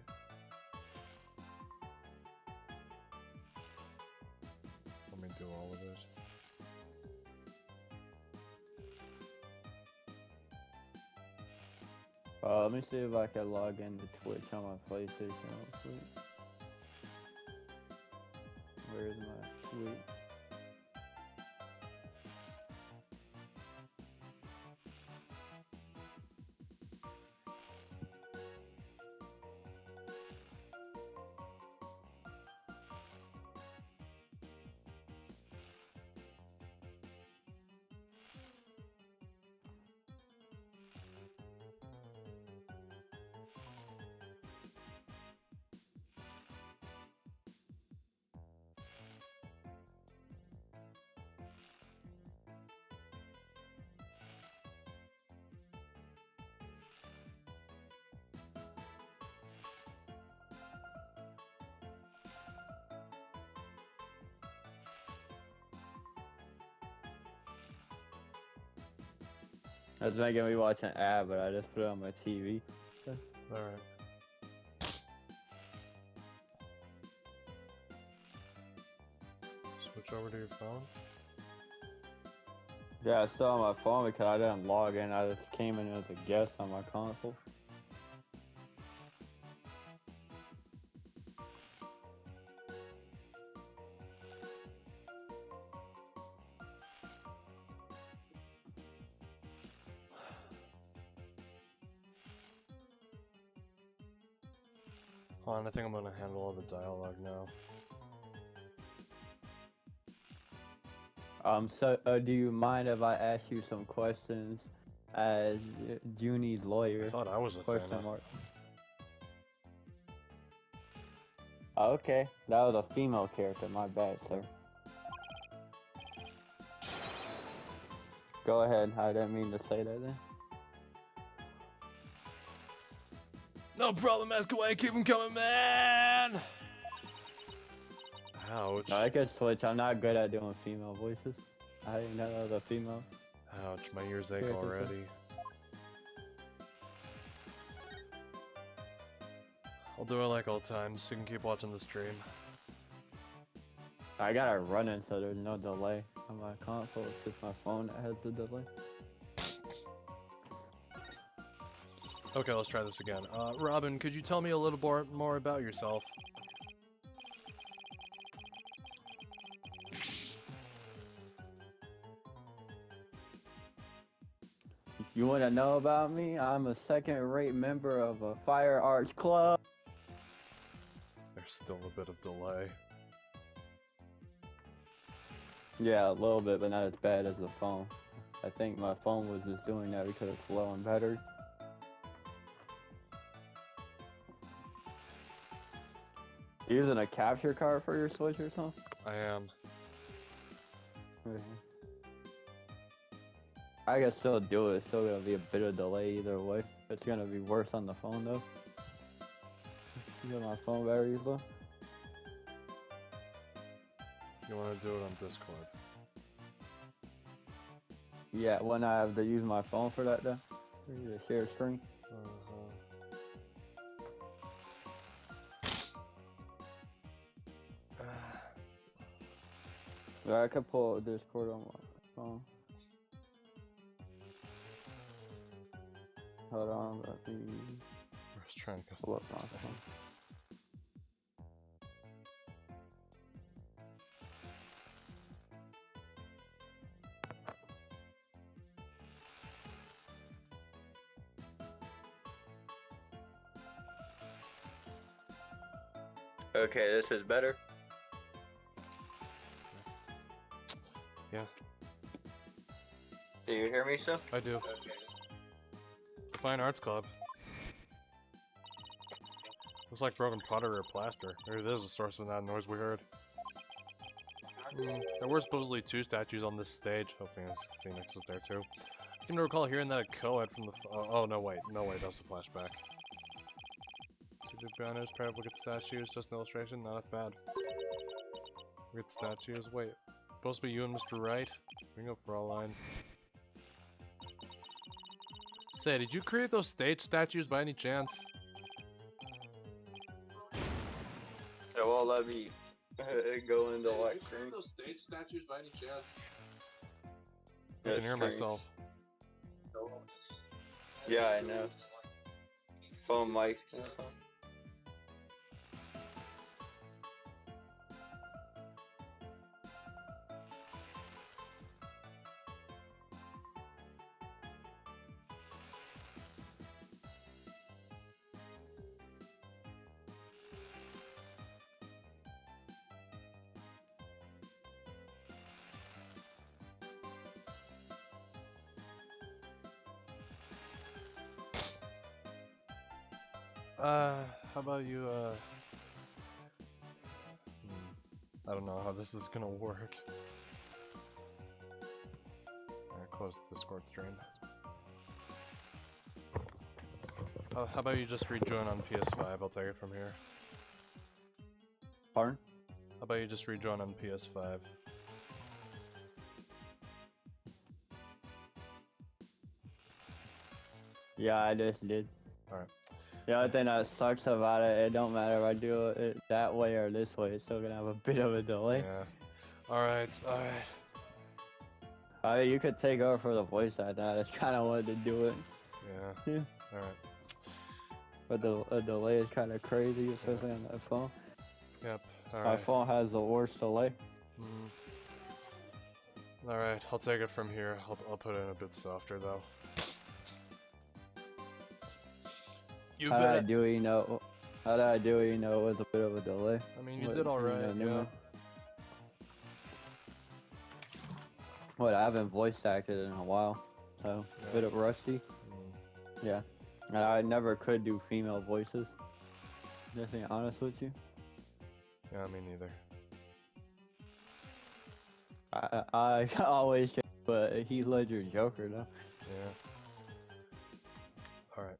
let me do all of this. Let me see if I can log into Twitch on my PlayStation real quick. Where's my Twitch? That's making me watch an ad, but I just put it on my TV. Alright. Switch over to your phone. Yeah, I saw on my phone because I didn't log in. I just came in as a guest on my console. Hold on, I think I'm gonna handle all the dialogue now. So do you mind if I ask you some questions as Junie's lawyer? I thought I was Question Athena. mark. Oh, okay, that was a female character. My bad, sir. Go ahead. I didn't mean to say that then. No problem, ask away, keep them coming, man! Ouch. No, I could switch. I'm not good at doing female voices. I didn't know that was a female. Ouch, my ears ache Character, sir. already. I'll do it like old times, so you can keep watching the stream. I got it running so there's no delay on my console. It's just my phone that has the delay. Okay, let's try this again. Robin, could you tell me a little more about yourself? You want to know about me? I'm a second-rate member of a fire arts club. There's still a bit of delay. Yeah, a little bit, but not as bad as the phone. I think my phone was just doing that because it's low on battery. You using a capture card for your Switch or something? I am. I can still do it. It's still gonna be a bit of delay either way. It's gonna be worse on the phone though. You got my phone battery low. You want to do it on Discord? Yeah, when I have to use my phone for that though. To share screen. Yeah, I could pull Discord on my phone. Hold on, let me I was trying to go pull up my something. phone. Okay, this is better. Yeah, Do you hear me still? I do. The Fine Arts Club. Looks like broken pottery or plaster. Maybe this is the source of that noise we heard. There were supposedly 2 statues on this stage. Oh, Phoenix is there too. I seem to recall hearing that a co-ed from the. Oh no, wait, that's a flashback. 2 big banners, pair of wicked statues, just an illustration, not bad. Wicked statues, wait. Supposed to be you and Mr. Wright? Bingo for all line. Say, did you create those stage statues by any chance? It won't let me go into live Did you stream. create those stage statues by any chance? I That's can hear strange. myself. Yeah, I know. Phone mic. How about you, I don't know how this is gonna work. Alright, close the Discord stream. How about you just rejoin on PS5? I'll take it from here. Pardon? How about you just rejoin on PS5? Yeah, I just did. Alright. The other thing that sucks about it, it don't matter if I do it that way or this way, it's still gonna have a bit of a delay. Yeah. Alright. You could take over for the voice at that. That's kind of wanted to do it. Yeah. Yeah. Alright. But the delay is kind of crazy, especially on that phone. Yep. My Alright. phone has the worst delay. Alright, I'll take it from here. I'll put it in a bit softer though. How did I do it, you know? How did I do it, you know? It was a bit of a delay. I mean, you did alright, yeah. What, I haven't voice acted in a while, so a bit of rusty. Yeah. And I never could do female voices. Just being honest with you. Yeah, me neither. I always can, but Heath Ledger Joker though. Yeah. Alright.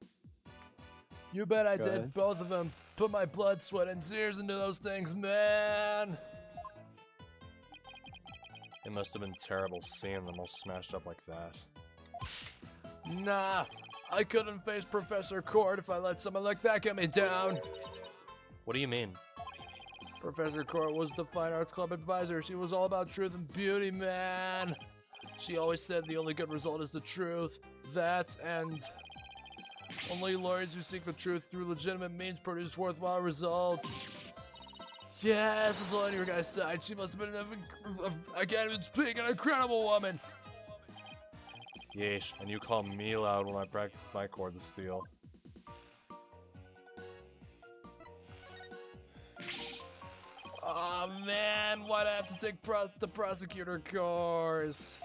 You bet I Go did ahead. both of them. Put my blood, sweat, and tears into those things, man! It must have been terrible seeing them all smashed up like that. Nah! I couldn't face Professor Cord if I let someone like that get me down! What do you mean? Professor Cord was the Fine Arts Club advisor. She was all about truth and beauty, man! She always said the only good result is the truth. That and... only lawyers who seek the truth through legitimate means produce worthwhile results. Yes, I'm totally on your guy's side. She must have been, again, speaking, an incredible woman. Yeesh, and you call me loud when I practice my chords of steel. Oh man, why'd I have to take the prosecutor course?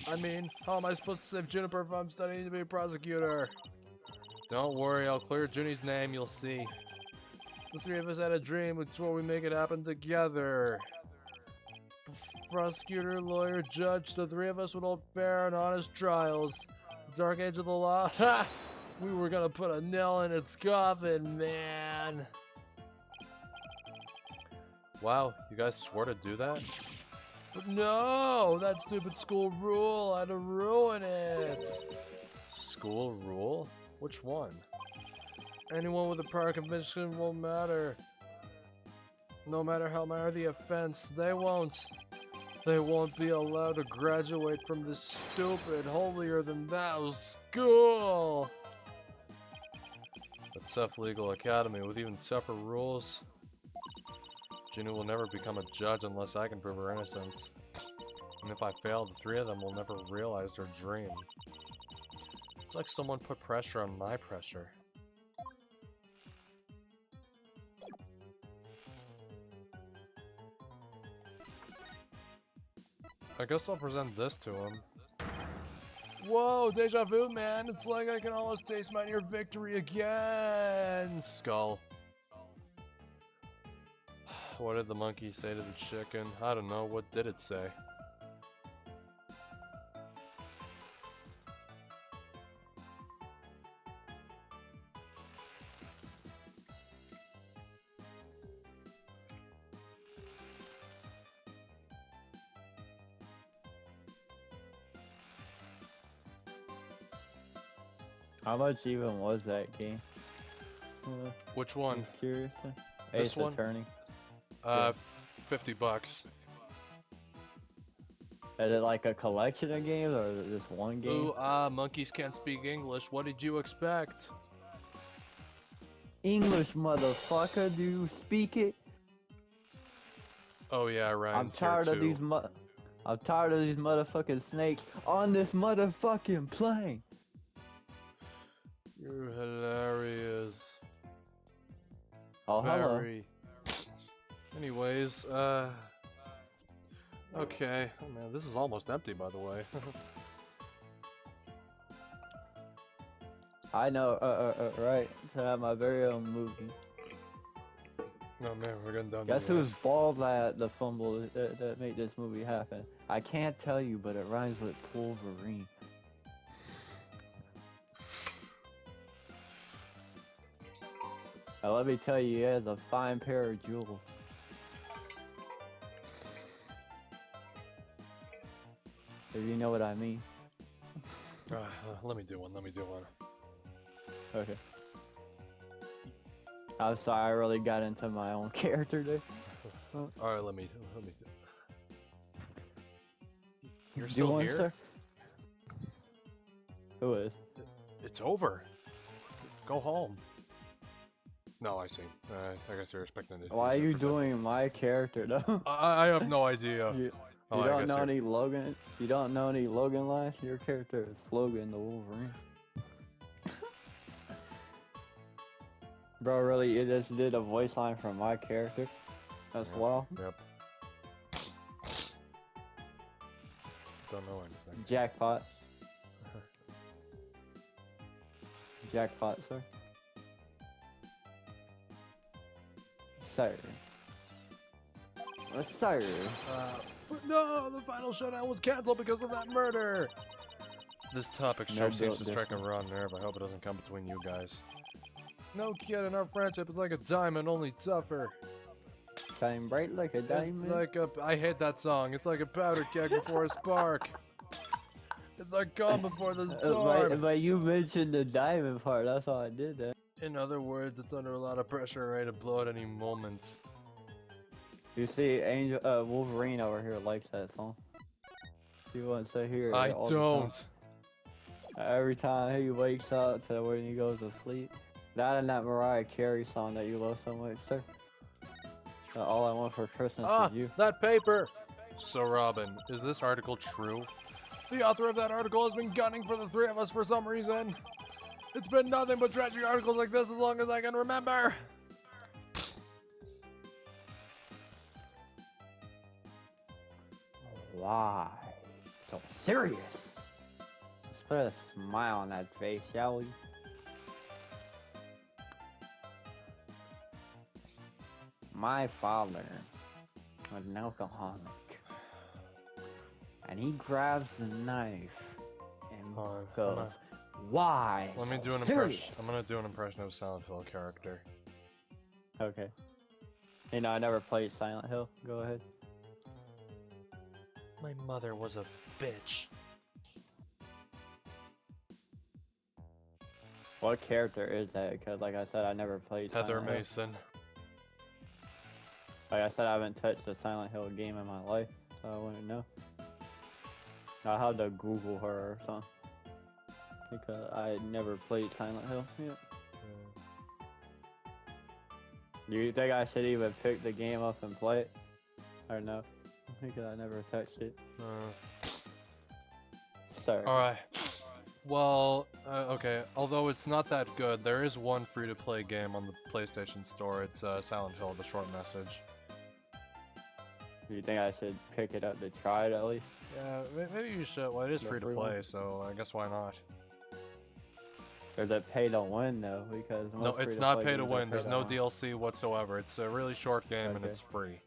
I mean, how am I supposed to save Juniper if I'm studying to be a prosecutor? Don't worry, I'll clear Junie's name, you'll see. The three of us had a dream, it's where we make it happen together. Prosecutor, lawyer, judge, the three of us would hold fair and honest trials. The dark age of the law, ha! We were gonna put a nail in its coffin, man. Wow, you guys swore to do that? But no, that stupid school rule had to ruin it. School rule? Which one? Anyone with a prior conviction won't matter. No matter how minor the offense, they won't be allowed to graduate from this stupid, holier-than-thou school. A tough legal academy with even tougher rules. Ginny will never become a judge unless I can prove her innocence. And if I fail, the three of them will never realize their dream. It's like someone put pressure on my pressure. I guess I'll present this to him. Whoa, deja vu, man. It's like I can almost taste my near victory again. Skull. What did the monkey say to the chicken? I don't know. What did it say? How much even was that game? Which one? Just curious. This Ace one? Attorney. $50. Is it like a collection of games or is it just one game? Ooh, monkeys can't speak English. What did you expect? English, motherfucker. Do you speak it? Oh yeah, I'm Ryan's tired here of too. these I'm tired of these motherfucking snakes on this motherfucking plane. You're hilarious. Oh, hello. Very. Anyways, okay. Oh man, this is almost empty, by the way. I know, right, to have my very own movie. No man, we're getting done. Guess who's bald at the fumble that made this movie happen? I can't tell you, but it rhymes with Wolverine. Now let me tell you, he has a fine pair of jewels. If you know what I mean. Let me do one. Okay. I'm sorry, I really got into my own character there. Alright, let me do. You're Do still one, here? sir? Who is? It's over. Go home. No, I see. I guess you're expecting this. Why are you doing my character though? I have no idea. You Oh, I don't guess know you're- any Logan? You don't know any Logan lines? Your character is Logan the Wolverine. Bro, really, you just did a voice line from my character as well? Yep. Don't know anything. Jackpot. Jackpot, sir. Sir. Sir. But no, the final showdown was canceled because of that murder. This topic sure No seems built to strike a raw nerve. I hope it doesn't come between you guys. No kid, our friendship is like a diamond, only tougher. Shine bright like a diamond. It's like a. I hate that song. It's like a powder keg before a spark. It's like calm before the storm. But you mentioned the diamond part, that's how I did that. In other words, it's under a lot of pressure and ready to blow at any moment. You see, Wolverine over here likes that song. He wants to hear it I all the don't. time. Every time he wakes up to when he goes to sleep. That and that Mariah Carey song that you love so much, sir. All I want for Christmas is you. That paper! So, Robin, is this article true? The author of that article has been gunning for the three of us for some reason. It's been nothing but tragic articles like this as long as I can remember. Why so serious? Let's put a smile on that face, shall we? My father was an alcoholic, and he grabs the knife and Hold on, goes, "Why Let me so do an serious?" impression. I'm gonna do an impression of Silent Hill character. Okay. You know, I never played Silent Hill. Go ahead. My mother was a bitch. What character is that? Because, like I said, I never played Heather Silent Hill. Mason. Like I said, I haven't touched a Silent Hill game in my life, so I wouldn't know. I had to Google her or something. Because I never played Silent Hill yet. Do you think I should even pick the game up and play it? Or no? Because I never touched it. Sorry. Alright. Well, okay. Although it's not that good, there is one free-to-play game on the PlayStation Store. It's Silent Hill: The Short Message. Do you think I should pick it up to try it at least? Yeah, maybe you should. Well, it is The free to free play, one? so I guess why not? Or is it pay to win though? Because No, most it's free-to-play not pay to games are win. There's no win. DLC whatsoever. It's a really short game and Okay. it's free.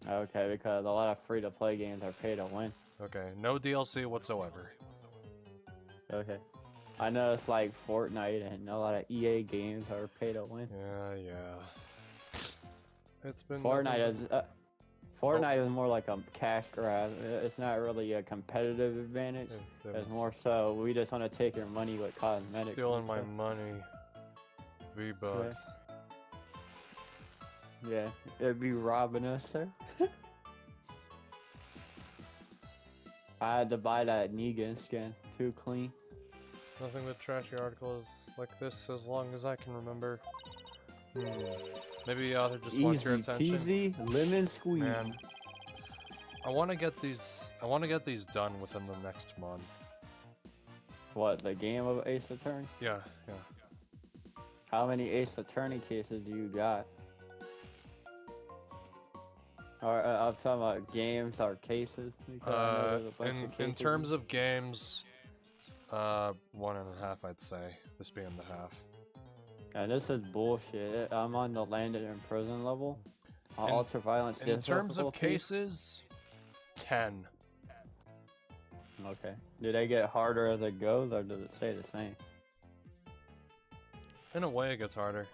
Okay, because a lot of free-to-play games are pay to win. Okay, no DLC whatsoever. Okay. I know it's like Fortnite and a lot of EA games are pay to win. Yeah. It's been Fortnite nothing- is Fortnite is more like a cash grab. It's not really a competitive advantage. they've It's been more so we just want to take your money with cosmetics. stealing and my stuff. money. V-Bucks. Yeah, it'd be robbing us, sir. I had to buy that Negan skin. Too clean. Nothing but trashy articles like this as long as I can remember. Maybe the author just wants your Easy attention. peasy, lemon squeeze. Man, I want to get these. I want to get these done within the next month. What, the game of Ace Attorney? Yeah, yeah. How many Ace Attorney cases do you got? Or I'm talking about games or cases. Because I know there's a bunch of In cases. terms of games, 1.5, I'd say. This being the half. And this is bullshit. I'm on the landed in prison level. In- Ultra violence In terms of difficulty. cases, 10. Okay. Do they get harder as it goes, or does it stay the same? In a way, it gets harder.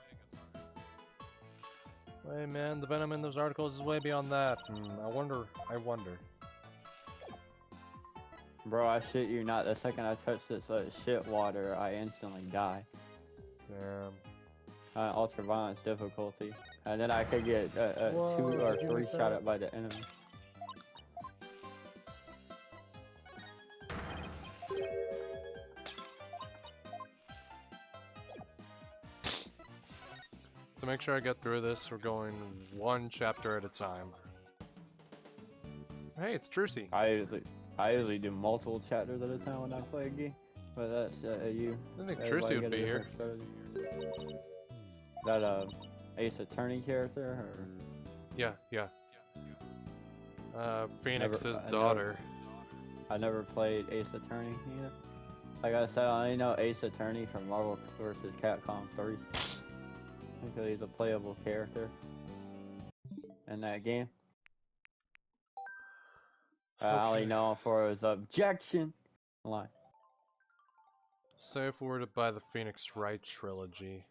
Hey man, the venom in those articles is way beyond that. I wonder. Bro, I shit you not. The second I touch this shit water, I instantly die. Damn. Ultra violence difficulty. And then I could get Whoa, 2 or you 3 like shot that? at by the enemy. To make sure I get through this, we're going one chapter at a time. Hey, it's Trucy. I usually do multiple chapters at a time when I play a game. But that's you. I think Everybody Trucy would got a be here. different strategy. That Ace Attorney character, or Yeah. Phoenix's I daughter. I never played Ace Attorney either. Like I said, I only know Ace Attorney from Marvel vs. Capcom 3. Because he's a playable character in that game. I only Okay. know him for his objection line. Say if we were to buy the Phoenix Wright trilogy.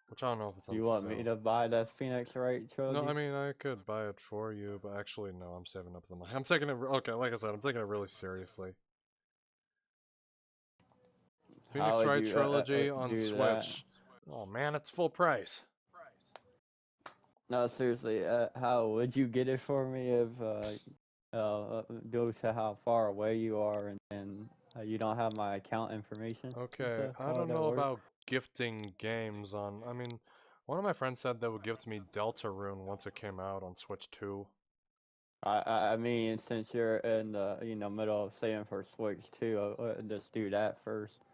Which I don't know if it's on Do you want me sale. to buy the Phoenix Wright trilogy? No, I mean, I could buy it for you, but actually, no, I'm saving up the money. I'm taking it, okay, like I said, I'm taking it really seriously. How Phoenix would Wright you, trilogy on do Switch. that? Oh man, it's full price. No, seriously, how would you get it for me if due to how far away you are and you don't have my account information? and Okay, stuff? I How don't would that know work? about gifting games on, I mean, one of my friends said they would gift me Deltarune once it came out on Switch 2. I mean, since you're in the middle of saying for Switch 2, just do that first.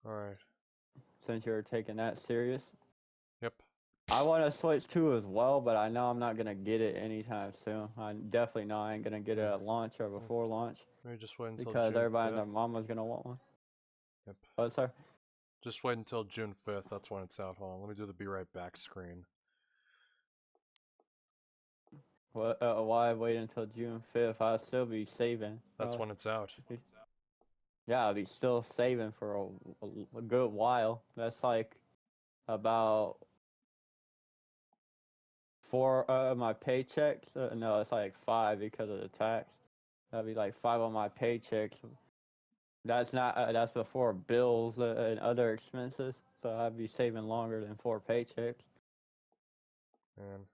Alright, Since you're taking that serious. yep. I want to Switch 2 as well, but I know I'm not gonna get it anytime soon. I definitely know I ain't gonna get it at launch or before launch Maybe just wait until because June everybody and 5th. their mama's gonna want one. Yep. Oh, sorry. Just wait until June 5th. That's when it's out. Hold on. Let me do the be right back screen. What? Why wait until June 5th? I'll still be saving. That's when it's out. Yeah, I'll be still saving for a good while. That's like about 4 of my paychecks. No, it's like 5 because of the tax. That'd be like 5 on my paychecks. That's not. That's before bills and other expenses. So I'd be saving longer than 4 paychecks. And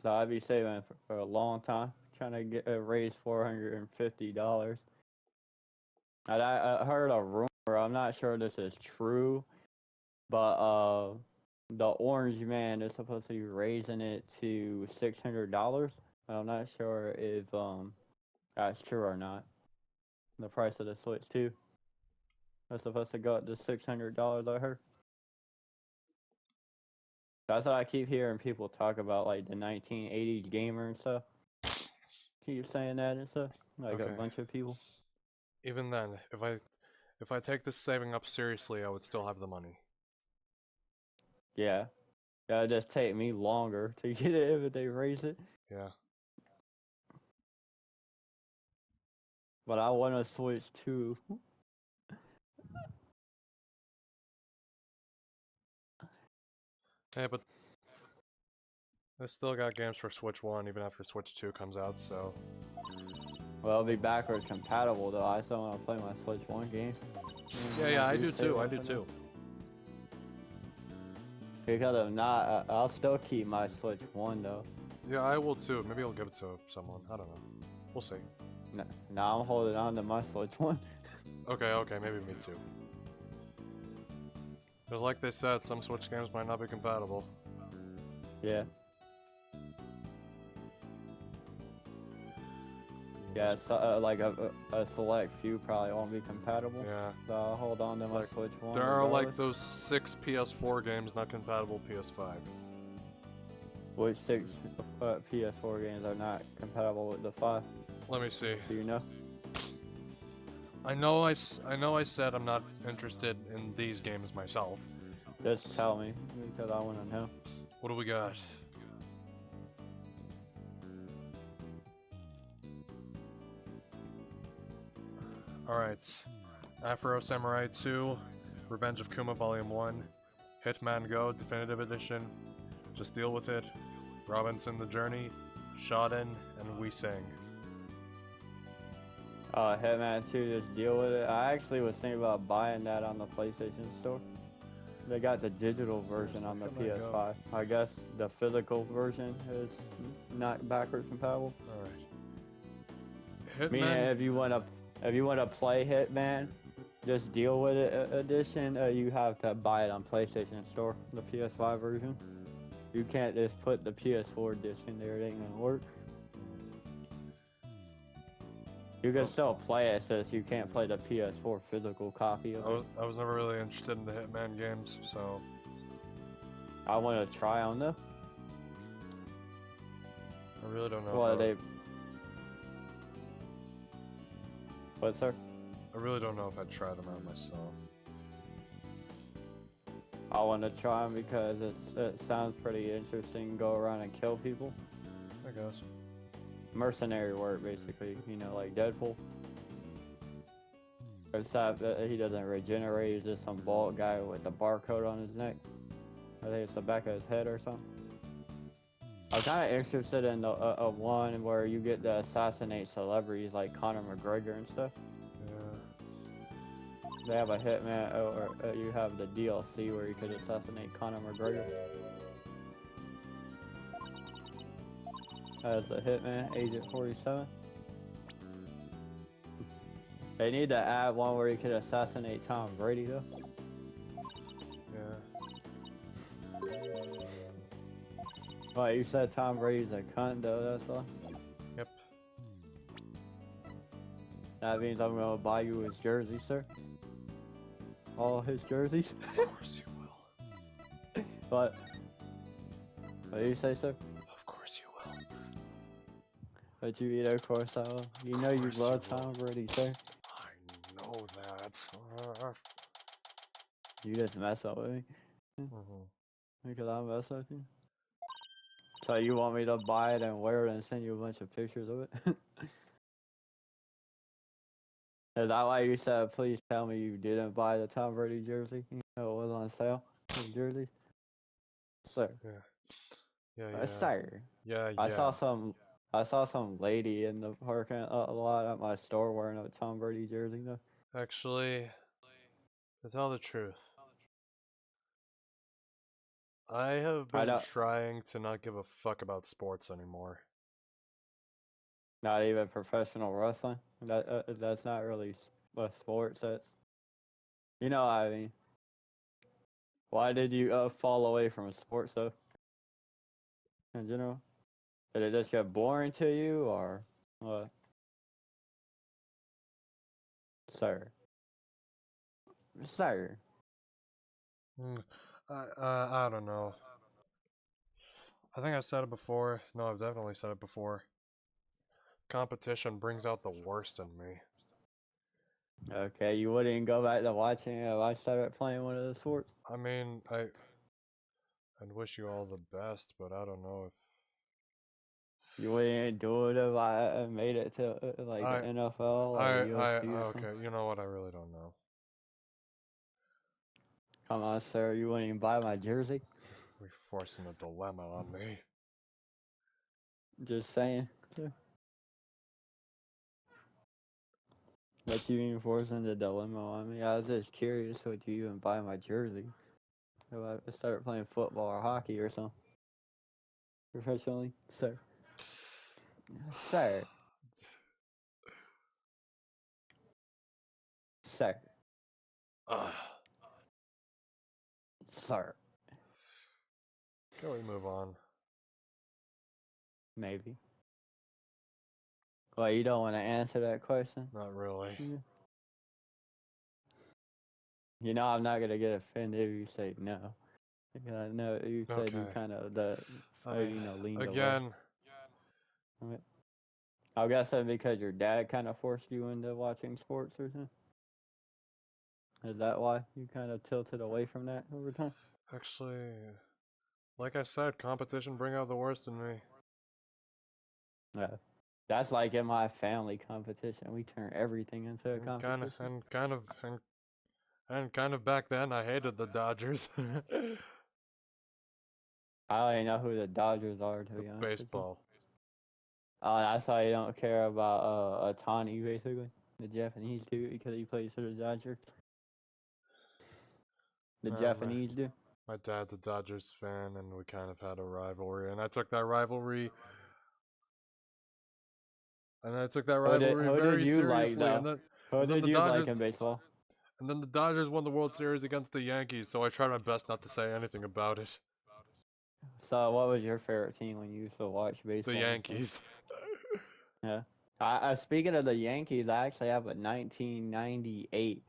So I'd be saving for a long time, trying to get raise $450. And I heard a rumor. I'm not sure this is true, but the Orange Man is supposed to be raising it to $600. I'm not sure if that's true or not. The price of the Switch 2. That's supposed to go up to $600. I heard. That's what I keep hearing people talk about, like the 1980s gamer and stuff. Keep saying that and stuff. Like a Okay. bunch of people. even then, if I take this saving up seriously, I would still have the money. Yeah. It'll just take me longer to get it if they raise it. Yeah. But I want to Switch too. Hey, but I still got games for Switch 1 even after Switch 2 comes out, so... Well, it'll be backwards compatible though. I still want to play my Switch 1 games. Yeah, I do too, I do too. Because if not, I'll still keep my Switch 1 though. Yeah, I will too. Maybe I'll give it to someone. I don't know. We'll see. Now I'm holding on to my Switch 1. Okay, maybe me too. Because like they said, some Switch games might not be compatible. Yeah. Yeah, so, like a select few probably won't be compatible. Yeah. So I'll hold on to my Like, Switch 1. There are like regardless. those 6 PS4 games not compatible PS5. Which 6 PS4 games are not compatible with the 5? Let me see. Do you know? I know I said I'm not interested in these games myself. Just tell me, because I want to know. What do we got? Alright. Afro Samurai 2, Revenge of Kuma Volume 1, Hitman Go Definitive Edition, Just Deal With It, Robinson the Journey, Shoden, and We Sing. Hitman 2, just deal with it. I actually was thinking about buying that on the PlayStation Store. They got the digital version on the PS5. I guess the physical version is not backwards compatible. Alright. Meaning, Hitman. if you want to play Hitman, just deal with it edition. You have to buy it on PlayStation Store, the PS5 version. You can't just put the PS4 disc in there; it ain't gonna work. You can still play it, so you can't play the PS4 physical copy of it. I was never really interested in the Hitman games, so... I want to try on them. I really don't know. Well, What, sir? I really don't know if I'd try them out myself. I want to try them because it sounds pretty interesting. Go around and kill people. I guess. Mercenary work, basically. You know, like Deadpool. Except that he doesn't regenerate. He's just some bald guy with the barcode on his neck. I think it's the back of his head or something. I'm kind of interested in the one where you get to assassinate celebrities like Conor McGregor and stuff. Yeah. They have a Hitman, or you have the DLC where you could assassinate Conor McGregor. As a Hitman, Agent 47. They need to add one where you could assassinate Tom Brady though. Yeah. Well, you said Tom Brady's a cunt though, that's all. Yep. That means I'm gonna buy you his jersey, sir. All his jerseys. Of course you will. But What do you say, sir? Of course you will. But you eat, of course I will. You know you course love you will. Tom Brady, sir. I know that. You just mess up with me Mhm. because I mess with you. So you want me to buy it and wear it and send you a bunch of pictures of it? Is that why you said, please tell me you didn't buy the Tom Brady jersey? You know it was on sale, the jerseys? Sir. Yeah. Sir. Yeah. I saw some lady in the parking lot at my store wearing a Tom Brady jersey though. Actually, to tell the truth, I have I been don't, trying to not give a fuck about sports anymore. not even professional wrestling. That's not really a sport. That's, you know what I mean. Why did you fall away from sports though? In general, did it just get boring to you or what? Sir. Sir. Mm, I don't know. I think I said it before. No, I've definitely said it before. Competition brings out the worst in me. Okay, you wouldn't go back to watching it if I started playing one of the sports? I mean, I'd wish you all the best, but I don't know if You wouldn't do it if I made it to like the NFL or the UFC or something? okay, you know what? I really don't know. Come on, sir, you wouldn't even buy my jersey? You're forcing a dilemma on me. Just saying. But you ain't forcing the dilemma on me. I was just curious, would you even buy my jersey if I started playing football or hockey or something? Professionally, sir. Sir. Sir. Ugh. Sir. Can we move on? Maybe. Well, you don't want to answer that question? Not really. You know I'm not going to get offended if you say no. Because I know you said you Okay. kind of, I mean, leaned away. again, Right. I guess that's because your dad kind of forced you into watching sports or something? Is that why you kind of tilted away from that over time? actually, like I said, competition bring out the worst in me. Yeah. That's like in my family competition. We turn everything into a competition. Kind of back then, I hated the Dodgers. I don't even know who the Dodgers are, to The be honest with you. baseball. Oh, that's why you don't care about Otani, basically. The Japanese dude, because he plays for the Dodgers. The Nah, Japanese dude. my dad's a Dodgers fan, and we kind of had a rivalry, and I took that rivalry. And I took that rivalry Who did very you like, seriously, though? Who and then did the you like in Dodgers, baseball? and then the Dodgers won the World Series against the Yankees. So I tried my best not to say anything about it. So, what was your favorite team when you used to watch The baseball? Yankees. Yeah. Speaking of the Yankees, I actually have a 1998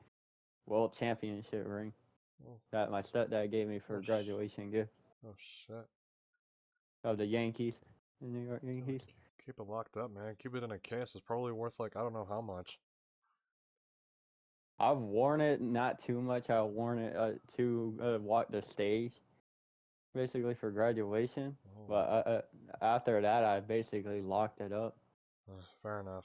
World Championship ring that my stepdad gave me for Oh, graduation gift Oh shit! of the Yankees, the New York Yankees. Keep it locked up, man. Keep it in a case. It's probably worth like I don't know how much. I've worn it not too much. I worn it to walk the stage, basically for graduation. Oh, But after that, I basically locked it up. fair enough.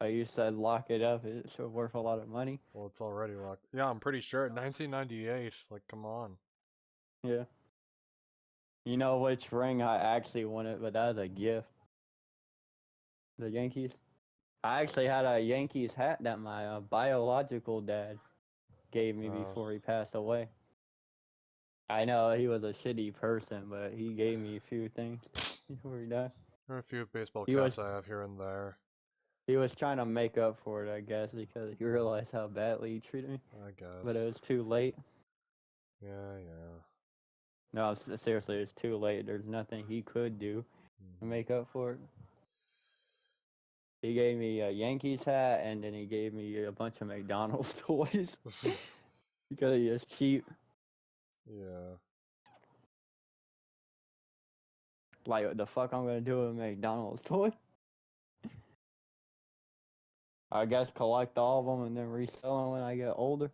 You said lock it up. It's worth a lot of money. Well, it's already locked. Yeah, I'm pretty sure. 1998. Like, come on. Yeah. You know which ring I actually wanted, but that was a gift. The Yankees. I actually had a Yankees hat that my biological dad gave me before he passed away. I know he was a shitty person, but he gave me a few things before he died. There are a few baseball He caps was I have here and there. he was trying to make up for it, I guess, because he realized how badly he treated me. I guess. But it was too late. Yeah. No, seriously, it's too late. There's nothing he could do to make up for it. He gave me a Yankees hat, and then he gave me a bunch of McDonald's toys because he is cheap. Yeah. Like, what the fuck I'm gonna do with a McDonald's toy? I guess collect all of them and then resell them when I get older.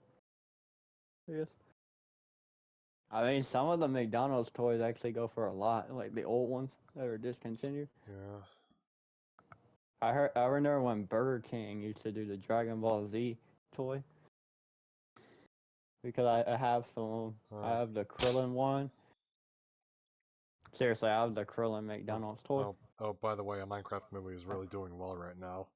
Yes. I mean, some of the McDonald's toys actually go for a lot, like the old ones that are discontinued. Yeah. I remember when Burger King used to do the Dragon Ball Z toy. Because I have some, I have the Krillin one. Seriously, I have the Krillin McDonald's toy. Oh, by the way, a Minecraft movie is really doing well right now.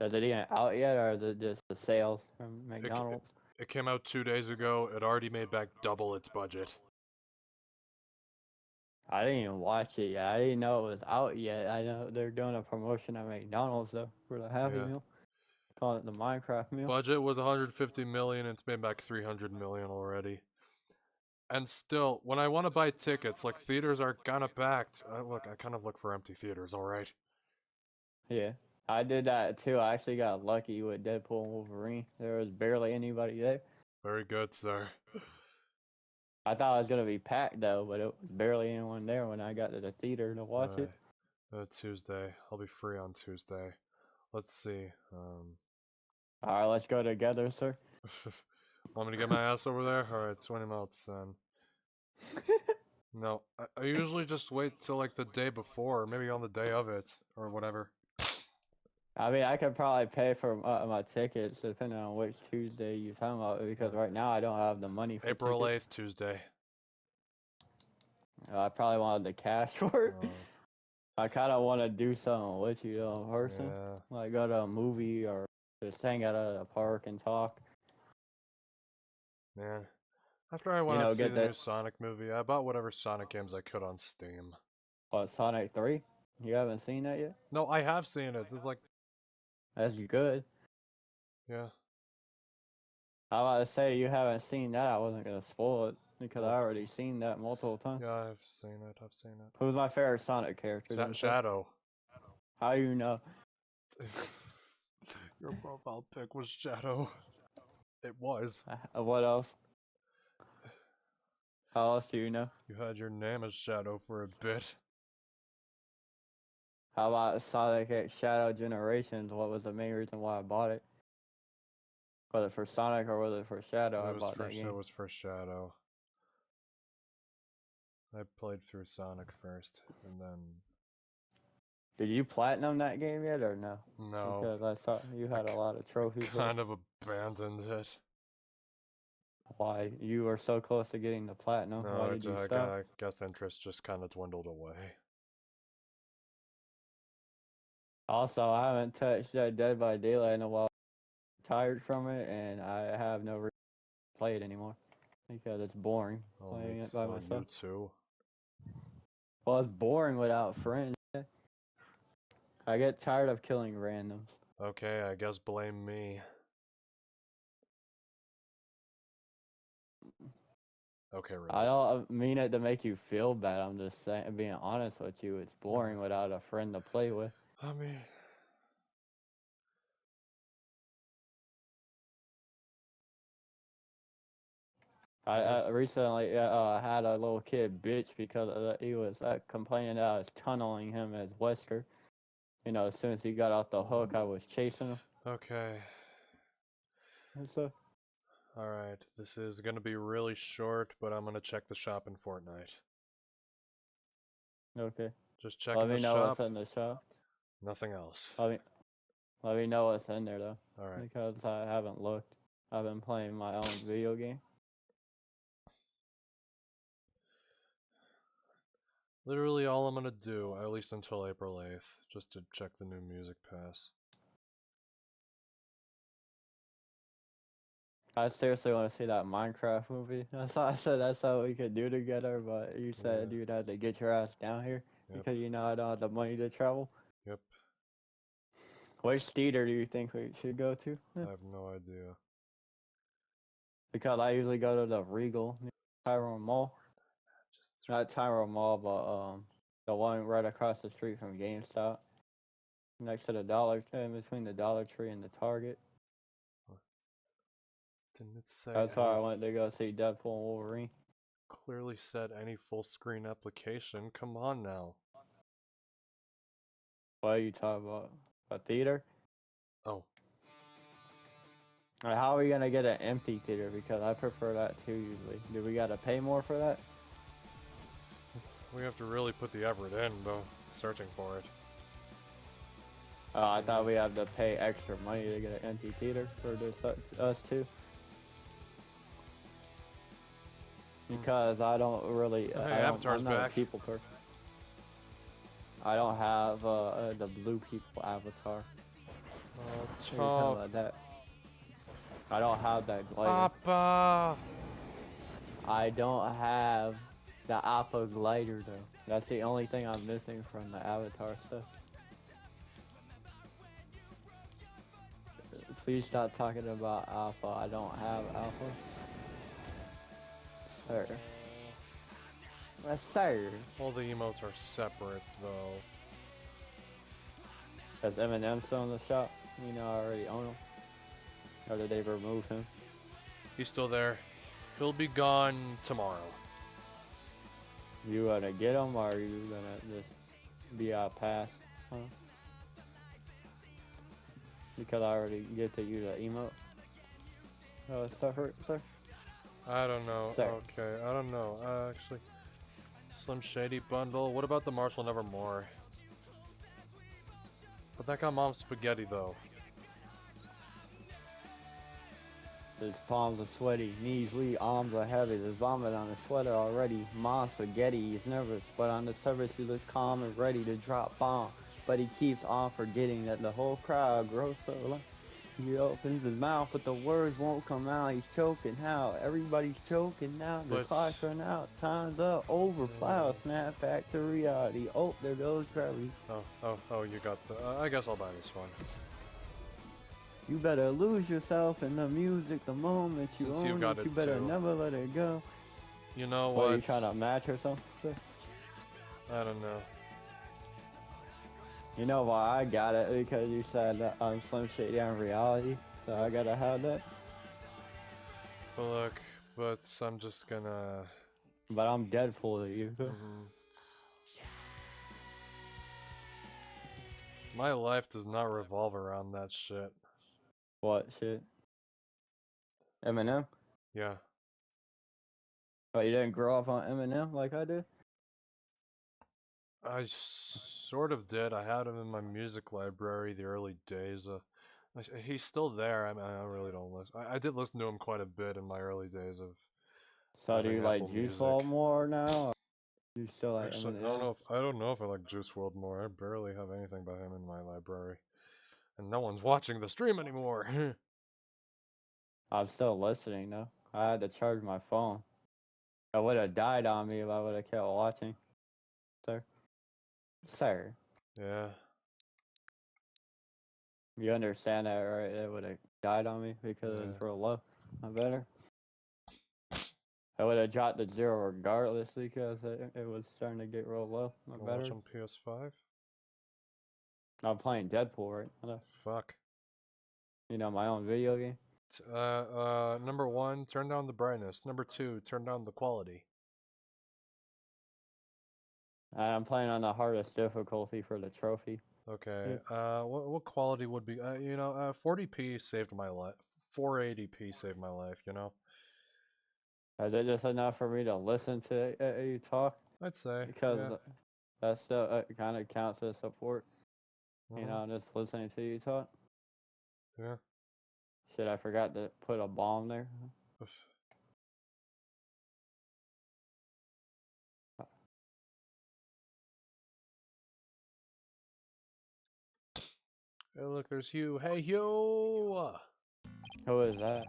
Is it even out yet, or is it just the sales from McDonald's? It came out 2 days ago. It already made back double its budget. I didn't even watch it yet. I didn't know it was out yet. I know they're doing a promotion at McDonald's though for the Happy Meal. Call it the Minecraft meal. Budget was 150 million. It's made back 300 million already. And still, when I want to buy tickets, like theaters are kind of packed. I kind of look for empty theaters. All right. Yeah, I did that too. I actually got lucky with Deadpool and Wolverine. There was barely anybody there. Very good, sir. I thought it was gonna be packed though, but it was barely anyone there when I got to the theater to watch it. Tuesday. I'll be free on Tuesday. Let's see. All right, let's go together, sir. Want me to get my ass over there? All right, 20 minutes then. No, I usually just wait till like the day before, or maybe on the day of it, or whatever. I mean, I could probably pay for my tickets depending on which Tuesday you're talking about, because right now I don't have the money for April tickets. 8th, Tuesday. I probably wanted the cash for it. Oh. I kind of want to do something with you in person. Yeah. Like go to a movie or just hang out at a park and talk. Man. After I went out to see get the new that- Sonic movie, I bought whatever Sonic games I could on Steam. What, Sonic 3? You haven't seen that yet? No, I have seen it. It's like, That's good. yeah. I was about to say you haven't seen that. I wasn't going to spoil it because I already seen that multiple times. Yeah, I've seen it. I've seen it. Who's my favorite Sonic character? Shadow. How you know? Your profile pic was Shadow. It was. What else? How else do you know? You had your name as Shadow for a bit. How about Sonic X Shadow Generations? What was the main reason why I bought it? Was it for Sonic or was it for Shadow? I bought that game. It was for Shadow. I played through Sonic first, and then... Did you platinum that game yet or no? No. Because I saw you had a lot of trophies. Kind of abandoned it. Why? You were so close to getting the platinum. No, Why did you stop? I guess interest just kind of dwindled away. Also, I haven't touched Dead by Daylight in a while. I'm tired from it, and I have no reason to play it anymore because it's boring playing it by myself. You too. Well, it's boring without friends. I get tired of killing randoms. Okay, I guess blame me. Okay, really. I don't mean it to make you feel bad. I'm just saying, being honest with you, it's boring without a friend to play with. I mean... I recently had a little kid bitch because he was complaining that I was tunneling him as Wesker. You know, as soon as he got off the hook, I was chasing him. Okay. And so, Alright, this is gonna be really short, but I'm gonna check the shop in Fortnite. okay. Just checking Let me the know shop. what's in the shop. Nothing else. Let me know what's in there though. Alright. Because I haven't looked. I've been playing my own video game. Literally all I'm gonna do, at least until April 8th, just to check the new music pass. I seriously want to see that Minecraft movie. That's why I said that's what we could do together, but you said you'd have to get your ass down here because you know I don't have the money to travel. Yep. Which theater do you think we should go to? I have no idea. Because I usually go to the Regal, Tyrone Mall. Not Tyrone Mall, but the one right across the street from GameStop. Next to the Dollar Tree, in between the Dollar Tree and the Target. Didn't it say? That's why I went to go see Deadpool and Wolverine. Clearly said any full screen application. Come on now. What are you talking about? A theater? Oh, Like, how are we gonna get an empty theater? Because I prefer that too usually. Do we gotta pay more for that? we have to really put the effort in, though, searching for it. Oh, I thought we had to pay extra money to get an empty theater for us too. Because I don't really. Hey, I'm Avatar's not back. a people person. I don't have the blue people avatar. Oh, What are you talking tough. about that? I don't have that glider. Papa! I don't have the Appa glider though. That's the only thing I'm missing from the avatar stuff. Please stop talking about Alpha. I don't have Alpha. Sir. Yes, sir. All the emotes are separate, though. Is Eminem still in the shop? You know, I already own him. Or did they remove him? He's still there. He'll be gone tomorrow. You gonna get him or are you gonna just be out past? Huh? Because I already get to use the emote. Suffer, sir? I don't know. Sir. Okay, I don't know. Actually, Slim Shady bundle. What about the Marshall Nevermore? But that got Mom's spaghetti, though. His palms are sweaty, knees weak, arms are heavy. There's vomit on his sweater already. Mom's spaghetti, he's nervous, but on the surface he looks calm and ready to drop bomb. But he keeps on forgetting that the whole crowd grows so loud. He opens his mouth, but the words won't come out. He's choking out. Everybody's choking now. The But- clock's run out. Time's up. Over. Plow. Snap back to reality. Oh, there goes gravity. Oh, you got the... I guess I'll buy this one. You better lose yourself in the music the moment you Since you own got it. You it better too. never let it go. You know What, what? are you trying to match or something? Sir? I don't know. You know why I got it? Because you said that I'm Slim Shady on reality. So I gotta have that. But look, but I'm just gonna... But I'm Deadpool to you. My life does not revolve around that shit. What shit? Eminem? Yeah. Oh, you didn't grow up on Eminem like I did? I sort of did. I had him in my music library the early days. He's still there. I mean, I really don't listen. I did listen to him quite a bit in my early days of. So do having you like Apple Juice Music. WRLD more now? Or you still like Actually, Eminem? I don't know if I like Juice WRLD more. I barely have anything by him in my library, and no one's watching the stream anymore. I'm still listening though. I had to charge my phone. It would have died on me if I would have kept watching. Sir? Sir. Yeah. You understand that, right? It would have died on me because it was Yeah. real low. I better. I would have dropped to 0 regardless because it was starting to get real low. I Wanna better. watch on PS5? I'm playing Deadpool right now. Fuck. You know, my own video game. Number 1, turn down the brightness. Number 2, turn down the quality. And I'm playing on the hardest difficulty for the trophy. Okay. What quality would be? 40p saved my life. 480p saved my life. You know. Is it just enough for me to listen to you talk? I'd say. Because Yeah. that still kind of counts as support. You Mhm. know, just listening to you talk. Yeah. Shit, I forgot to put a bomb there. Hey, look, there's Hugh. Hey, Hugh. Who is that?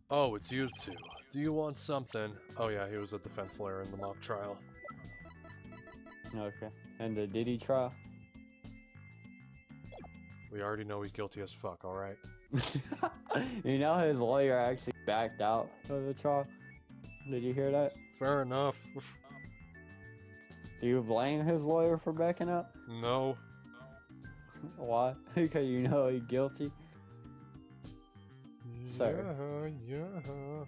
Oh, it's you two. Do you want something? Oh yeah, he was a defense lawyer in the mock trial. Okay. And the Diddy trial? We already know he's guilty as fuck. All right. You know his lawyer actually backed out of the trial? Did you hear that? Fair enough. Do you blame his lawyer for backing out? No. Why? Because you know he's guilty? Sir. Yeah.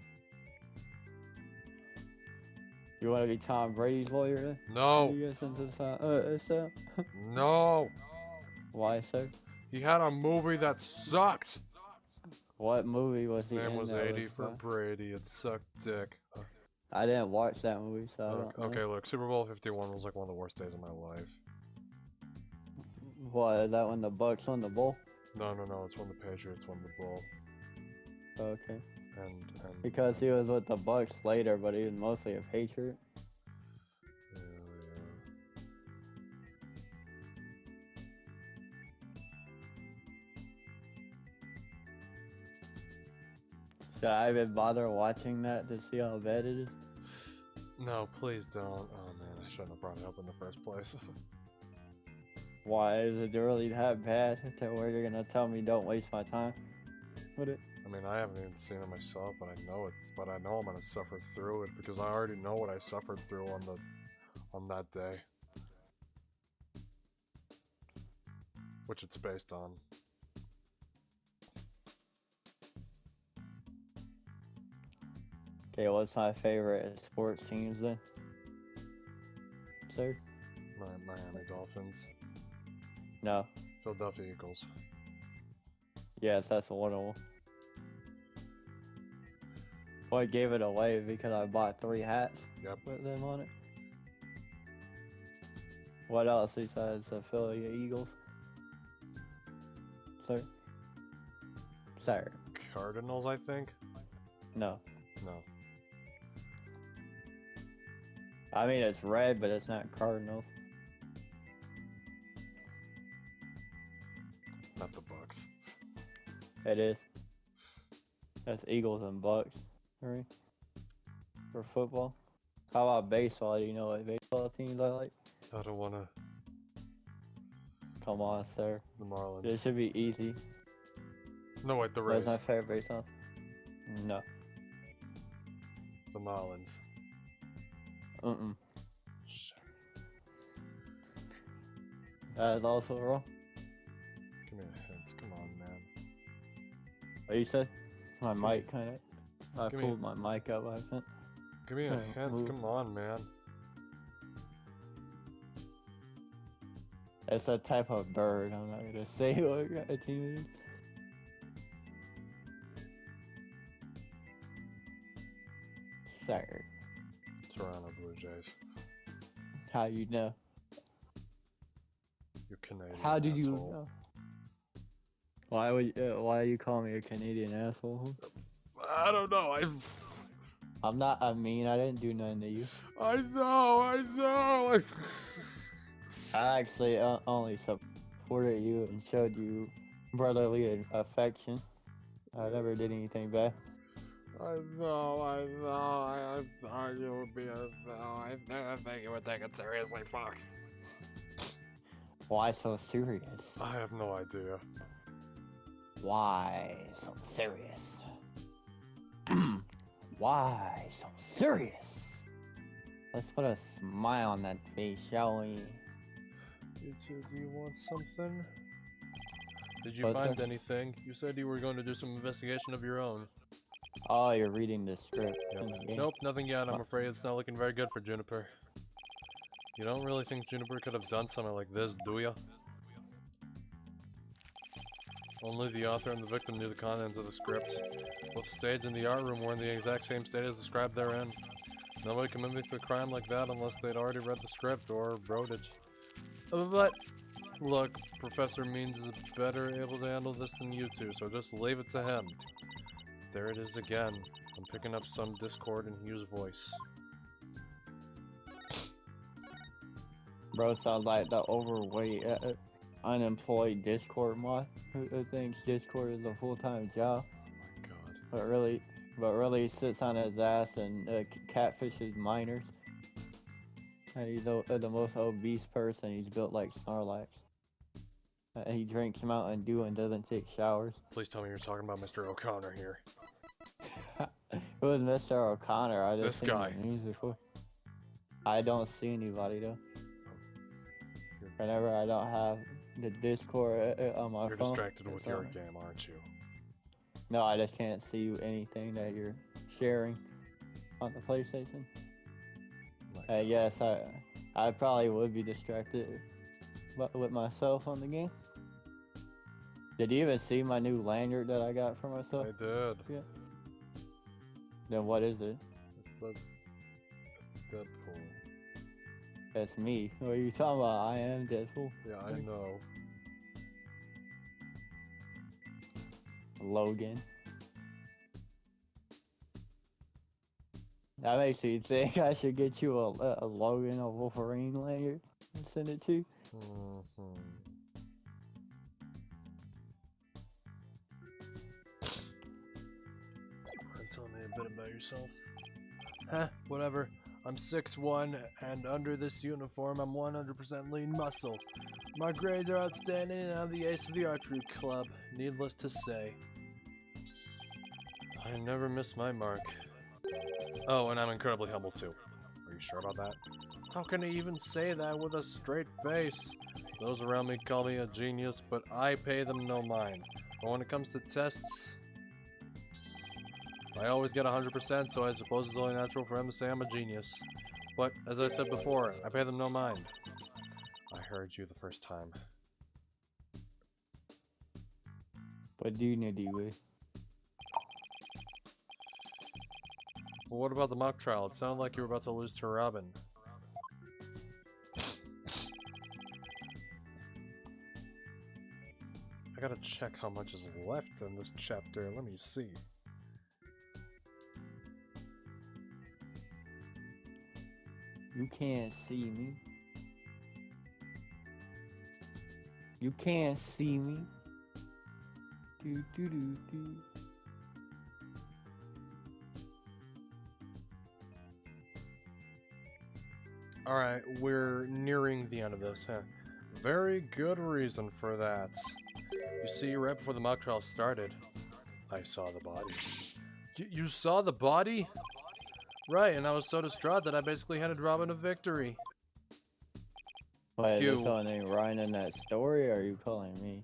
You want to be Tom Brady's lawyer then? No. You guys into so? No. Why, sir? He had a movie that sucked. What movie was His he in? name was that 80 for Brady. It sucked dick. I didn't watch that movie, so I don't know. Okay, look, Super Bowl 51 was like one of the worst days of my life. What, is that when the Bucks won the bowl? No, it's when the Patriots won the Bowl. Okay. And Because he was with the Bucks later, but he was mostly a Patriot. Should I even bother watching that to see how bad it is? No, please don't. Oh man, I shouldn't have brought it up in the first place. Why is it really that bad to where you're gonna tell me don't waste my time with it? I mean, I haven't even seen it myself, but I know I'm gonna suffer through it because I already know what I suffered through on that day, which it's based on. Okay, what's my favorite sports teams then? Sir? Miami Dolphins, No. Philadelphia Eagles. Yes, that's one of them. Well, I gave it away because I bought 3 hats Yep. with them on it. What else besides the Philly Eagles? Sir? Sir? Cardinals, I think. No. No. I mean, it's red, but it's not Cardinals. Not the Bucks. It is. That's Eagles and Bucks. Right? For football. How about baseball? Do you know what baseball teams I like? I don't wanna. Come on, sir. The Marlins. This should be easy. No, wait, the Rays. What's my favorite baseball? No. The Marlins. Shit. That is also wrong. Give me a hint. Come on, man. What you said? My mic kind of. I Give me pulled my mic up. I think. Give me a Yeah, hint. move. Come on, man. It's a type of bird. I'm not gonna say what kind of team it is. Sir, Toronto Blue Jays. how you know? You Canadian. How did you asshole. know? Why you call me a Canadian asshole? I don't know. I'm not. I mean, I didn't do nothing to you. I know. I actually only supported you and showed you brotherly affection. I never did anything bad. I know. I thought you would be I didn't think you would take it seriously. Fuck. Why so serious? I have no idea. Why so serious? Why so serious? Let's put a smile on that face, shall we? You two, do you want something? Did you What's find that? anything? You said you were going to do some investigation of your own. Oh, you're reading the script. in the game. Nope, nothing yet. I'm afraid it's not looking very good for Juniper. You don't really think Juniper could have done something like this, do ya? Only the author and the victim knew the contents of the script. Both stage and the art room were in the exact same state as described therein. Nobody can mimic the crime like that unless they'd already read the script or wrote it. But, look, Professor Means is better able to handle this than you two, so just leave it to him. There it is again. I'm picking up some discord in Hugh's voice. Bro, sounds like the overweight, unemployed Discord mod who thinks Discord is a full-time job, Oh my god. but really sits on his ass and catfishes minors. And he's the most obese person. He's built like Snorlax. He drinks Mountain Dew and doesn't take showers. Please tell me you're talking about Mr. O'Connor here. Who is Mr. O'Connor? I just This seen guy. the news before. I don't see anybody though. Whenever I don't have the Discord on my You're phone. distracted with it's your on. game, aren't you? No, I just can't see anything that you're sharing on the PlayStation. Like, Yes, I probably would be distracted with myself on the game. Did you even see my new lanyard that I got for myself? I did. Yeah. Then what is it? It's Deadpool. That's me. What are you talking about? I am Deadpool. Yeah, I know. Logan. That makes me think I should get you a Logan or Wolverine lanyard and send it to you. Tell me a bit about yourself. Huh, whatever. I'm 6'1", and under this uniform, I'm 100% lean muscle. My grades are outstanding, and I'm the ace of the archery club. Needless to say, I never miss my mark. Oh, and I'm incredibly humble too. Are you sure about that? How can I even say that with a straight face? Those around me call me a genius, but I pay them no mind. But when it comes to tests, I always get 100%, so I suppose it's only natural for them to say I'm a genius. But, as I said before, I pay them no mind. I heard you the first time. What do you need to do? Well, what about the mock trial? It sounded like you were about to lose to Robin. I gotta check how much is left in this chapter. Let me see. You can't see me. You can't see me. Do do do do. Alright, we're nearing the end of this, huh? Very good reason for that. You see, right before the mock trial started, I saw the body. You saw the body? Right, and I was so distraught that I basically handed Robin a victory. Wait, are Hugh. you calling Ryan in that story, or are you calling me?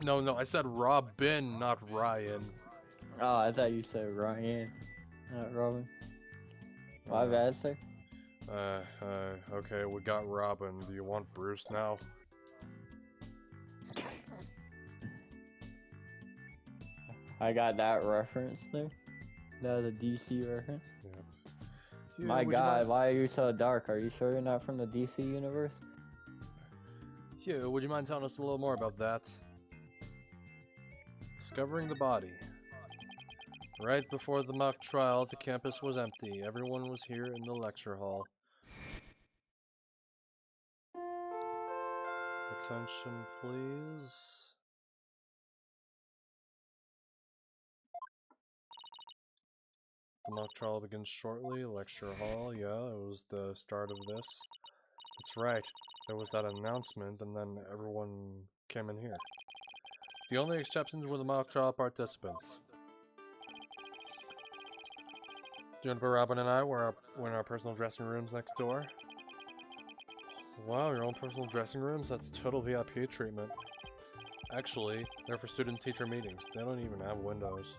No, I said Robin, not Ryan. Oh, I thought you said Ryan, not Robin. My bad, sir. Okay, we got Robin. Do you want Bruce now? I got that reference there. That was a DC reference. Yeah. Hugh, My would you God, mind- why are you so dark? Are you sure you're not from the DC universe? Hugh, would you mind telling us a little more about that? Discovering the body. Right before the mock trial, the campus was empty. Everyone was here in the lecture hall. Attention, please. The mock trial begins shortly. Lecture hall, yeah, it was the start of this. That's right. There was that announcement, and then everyone came in here. The only exceptions were the mock trial participants. Juniper, Robin, and I were in our personal dressing rooms next door. Wow, your own personal dressing rooms? That's total VIP treatment. Actually, they're for student-teacher meetings. They don't even have windows.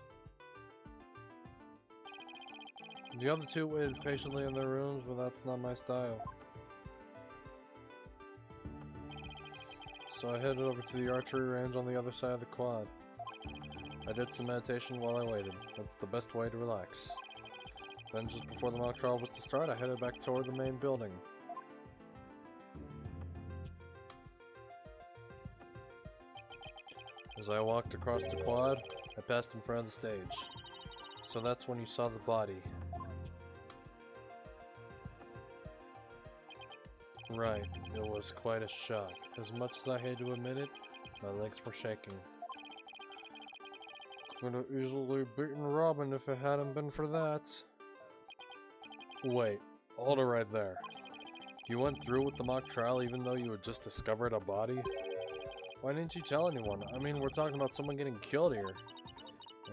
The other two waited patiently in their rooms, but that's not my style. So I headed over to the archery range on the other side of the quad. I did some meditation while I waited. That's the best way to relax. Then just before the mock trial was to start, I headed back toward the main building. As I walked across the quad, I passed in front of the stage. So that's when you saw the body. Right, it was quite a shot. As much as I hate to admit it, my legs were shaking. Could have easily beaten Robin if it hadn't been for that. Wait, hold it right there. You went through with the mock trial even though you had just discovered a body? Why didn't you tell anyone? I mean, we're talking about someone getting killed here.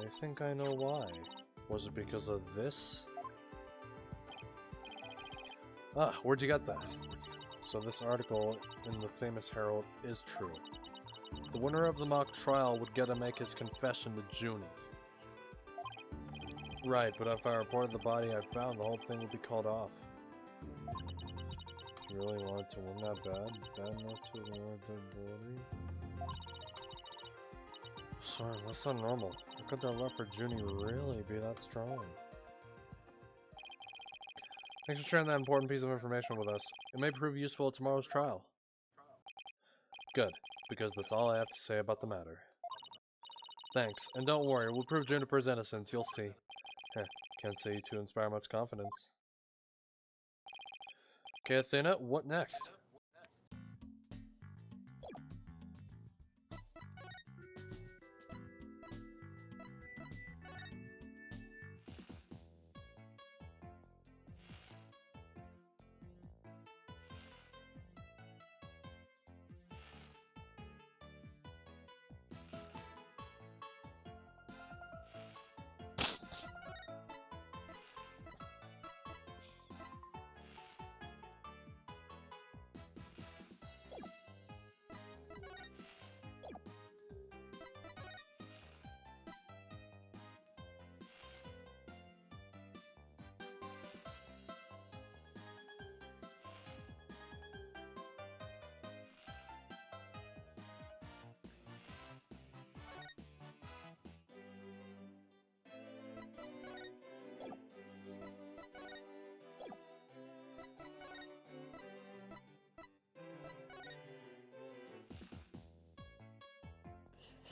I think I know why. Was it because of this? Ah, where'd you get that? So this article in the famous Herald is true. The winner of the mock trial would get to make his confession to Junie. Right, but if I reported the body I found, the whole thing would be called off. really wanted to win that bad? Bad enough to reward their ability? Sorry, that's not normal. How could their love for Junie really be that strong? Thanks for sharing that important piece of information with us. It may prove useful at tomorrow's trial. Good, because that's all I have to say about the matter. Thanks, and don't worry, we'll prove Juniper's innocence, you'll see. Heh, can't say you two inspire much confidence. Okay, Athena, what next?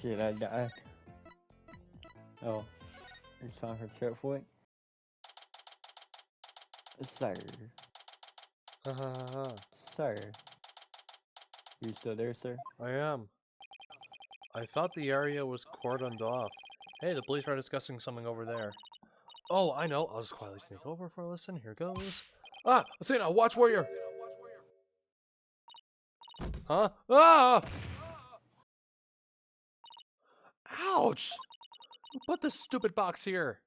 Shit, I died. Oh, it's time for checkpoint. Sir. Sir. You still there, sir? I am. I thought the area was cordoned off. Hey, the police are discussing something over there. Oh, I know. I'll just quietly sneak over for a listen. Here goes. Ah! Athena, watch where you're... Huh? Ah! Ouch! Who put this stupid box here?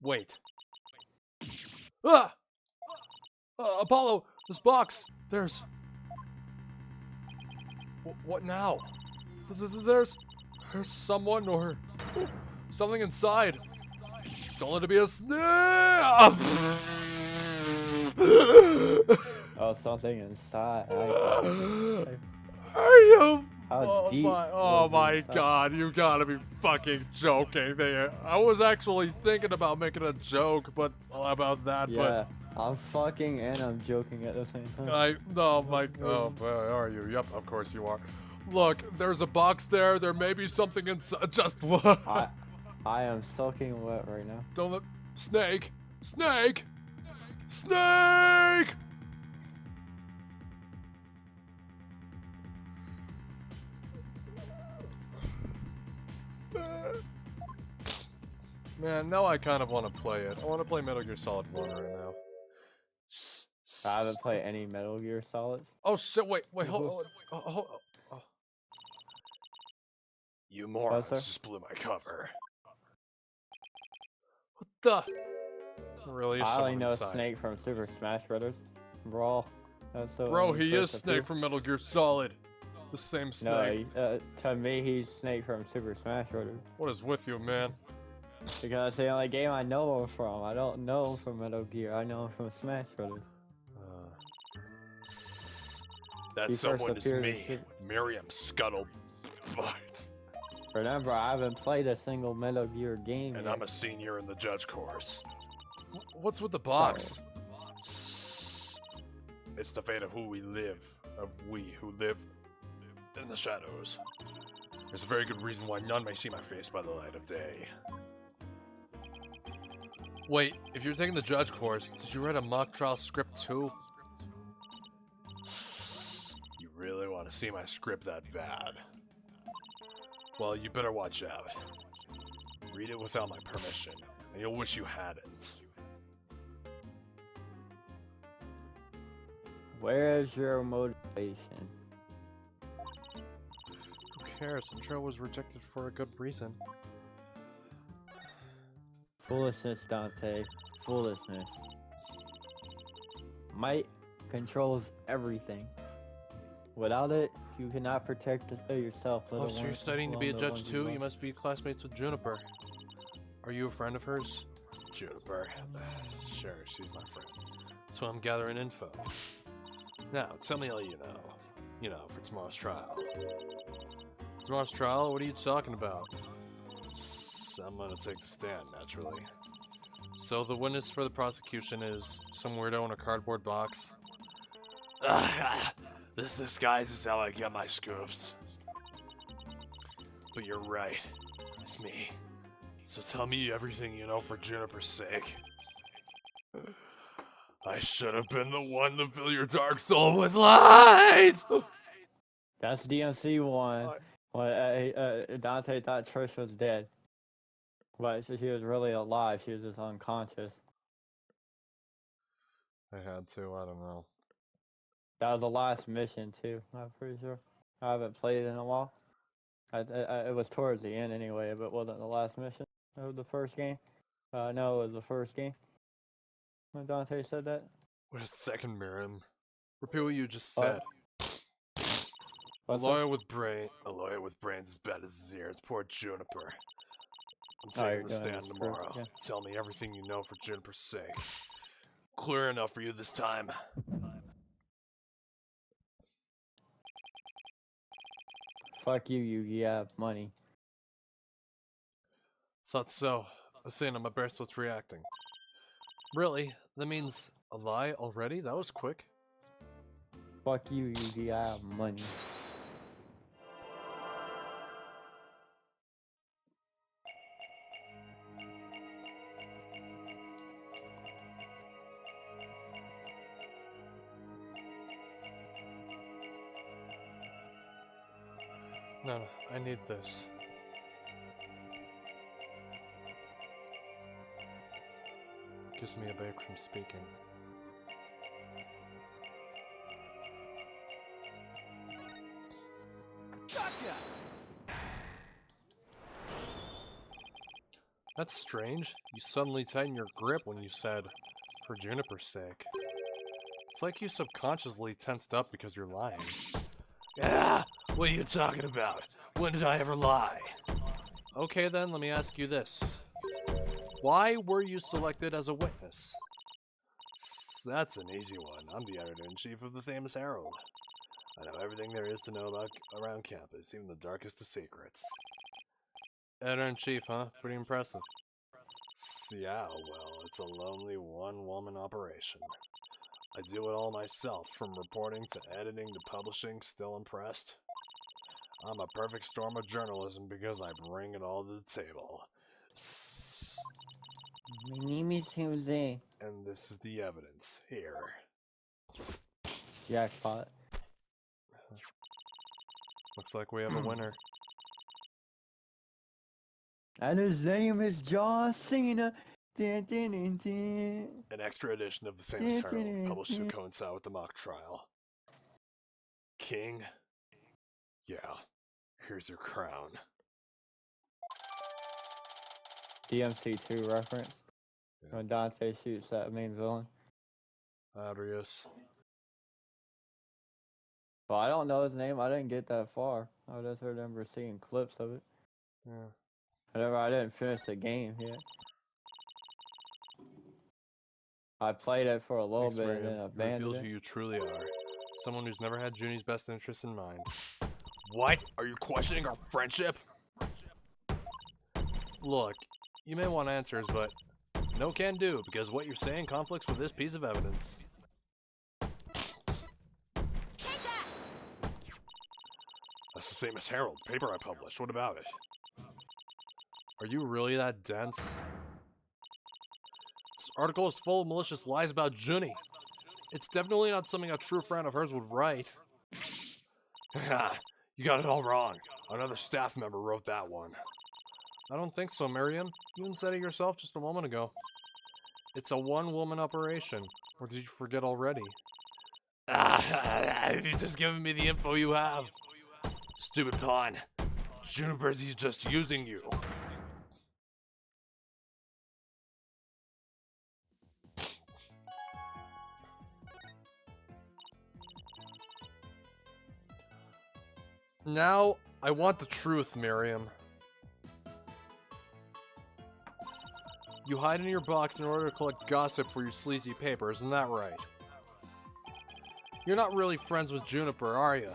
Wait. Ah! Apollo, this box. There's... What now? There's someone or something inside. Don't let it be a snake! Oh, something inside. Are you? How deep Oh was my inside? god, you gotta be fucking joking there. I was actually thinking about making a joke, but about that, Yeah, I'm fucking and I'm joking at the same time. oh, where are you? Yep, of course you are. Look, there's a box there. There may be something inside. Just look. I am soaking wet right now. Don't let... Snake! Snake! Snake! Man, now I kind of want to play it. I want to play Metal Gear Solid 1 right now. I haven't played any Metal Gear Solids. Oh shit, wait, hold on. Oh. You morons sir? just blew my cover. What the? Really is I only someone know inside. Snake from Super Smash Brothers. Brawl. That's the Bro, one he first is Snake appeared. from Metal Gear Solid. The same Snake. No, to me he's Snake from Super Smash Brothers. What is with you, man? Because it's the only game I know him from. I don't know him from Metal Gear. I know him from Smash Brothers. That He first someone is appeared in me, Super- Miriam Scuttlebutt. Remember, I haven't played a single Metal Gear game And yet. I'm a senior in the judge course. What's with the box? It's the fate of who we live, of we who live in the shadows. There's a very good reason why none may see my face by the light of day. Wait, if you're taking the judge course, did you write a mock trial script too? You really want to see my script that bad? Well, you better watch out. Read it without my permission, and you'll wish you hadn't. Where is your motivation? Who cares? I'm sure it was rejected for a good reason. Foolishness, Dante. Foolishness. Might controls everything. Without it, you cannot protect yourself. Oh, so you're studying to be a judge too? You must be classmates with Juniper. Are you a friend of hers? Juniper. Sure, she's my friend. So I'm gathering info. Now, tell me all you know. You know, for tomorrow's trial. Tomorrow's trial? What are you talking about? I'm gonna take the stand, naturally. So the witness for the prosecution is some weirdo in a cardboard box? This disguise is how I get my scoops. But you're right. It's me. So tell me everything you know for Juniper's sake. I should have been the one to fill your dark soul with light! That's DMC one. Dante thought Trish was dead. But she was really alive. She was just unconscious. I had to, I don't know. That was the last mission too. I'm pretty sure. I haven't played it in a while. It was towards the end anyway, but it wasn't the last mission of the first game. No, it was the first game. When Dante said that. Wait a second, Miriam. Repeat what you just What? said. A What's lawyer with brains as bad as his ears. Poor Juniper. I'm taking you're the doing stand this for- tomorrow. yeah. Tell me everything you know for Juniper's sake. Clear enough for you this time. Fuck you have money. Thought so. Athena, my bracelet's reacting. Really? That means a lie already? That was quick. Fuck you have money. No, I need this. Gives me a break from speaking. Gotcha! That's strange. You suddenly tightened your grip when you said, for Juniper's sake. It's like you subconsciously tensed up because you're lying. Ah! What are you talking about? When did I ever lie? Okay then, let me ask you this. Why were you selected as a witness? That's an easy one. I'm the editor-in-chief of the famous Herald. I know everything there is to know about around campus, even the darkest of secrets. Editor-in-chief, huh? Pretty impressive. Yeah, well, it's a lonely one-woman operation. I do it all myself, from reporting to editing to publishing. Still impressed? I'm a perfect storm of journalism because I bring it all to the table. My name is Jose. And this is the evidence. Here. Jackpot. Looks like we have a winner. And his name is John Cena. Dun, dun, dun, dun. An extra edition of the famous Herald, published to coincide with the mock trial. King? Yeah. Here's your crown. DMC2 reference. Yeah. When Dante shoots that main villain. Adrius. Well, I don't know his name. I didn't get that far. I just remember seeing clips of it. Yeah. I didn't finish the game yet. I played it for a little Thanks, bit and Miriam. then You abandoned revealed it. who you truly are. Someone who's never had Junie's best interests in mind. What? Are you questioning our friendship? Look, you may want answers, but no can do, because what you're saying conflicts with this piece of evidence. Take that! That's the same as Herald, paper I published. What about it? Are you really that dense? This article is full of malicious lies about Junie. It's definitely not something a true friend of hers would write. You got it all wrong. Another staff member wrote that one. I don't think so, Miriam. You even said it yourself just a moment ago. It's a one-woman operation. Or did you forget already? If you've just given me the info you have. Stupid pawn. Juniper's just using you. Now, I want the truth, Miriam. You hide in your box in order to collect gossip for your sleazy paper, isn't that right? You're not really friends with Juniper, are you?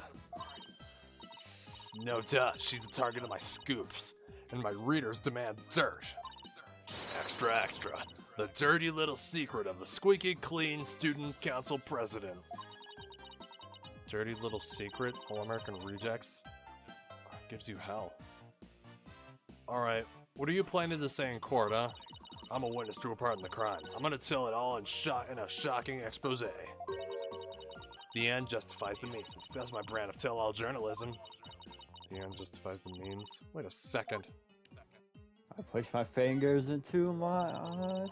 No duh, she's the target of my scoops, and my readers demand dirt. Extra, extra. The dirty little secret of the squeaky clean student council president. Dirty little secret? All-American rejects? Gives you hell. Alright, what are you planning to say in court, huh? I'm a witness to a part in the crime. I'm gonna tell it all in a shocking expose. The end justifies the means. That's my brand of tell-all journalism. The end justifies the means. Wait a second. I push my fingers into my eyes.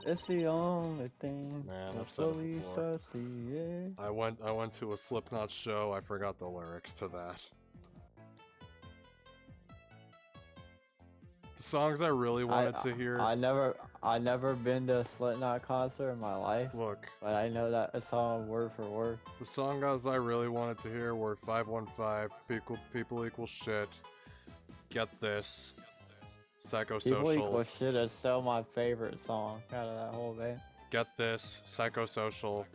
It's the only thing. Man, that I've said it slowly before. starts the air. I went to a Slipknot show. I forgot the lyrics to that. The songs I really wanted to hear. I never been to a Slipknot concert in my life, Look, but I know that song word for word. the songs I really wanted to hear were 515, People Equal Shit, Get This, People Psychosocial, Equal Shit is still my favorite song out of that whole band. Get This, Psychosocial,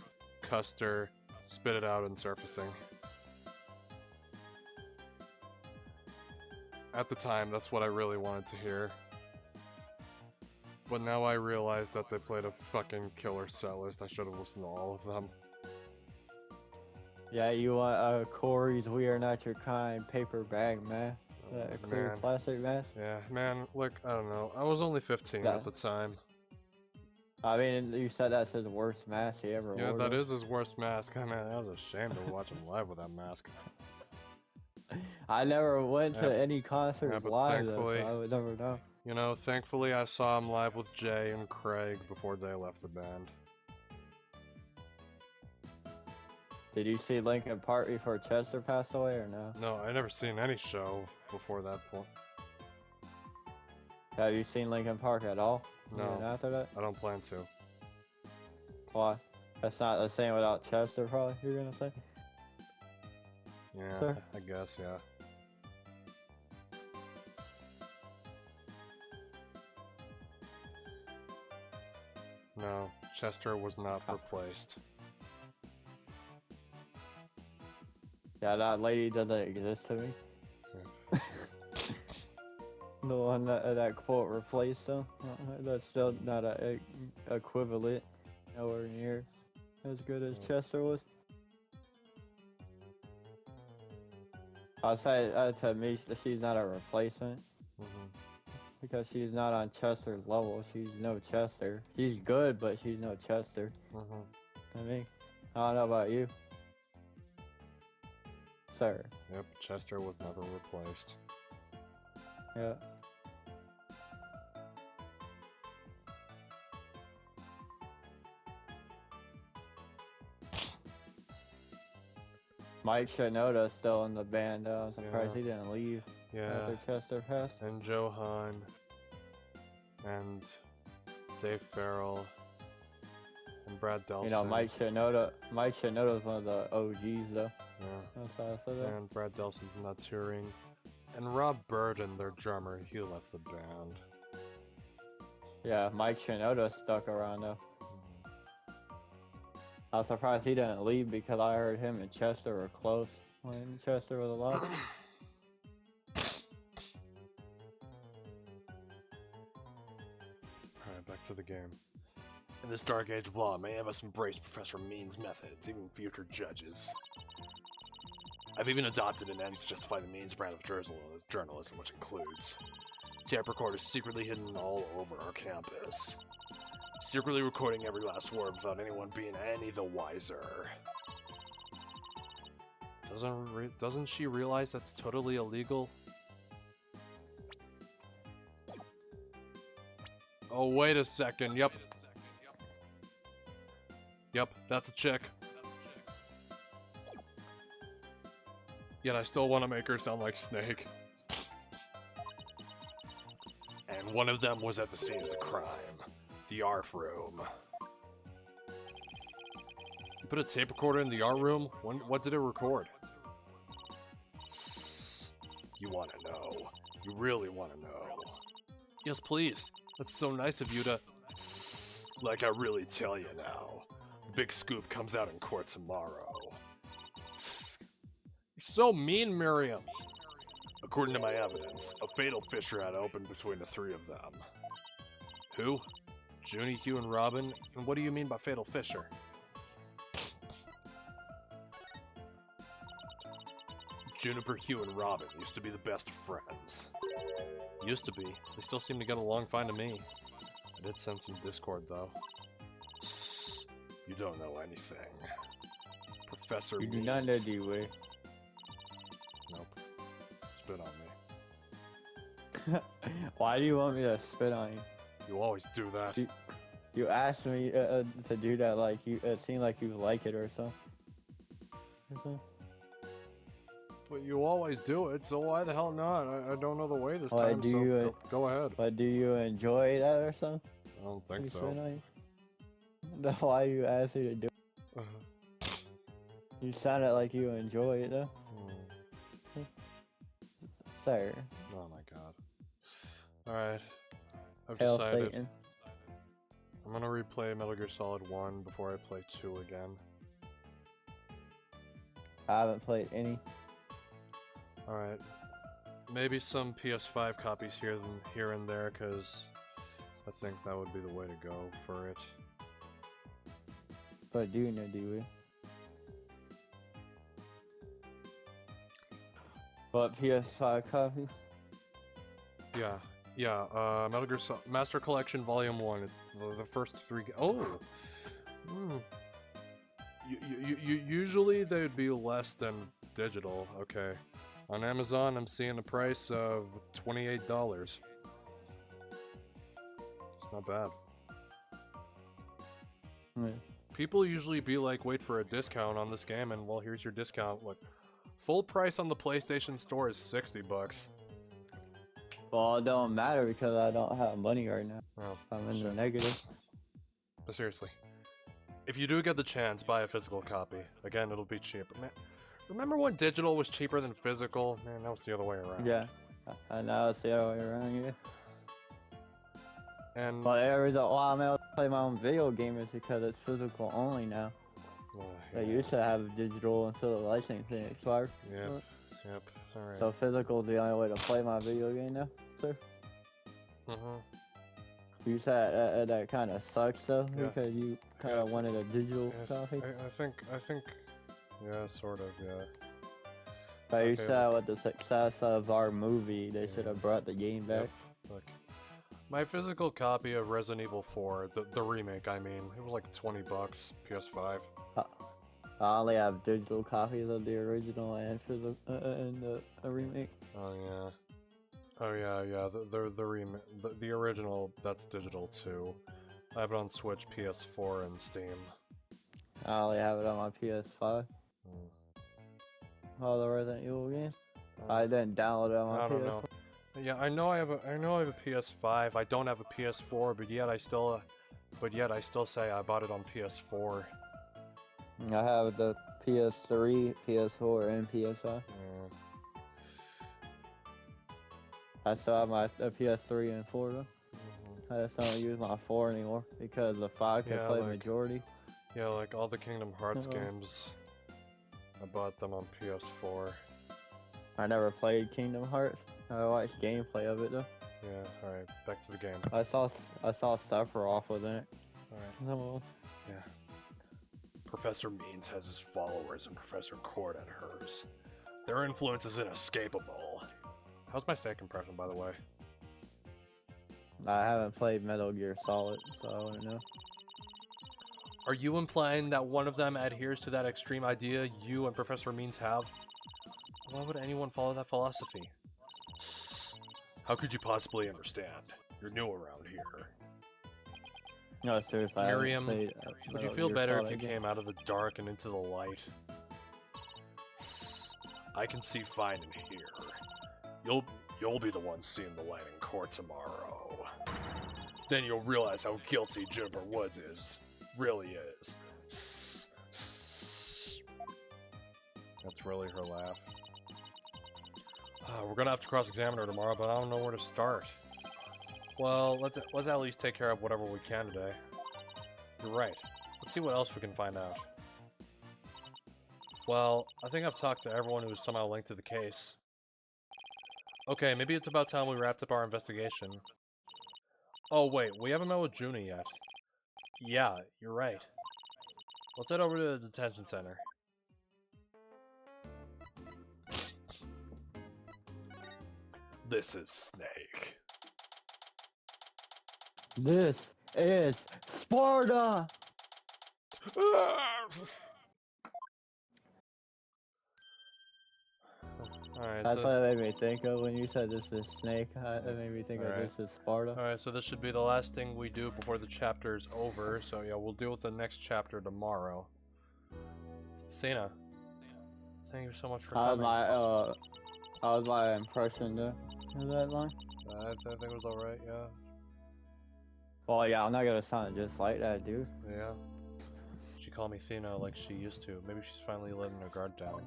Custer, Spit It Out, and Surfacing. At the time, that's what I really wanted to hear. But now I realize that they played a fucking killer set list. I should have listened to all of them. Yeah, you want Corey's We Are Not Your Kind paper bag, man. That clear man. plastic mask. Yeah, man, look, I don't know. I was only 15 Yeah. at the time. I mean, you said that's his worst mask he ever wore. Yeah, that though. is his worst mask. I mean, I was ashamed to watch him live with that mask. I never went to Yeah, any concerts but live, though, thankfully- so I would never know. You know, thankfully I saw him live with Jay and Craig before they left the band. Did you see Linkin Park before Chester passed away, or no? No, I never seen any show before that point. Have you seen Linkin Park at all? No. Even after that? I don't plan to. Why? That's not the same without Chester, probably, you're gonna say? Yeah, Sure. I guess, yeah. No, Chester was not replaced. Yeah, that lady doesn't exist to me. The one that quote replaced him. That's still not a equivalent. Nowhere near as good as Chester was. I'll say to me, she's not a replacement. Mhm. Because she's not on Chester's level. She's no Chester. She's good, but she's no Chester. Mhm. I mean, I don't know about you. Sir. Yep, Chester was never replaced. Yeah. Mike Shinoda's still in the band, though. I'm surprised he didn't leave Yeah, after Chester passed. and Johan, and Dave Farrell, and Brad Delson. You know, Mike Shinoda's one of the OGs, though. Yeah. That's how I said that. And Brad Delson's not touring. And Rob Burden, their drummer, he left the band. Yeah, Mike Shinoda stuck around, though. I'm surprised he didn't leave because I heard him and Chester were close when Chester was alive. Alright, back to the game. In this dark age of law, many of us embrace Professor Mean's methods, even future judges. I've even adopted an end to justify the Mean's brand of journalism, which includes tape recorders secretly hidden all over our campus. Secretly recording every last word without anyone being any the wiser. Doesn't she realize that's totally illegal? Oh, wait a second. Yep. Yep, that's a chick. Yet I still want to make her sound like Snake. And one of them was at the scene of the crime. The art room. You put a tape recorder in the art room? What did it record? You want to know. You really want to know. Yes, please. That's so nice of you to... Like I really tell you now. The big scoop comes out in court tomorrow. You're so mean, Miriam. According to my evidence, a fatal fissure had opened between the three of them. Who? Junie, Hugh, and Robin? And what do you mean by fatal fissure? Juniper, Hugh, and Robin used to be the best friends. Used to be. They still seem to get along fine to me. I did sense some discord, though. You don't know anything. Professor You do not know, Means. do we? Nope. Spit on me. Why do you want me to spit on you? You always do that. You asked me to do that, like it seemed like you like it or something. But you always do it, so why the hell not? I don't know the way this Why time, do so you, go ahead. But do you enjoy that or something? I don't think You so. spit on you? That's why you asked me to do it. You sounded like you enjoy it though. Sir. Oh my god. Alright. I've Hail decided. Satan. I'm gonna replay Metal Gear Solid 1 before I play 2 again. I haven't played any. Alright. Maybe some PS5 copies here and there, because I think that would be the way to go for it. But do you know, do we? What, PS5 copies? Yeah, Metal Gear Master Collection Volume 1. It's the first 3 Oh! Usually they'd be less than digital. Okay. On Amazon, I'm seeing a price of $28. It's not bad. Yeah. People usually be like, wait for a discount on this game, and well, here's your discount. Look, full price on the PlayStation Store is $60. Well, it don't matter because I don't have money right now. Oh, I'm in the shit. negative. But seriously, if you do get the chance, buy a physical copy. Again, it'll be cheaper. Man, remember when digital was cheaper than physical? Man, that was the other way around. Yeah. I know it's the other way around, yeah. And But the reason why I'm able to play my own video game is because it's physical only now. I used to have digital until the licensing expired. Yep. Alright. So physical is the only way to play my video game now, sir. You said that kind of sucks though, Yeah. because you kind of wanted a digital Yes, copy. I think, yeah, sort of, yeah. But you okay, said with the success of our movie, they should have brought the game back. Yep. Look, my physical copy of Resident Evil 4, the remake, I mean, it was like $20, PS5. I only have digital copies of the original and physical and the remake. Oh yeah. The remake, the original, that's digital too. I have it on Switch, PS4, and Steam. I only have it on my PS5. All the Resident Evil games. I didn't download it on my I don't PS5. know. Yeah, I know I have a PS5. I don't have a PS4, but yet I still say I bought it on PS4. I have the PS3, PS4, and PS5. Yeah. I still have my PS3 and 4 though. I just don't use my 4 anymore because the 5 can Yeah, play like- majority. Yeah, like all the Kingdom Hearts Uh-oh. games, I bought them on PS4. I never played Kingdom Hearts. I watched gameplay of it though. Yeah, alright, back to the game. I saw Sephiroth within it. Alright. Oh, Yeah. Professor Means has his followers and Professor Cord had hers. Their influence is inescapable. How's my steak impression, by the way? I haven't played Metal Gear Solid, so I wouldn't know. Are you implying that one of them adheres to that extreme idea you and Professor Means have? Why would anyone follow that philosophy? How could you possibly understand? You're new around here. No, seriously. I haven't Miriam, played, Would you Metal feel Gear better if Solid you game. came out of the dark and into the light? I can see fine in here. You'll be the one seeing the light in court tomorrow. Then you'll realize how guilty Juniper Woods really is. That's really her laugh. We're gonna have to cross-examine her tomorrow, but I don't know where to start. Well, let's at least take care of whatever we can today. You're right. Let's see what else we can find out. Well, I think I've talked to everyone who is somehow linked to the case. Okay, maybe it's about time we wrapped up our investigation. Oh wait, we haven't met with Junie yet. Yeah, you're right. Let's head over to the detention center. This is Snake. This is Sparta! Alright, That's so, what it made me think of when you said this is Snake. It made me think of Alright. this is Sparta. Alright, so this should be the last thing we do before the chapter's over. So yeah, we'll deal with the next chapter tomorrow. Athena, thank you so much for How was coming. how was my impression of that line? I think it was alright, yeah. Well, yeah, I'm not gonna sound just like that, dude. Yeah. She called me Athena like she used to. Maybe she's finally letting her guard down.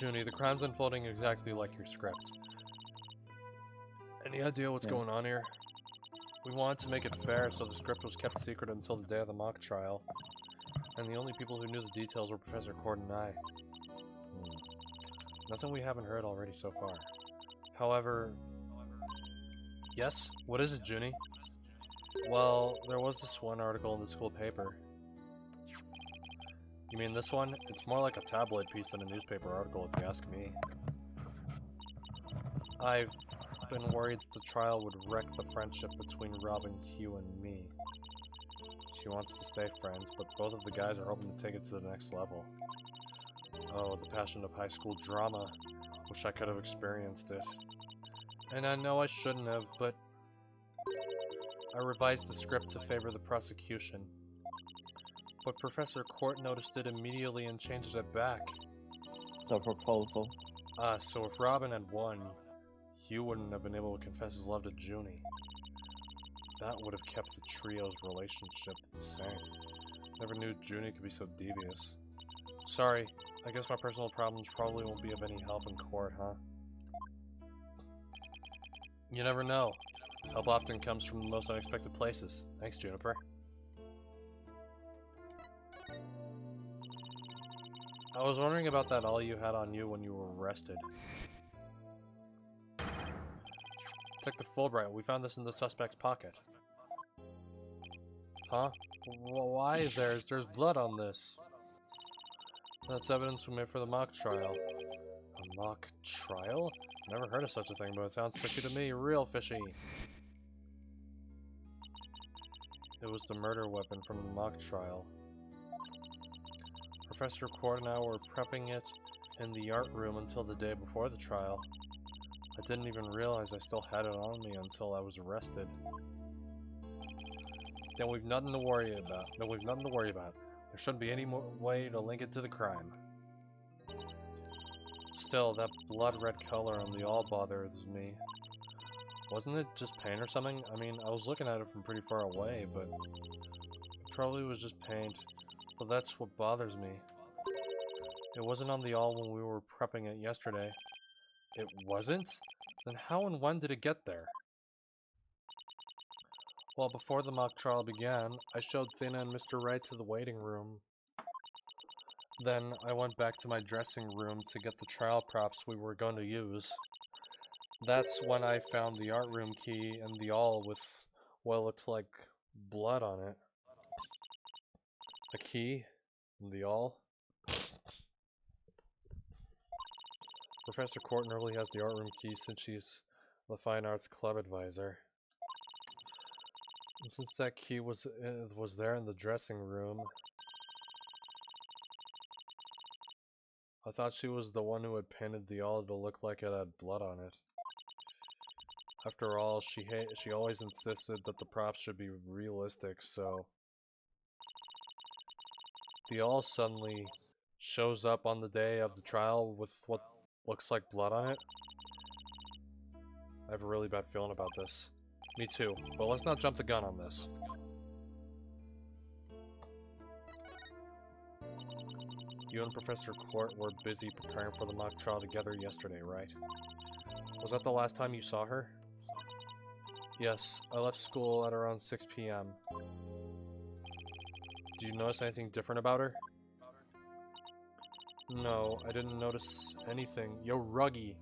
Junie, the crime's unfolding exactly like your script. Any idea what's going on here? We wanted to make it fair, so the script was kept secret until the day of the mock trial. And the only people who knew the details were Professor Cord and I. Nothing we haven't heard already so far. However... Yes? What is it, Junie? Well, there was this one article in the school paper. You mean this one? It's more like a tabloid piece than a newspaper article, if you ask me. I've been worried that the trial would wreck the friendship between Robin, Hugh, and me. She wants to stay friends, but both of the guys are hoping to take it to the next level. Oh, the passion of high school drama. Wish I could have experienced it. And I know I shouldn't have, but I revised the script to favor the prosecution. But Professor Court noticed it immediately and changed it back. The proposal. So if Robin had won, Hugh wouldn't have been able to confess his love to Junie. That would have kept the trio's relationship the same. Never knew Junie could be so devious. Sorry, I guess my personal problems probably won't be of any help in court, huh? You never know. Help often comes from the most unexpected places. Thanks, Juniper. I was wondering about that all you had on you when you were arrested. Detective Fulbright, we found this in the suspect's pocket. Huh? Why is there's blood on this? That's evidence we made for the mock trial. A mock trial? Never heard of such a thing, but it sounds fishy to me. Real fishy. It was the murder weapon from the mock trial. Professor Cord and I were prepping it in the art room until the day before the trial. I didn't even realize I still had it on me until I was arrested. Then we've nothing to worry about. There shouldn't be any more way to link it to the crime. Still, that blood red color on the all bothers me. Wasn't it just paint or something? I mean, I was looking at it from pretty far away, but it probably was just paint. But that's what bothers me. It wasn't on the all when we were prepping it yesterday. It wasn't? Then how and when did it get there? Well, before the mock trial began, I showed Thina and Mr. Wright to the waiting room. Then I went back to my dressing room to get the trial props we were going to use. That's when I found the art room key and the awl with what looked like blood on it. A key? And the awl? Professor Court really has the art room key since she's the Fine Arts Club advisor. And since that key was there in the dressing room, I thought she was the one who had painted the awl to look like it had blood on it. After all, she always insisted that the props should be realistic, so the awl suddenly shows up on the day of the trial with what looks like blood on it. I have a really bad feeling about this. Me too, but let's not jump the gun on this. You and Professor Court were busy preparing for the mock trial together yesterday, right? Was that the last time you saw her? Yes, I left school at around 6 p.m. Did you notice anything different about her? No, I didn't notice anything. Yo, Ruggy!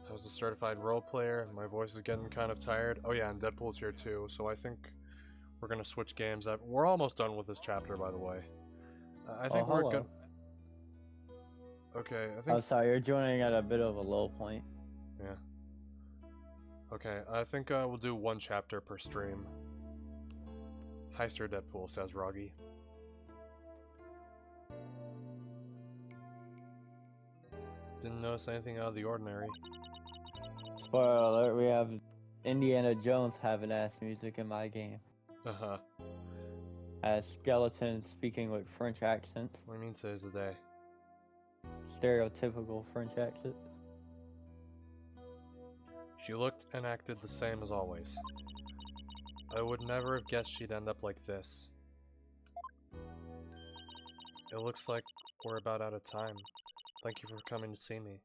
I was a certified role player, my voice is getting kind of tired. Oh yeah, and Deadpool's here too, so I think we're gonna switch games. We're almost done with this chapter, by the way. I think we're hello. good. Okay, I I'm think... sorry, you're joining at a bit of a low point. Yeah. Okay, I think we'll do one chapter per stream. Heister Deadpool, says Roggy. Didn't notice anything out of the ordinary. Spoiler alert, we have Indiana Jones having ass music in my game. Uh-huh. As skeletons speaking with French accents. What do you mean today's the day? Stereotypical French accent. She looked and acted the same as always. I would never have guessed she'd end up like this. It looks like we're about out of time. Thank you for coming to see me.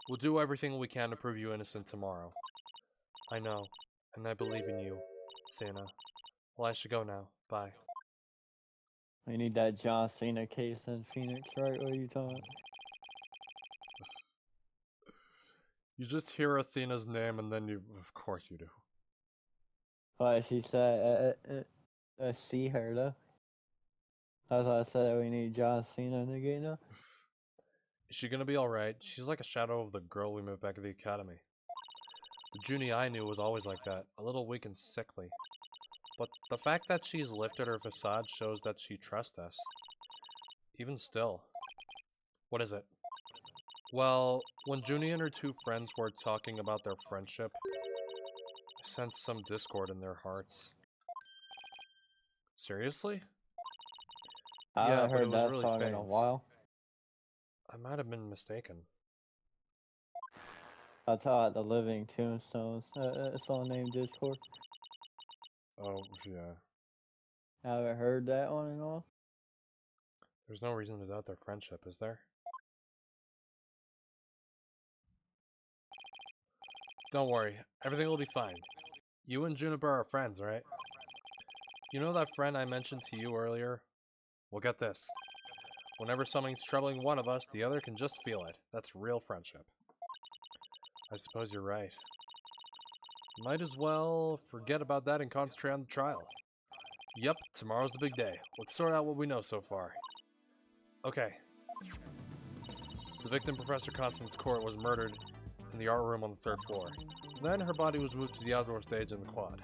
We'll do everything we can to prove you innocent tomorrow. I know, and I believe in you, Thana. Well, I should go now. Bye. We need that John Cena case in Phoenix, right? What are you talking? You just hear Athena's name and then you... Of course you do. What she said, see her though. That's why I said we need John Cena in the game now. Is she gonna be alright? She's like a shadow of the girl we met back at the academy. The Junie I knew was always like that, a little weak and sickly. But the fact that she's lifted her facade shows that she trusts us. Even still. What is it? Well, when Junie and her two friends were talking about their friendship, I sensed some discord in their hearts. Seriously? I Yeah, haven't but it heard was that really song in a faint. while. I might have been mistaken. I thought the Living Tombstones, a song named Discord. Oh, yeah. I haven't heard that one in a while. There's no reason to doubt their friendship, is there? Don't worry, everything will be fine. You and Juniper are friends, right? You know that friend I mentioned to you earlier? Well, get this. Whenever something's troubling one of us, the other can just feel it. That's real friendship. I suppose you're right. Might as well forget about that and concentrate on the trial. Yep, tomorrow's the big day. Let's sort out what we know so far. Okay. The victim, Professor Constance Court, was murdered in the art room on the 3rd floor. Then her body was moved to the outdoor stage in the quad.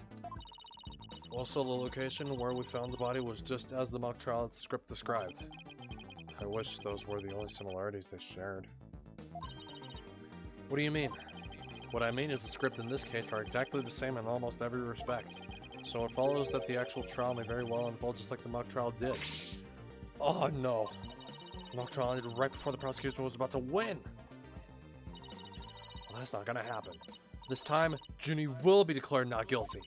Also, the location where we found the body was just as the mock trial script described. I wish those were the only similarities they shared. What do you mean? What I mean is the script in this case are exactly the same in almost every respect. So it follows that the actual trial may very well unfold just like the mock trial did. Oh no! The mock trial ended right before the prosecution was about to win! Well, that's not gonna happen. This time, Junie will be declared not guilty.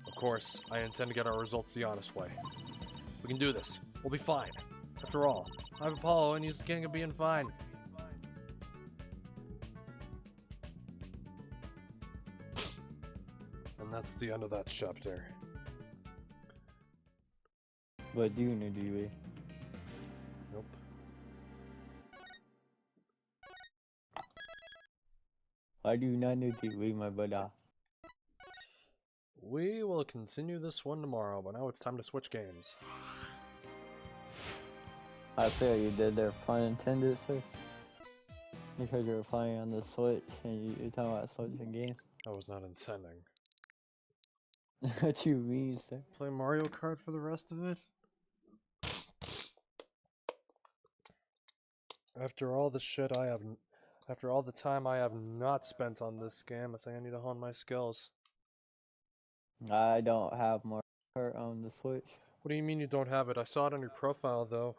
Of course, I intend to get our results the honest way. We can do this. We'll be fine. After all, I have Apollo and he's the king of being fine. And that's the end of that chapter. But do you know DB? Nope. Why do you not know DB, my brother? We will continue this one tomorrow, but now it's time to switch games. I feel you did there, pun intended, sir. Because you were playing on the Switch and you're talking about switching games. I was not intending. What you mean, sir? Play Mario Kart for the rest of it? After all the shit I have... After all the time I have not spent on this game, I think I need to hone my skills. I don't have more Kart on the Switch. What do you mean you don't have it? I saw it on your profile, though.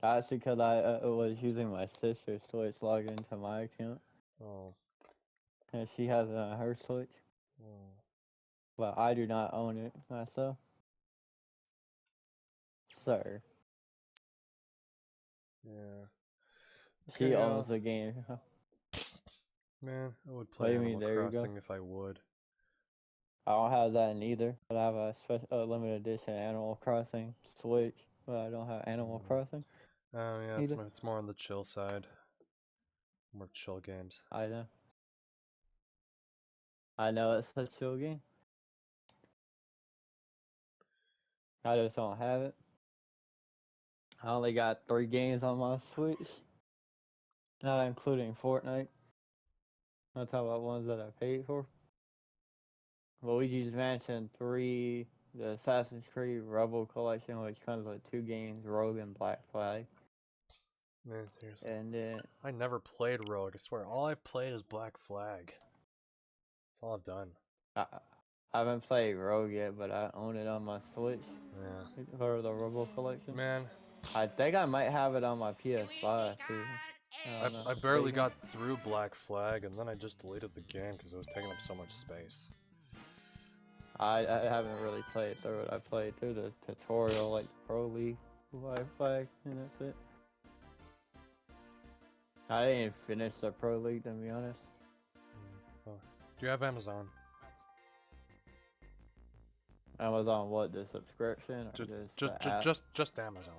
That's because I was using my sister's Switch logged into my account. Oh. And she has it on her Switch. Oh. But I do not own it myself. Sir. Yeah. She Okay, owns the game. Man, I would What play do you mean, Animal there you go? Crossing if I would. I don't have that neither, but I have a limited edition Animal Crossing Switch, but I don't have Animal Crossing. Oh yeah, Either. it's more on the chill side. More chill games. I know. I know it's a chill game. I just don't have it. I only got 3 games on my Switch, not including Fortnite. I'm talking about ones that I paid for. Luigi's Mansion 3, the Assassin's Creed Rebel Collection, which comes with 2 games, Rogue and Black Flag. Man, seriously. And then I never played Rogue. I swear, all I've played is Black Flag. That's all I've done. I haven't played Rogue yet, but I own it on my Switch Yeah. for the Rebel Collection. Man, I think I might have it on my PS5 too. I barely got through Black Flag, and then I just deleted the game because it was taking up so much space. I haven't really played through it. I played through the tutorial, like the Pro League Black Flag, and that's it. I didn't finish the Pro League, to be honest. Oh. Do you have Amazon? Amazon, what, the subscription or Just Amazon.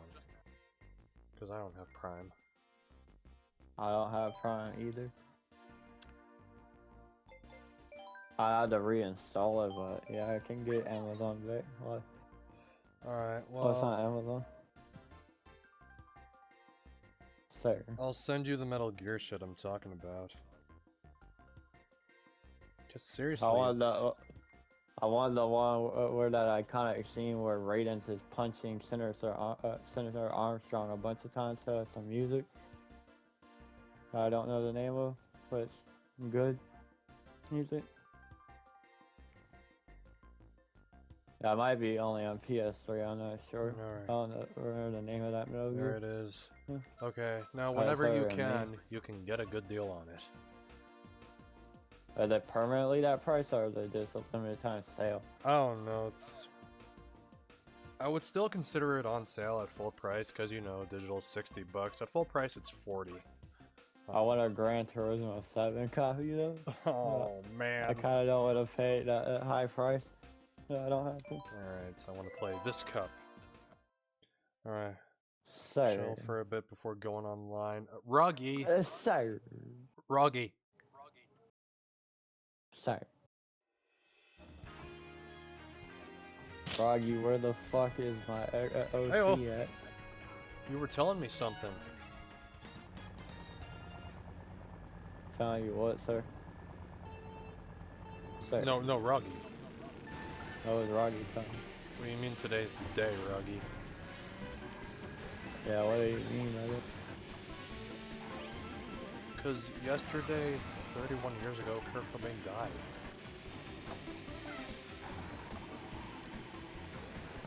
Because I don't have Prime. I don't have Prime either. I had to reinstall it, but yeah, I can get Amazon back. What? Alright, well... Oh, it's not Amazon. Sir. I'll send you the Metal Gear shit I'm talking about. Just seriously. I want the one where that iconic scene where Raiden is punching Senator Armstrong a bunch of times to some music. I don't know the name of, but it's good music. Yeah, it might be only on PS3, I'm not sure. Alright. I don't remember the name of that Metal There Gear. it is. Yeah. Okay, now whenever you sorry, you can get a good deal on it. Are they permanently that price, or are they just a limited time sale? I don't know, I would still consider it on sale at full price, because you know, digital is $60. At full price, it's $40. I want a Gran Turismo 7 copy though. Oh, man. I kind of don't want to pay that high price. No, I don't have to. Alright, so I want to play this cup. Alright, Sir. chill for a bit before going online. Ruggy! Sir. Ruggy! Sir. Froggy, where the fuck is my OC Hey-oh. at? You were telling me something. Telling you what, sir? Sir. No, Ruggy. That was Roggy telling me. What do you mean today's the day, Ruggy? Yeah, what do you mean, brother? Because yesterday, 31 years ago, Kurt Cobain died.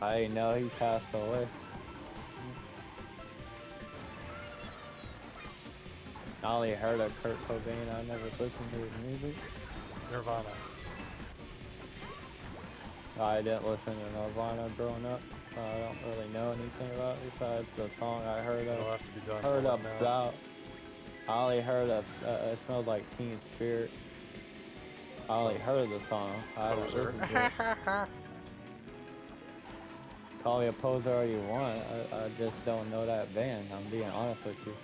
I didn't know he passed away. I only heard of Kurt Cobain, I never listened to his music. Nirvana. I didn't listen to Nirvana growing up. I don't really know anything about it besides the song I heard It'll of. have to be done. Heard right now. about. I only heard of It Smells Like Teen Spirit. I only heard of the song. I haven't Poser. listened to it. Call me a poser all you want. I just don't know that band. I'm being honest with you.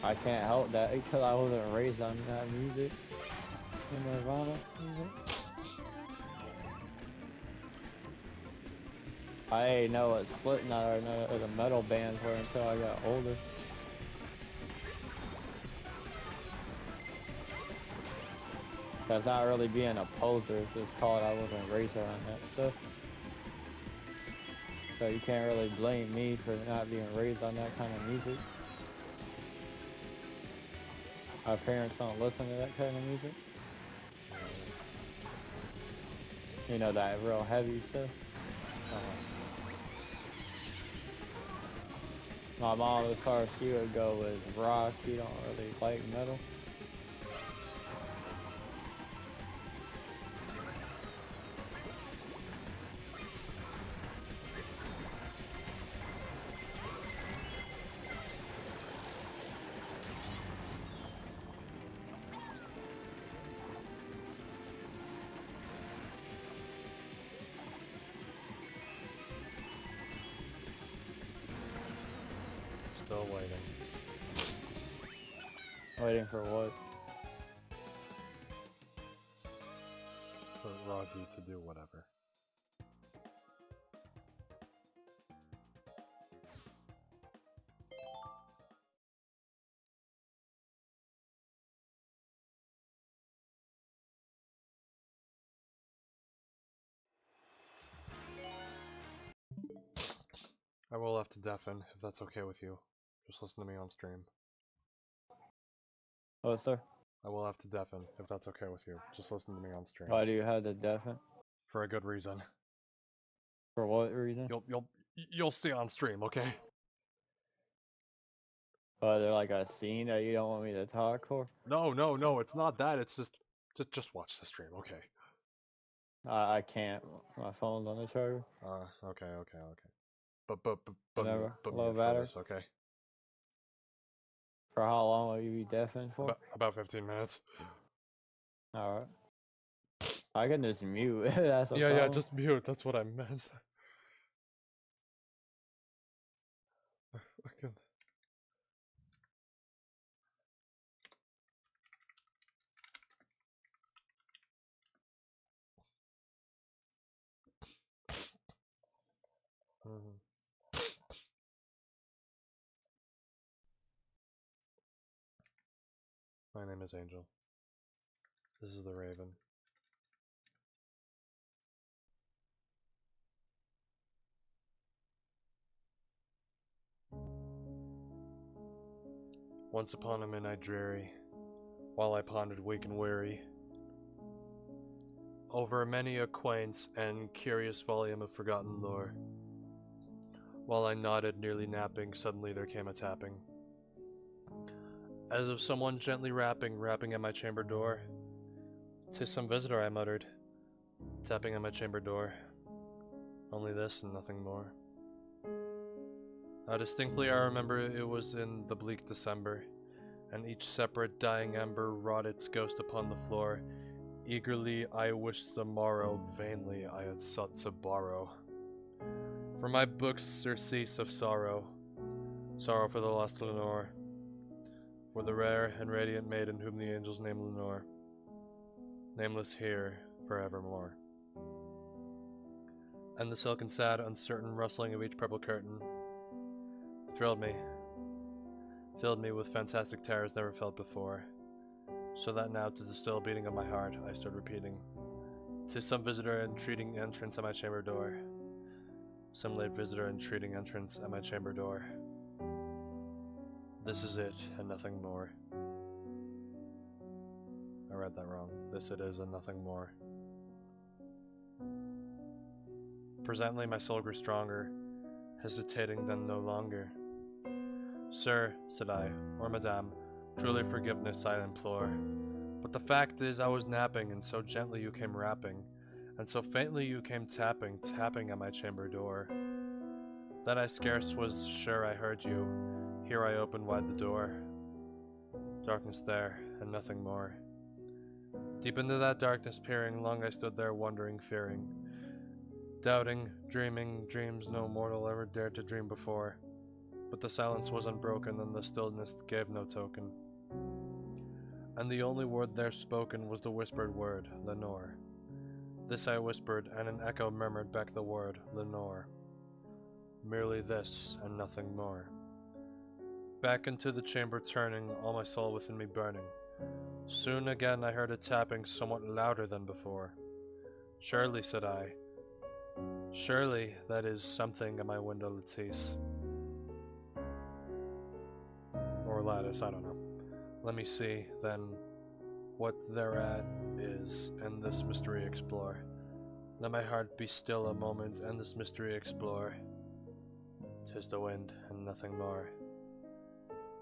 I can't help that because I wasn't raised on that music. In Nirvana music. I didn't know what Slipknot or none of the metal bands were until I got older. That's not really being a poser, it's just called I wasn't raised around that stuff. So you can't really blame me for not being raised on that kind of music. Our parents don't listen to that kind of music. You know, that real heavy stuff. My mom, as far as she would go, was rock. She don't really like metal. Still waiting. Waiting for what? For Rocky to do whatever. I will have to deafen, if that's okay with you. Just listen to me on stream. Oh, sir. I will have to deafen, if that's okay with you. Just listen to me on stream. Why do you have the deafen? For a good reason. For what reason? You'll see on stream, okay? Oh, they're like a scene that you don't want me to talk for? No, it's not that. It's just watch the stream, okay? I can't. My phone's on the charger. Okay. But Whatever. mute Low for battery. this, okay? For how long will you be deafened for? About 15 minutes. Alright. I can just mute. That's a Yeah, problem. just mute. That's what I meant. I can... My name is Angel. This is the Raven. Once upon a midnight dreary, while I pondered weak and weary, over many a quaint and curious volume of forgotten lore, while I nodded, nearly napping, suddenly there came a tapping. As of someone gently rapping at my chamber door. "'Tis some visitor," I muttered, tapping at my chamber door. Only this and nothing more. Distinctly I remember it was in the bleak December, and each separate dying ember wrought its ghost upon the floor. Eagerly I wished the morrow, vainly I had sought to borrow from my books surcease of sorrow, sorrow for the lost Lenore, for the rare and radiant maiden whom the angels name Lenore, nameless here forevermore. And the silken sad, uncertain rustling of each purple curtain thrilled me, filled me with fantastic terrors never felt before, so that now to the still beating of my heart I stood repeating, "'Tis some visitor entreating entrance at my chamber door, some late visitor entreating entrance at my chamber door. This is it and nothing more." I read that wrong. This it is and nothing more. Presently my soul grew stronger, hesitating then no longer. "Sir," said I, "or madame, truly forgiveness I implore. But the fact is I was napping, and so gently you came rapping, and so faintly you came tapping at my chamber door, that I scarce was sure I heard you. Here I opened wide the door. Darkness there, and nothing more. Deep into that darkness peering, long I stood there wondering, fearing, doubting, dreaming dreams no mortal ever dared to dream before. But the silence was unbroken, and the stillness gave no token. And the only word there spoken was the whispered word, Lenore. This I whispered, and an echo murmured back the word, Lenore. Merely this, and nothing more. Back into the chamber turning, all my soul within me burning. Soon again I heard a tapping somewhat louder than before. "Surely," said I, "surely that is something at my window lattice." Or lattice, I don't know. Let me see, then, what thereat is, and this mystery explore. Let my heart be still a moment, and this mystery explore. 'Tis the wind, and nothing more.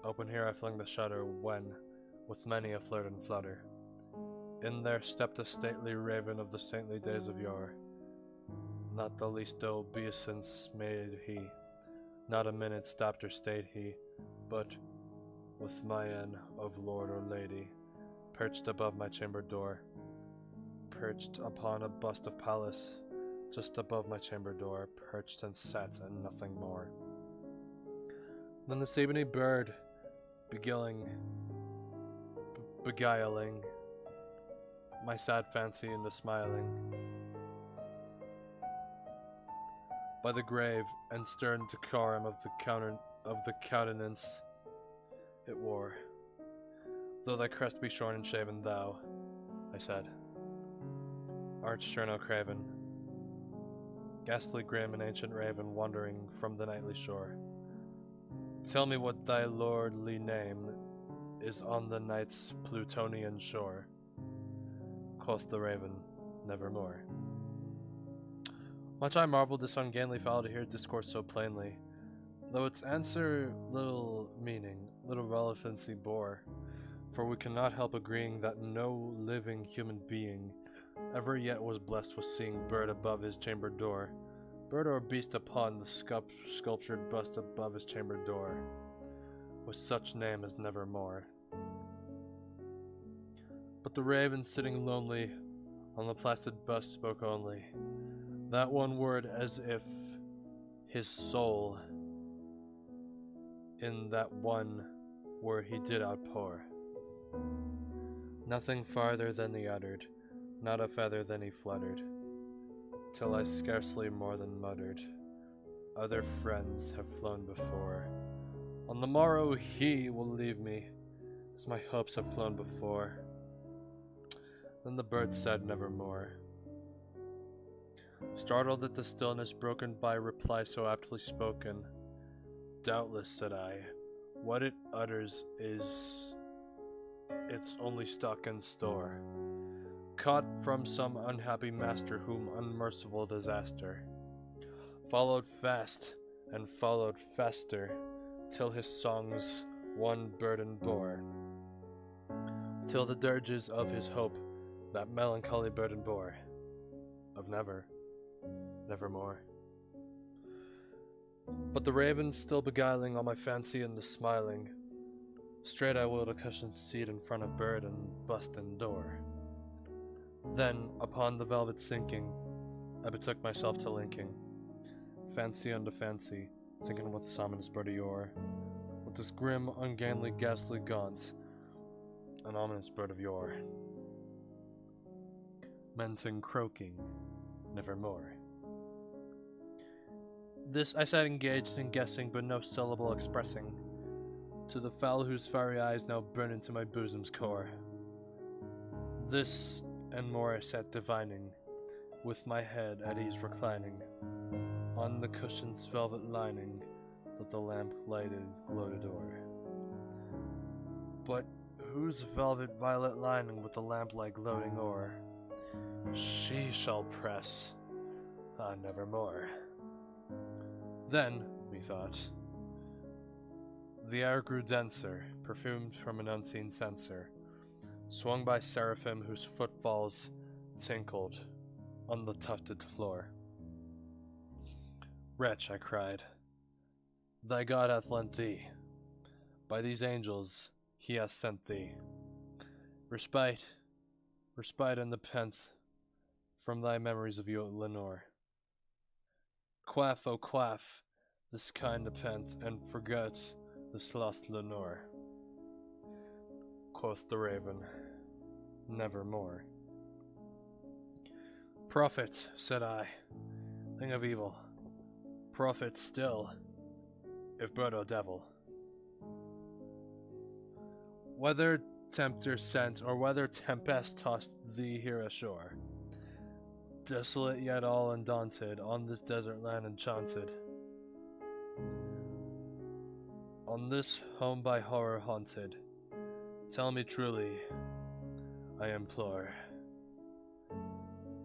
Open here I fling the shutter, when, with many a flirt and flutter, in there stepped a stately raven of the saintly days of yore. Not the least obeisance made he, not a minute stopped or stayed he, but, with mien of lord or lady, perched above my chamber door, perched upon a bust of Pallas, just above my chamber door, perched and sat and nothing more. Then this ebony bird, beguiling my sad fancy into smiling. By the grave and stern decorum of the countenance it wore. Though thy crest be shorn and shaven, thou, I said, art sure no craven, ghastly grim and ancient raven wandering from the nightly shore. Tell me what thy lordly name is on the night's Plutonian shore. Quoth the raven, nevermore. Much I marveled this ungainly fowl to hear discourse so plainly, though its answer little meaning, little relevancy bore, for we cannot help agreeing that no living human being ever yet was blessed with seeing bird above his chamber door, bird or beast upon the sculptured bust above his chamber door, with such name as nevermore. But the raven sitting lonely on the placid bust spoke only that one word, as if his soul in that one word he did outpour. Nothing farther than he uttered, not a feather than he fluttered, till I scarcely more than muttered, other friends have flown before. On the morrow he will leave me, as my hopes have flown before. Then the bird said nevermore. Startled at the stillness broken by reply so aptly spoken, doubtless, said I, what it utters is its only stock and store, caught from some unhappy master whom unmerciful disaster followed fast and followed faster, till his songs one burden bore, till the dirges of his hope that melancholy burden bore, of nevermore. But the raven still beguiling all my fancy into smiling, straight I willed a cushioned seat in front of bird and bust and door. Then, upon the velvet sinking, I betook myself to linking, fancy unto fancy, thinking what this ominous bird of yore, with this grim, ungainly, ghastly gaunts, an ominous bird of yore. Men sing croaking, nevermore. This I sat engaged in guessing, but no syllable expressing, to the fowl whose fiery eyes now burn into my bosom's core. This and more I sat divining, with my head at ease reclining, on the cushion's velvet lining that the lamp lighted gloated o'er. But whose velvet violet lining with the lamplight gloating o'er? She shall press, nevermore. Then, methought, the air grew denser, perfumed from an unseen censer, swung by seraphim whose footfalls tinkled on the tufted floor. Wretch, I cried, thy God hath lent thee, by these angels he hath sent thee, respite and the pent from thy memories of you, Lenore. Quaff, oh quaff, this kind nepenthe, and forget this lost Lenore. Quoth the raven, nevermore. Prophet, said I, thing of evil, prophet still, if bird or devil. Whether tempter sent, or whether tempest tossed thee here ashore, desolate yet all undaunted, on this desert land enchanted, on this home by horror haunted, tell me truly, I implore,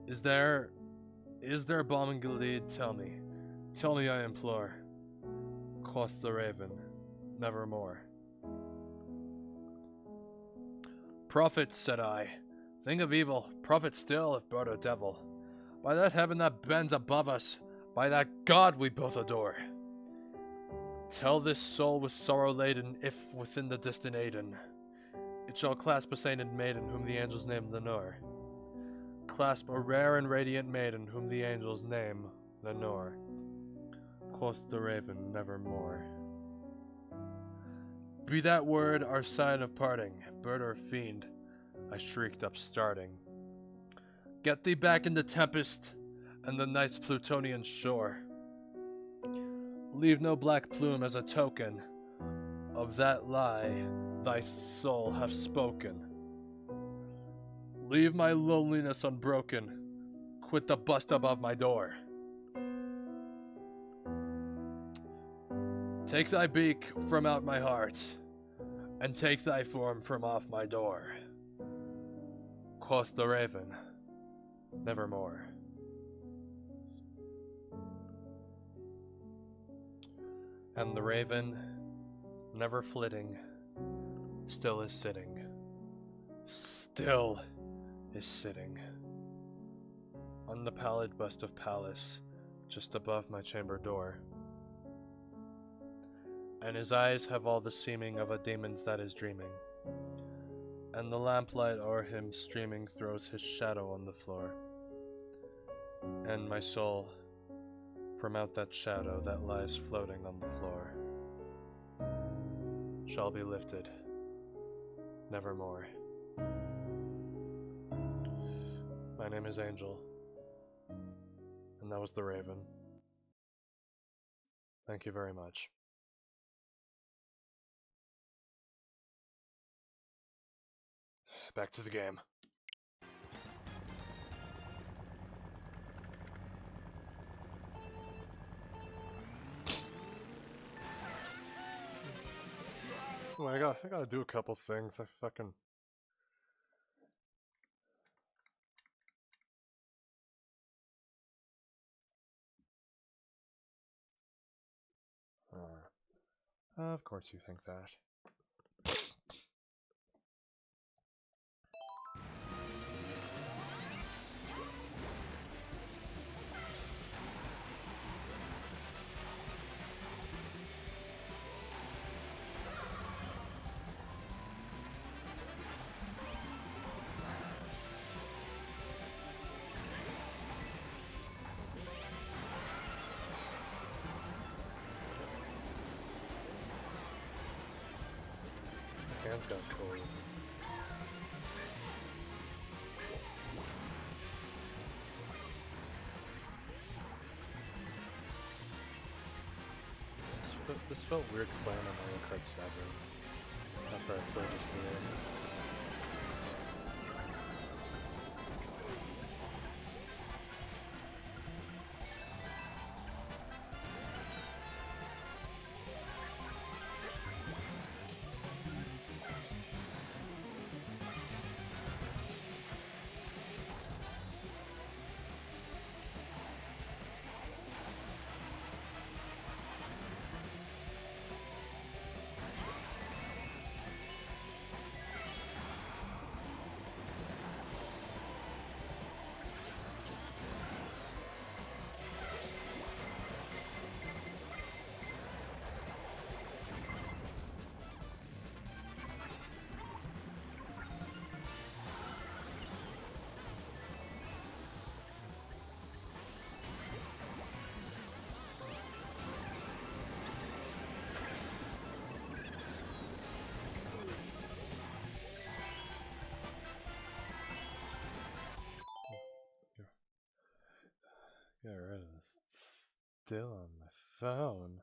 is there balm in Gilead? Tell me, I implore. Quoth the raven, nevermore. Prophet, said I, thing of evil, prophet still, if bird or devil, by that heaven that bends above us, by that God we both adore. Tell this soul with sorrow laden, if within the distant Aiden, it shall clasp a sainted maiden whom the angels name Lenore. Clasp a rare and radiant maiden whom the angels name Lenore. Quoth the raven, nevermore. Be that word our sign of parting, bird or fiend, I shrieked upstarting. Get thee back in the tempest and the night's Plutonian shore. Leave no black plume as a token of that lie thy soul hath spoken. Leave my loneliness unbroken, quit the bust above my door. Take thy beak from out my heart, and take thy form from off my door. Quoth the raven, nevermore. And the raven, never flitting, still is sitting. Still is sitting on the pallid bust of Pallas, just above my chamber door. And his eyes have all the seeming of a demon's that is dreaming, and the lamplight o'er him streaming throws his shadow on the floor. And my soul, from out that shadow that lies floating on the floor, shall be lifted nevermore. My name is Angel, and that was the Raven. Thank you very much. Back to the game. Oh, I gotta do a couple things. I fucking... of course you think that. Hands got cold. This felt weird playing on Mario Kart 7 after I played it here. Get rid of this. It's still on my phone.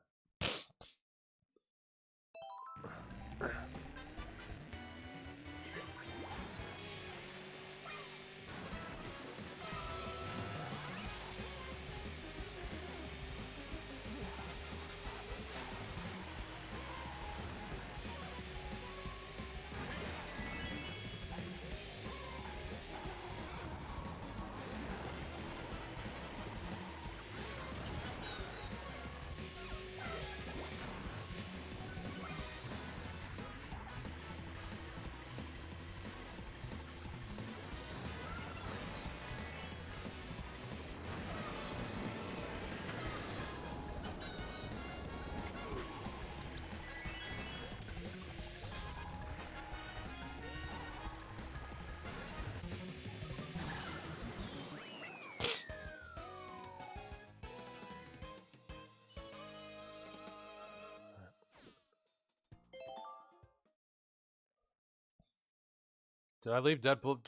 Did I leave Deadpool?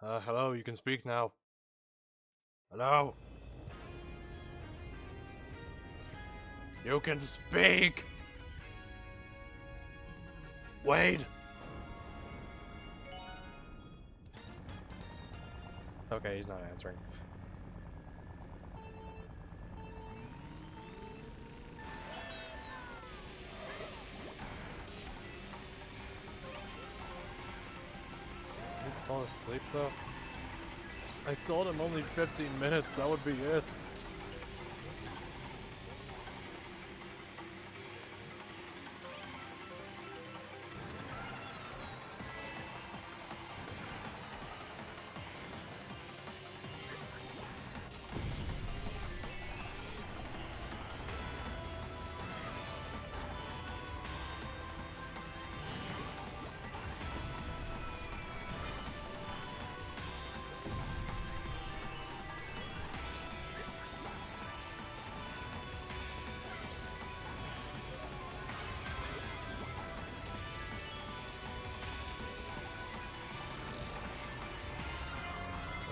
Hello, you can speak now. Hello? You can speak! Wade! Okay, he's not answering. Did he fall asleep though? I told him only 15 minutes, that would be it.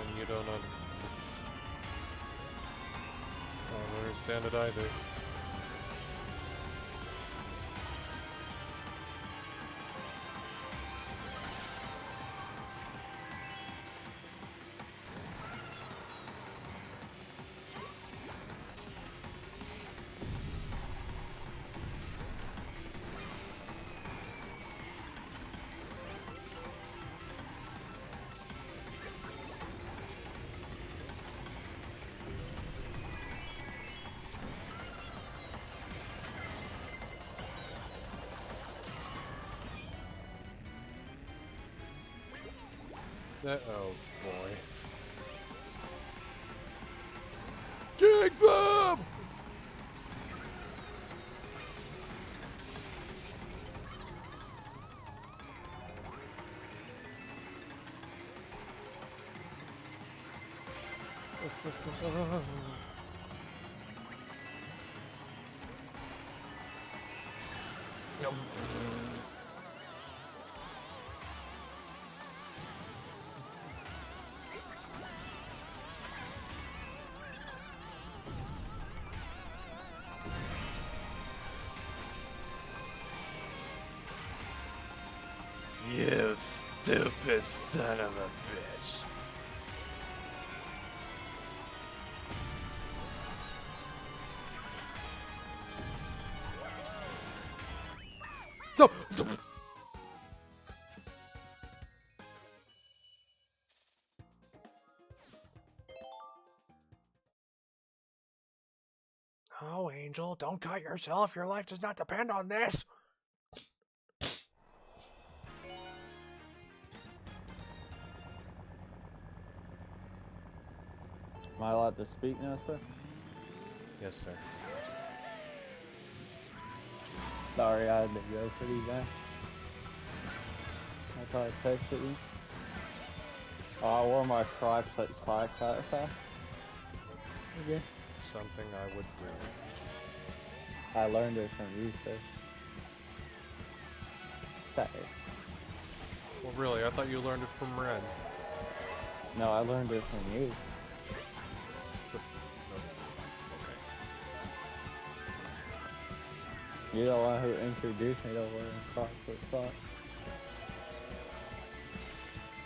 And you don't understand it either. Oh boy. King Bob! You stupid son of a bitch. So oh, Angel, don't cut yourself. Your life does not depend on this. Am I allowed to speak now, sir? Yes, sir. Sorry, I had to go pretty bad. I thought I texted you. Oh, I wore my Crocs like socks outside. Okay. Something I would do. I learned it from you, sir. Sorry. Well, really, I thought you learned it from Ren. No, I learned it from you. You're the one who introduced me to wearing Crocs with socks.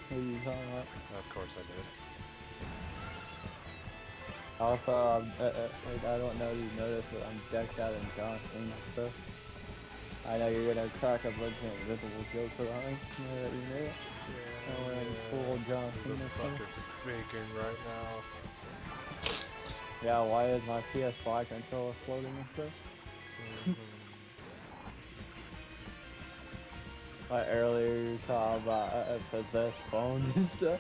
What are you talking about? Of course I did. Also, I don't know if you noticed, but I'm decked out in John Cena stuff. I know you're gonna crack a bunch of invisible jokes around me. You know that you know it? I'm wearing full John Who Cena the fuck stuff. is speaking right now? Yeah, why is my PS5 controller floating and stuff? Like earlier you were talking about a possessed phone and stuff.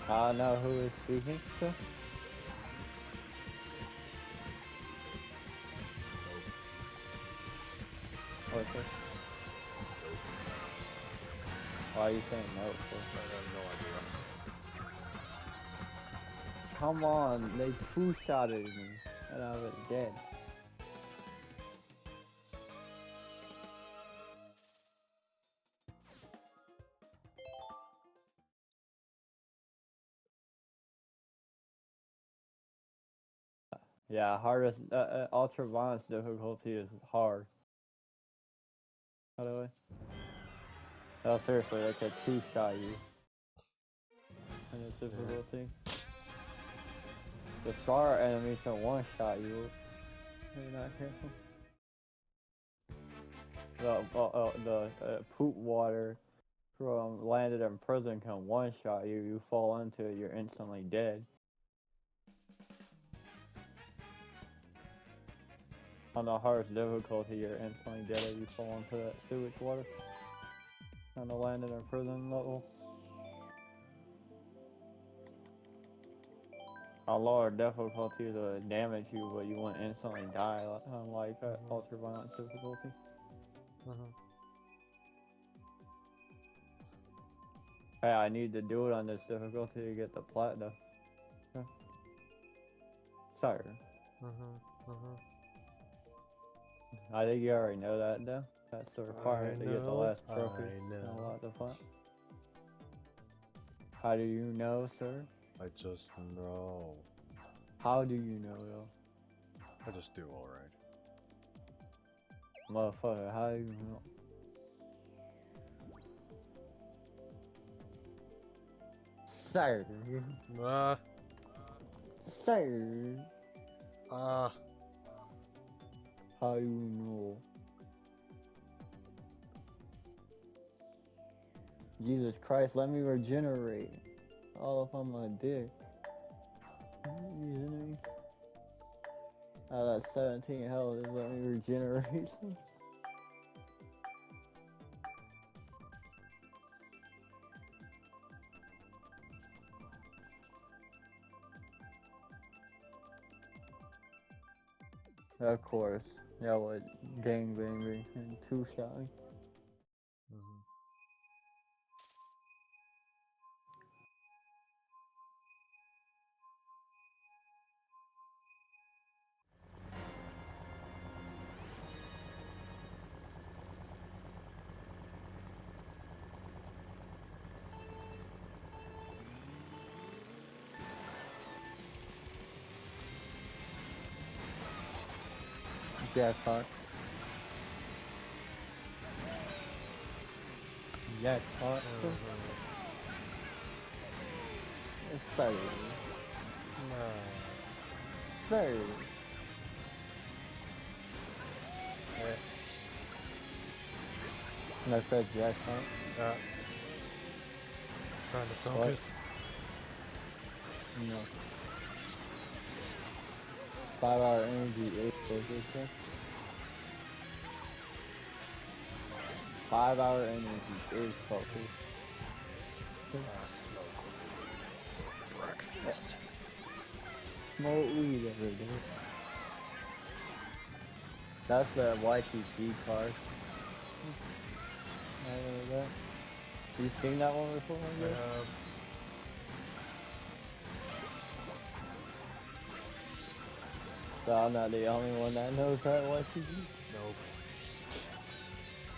I know who is speaking, sir. What's it? Why are you saying no, sir? I have no idea. Come on, they two-shotted me and I was dead. Yeah, hardest. Ultra violence difficulty is hard. By the way. Oh, seriously, they could two-shot you. And it's difficulty. The star enemies can one-shot you. Are you not careful? The poop water from landed in prison can one-shot you. You fall into it, you're instantly dead. On the hardest difficulty, you're instantly dead if you fall into that sewage water. On the landed in prison level. A lower difficulty to damage you, but you won't instantly die, unlike ultra violence difficulty. Hey, I need to do it on this difficulty to get the platinum. Sir. I think you already know that, though. That's the requirement to get the last trophy. And a lot of fun. How do you know, sir? I just know. How do you know, though? I just do alright. Motherfucker, how do you know? Sir. Sir. How you know? Jesus Christ, let me regenerate. All up on my dick. Out of that 17 health, just let me regenerate. Of course. Yeah, what? Gang bang and two-shotting. Jackpot. Jackpot. Sir. Sir. I said jackpot. Trying to focus. No. 5-hour energy, 8 focus. 5-hour energy is focus. Smoke for breakfast. Smoke weed every day. That's the YTG card. I know that. You seen that one before? So I'm not the only one that knows that YTG? Nope.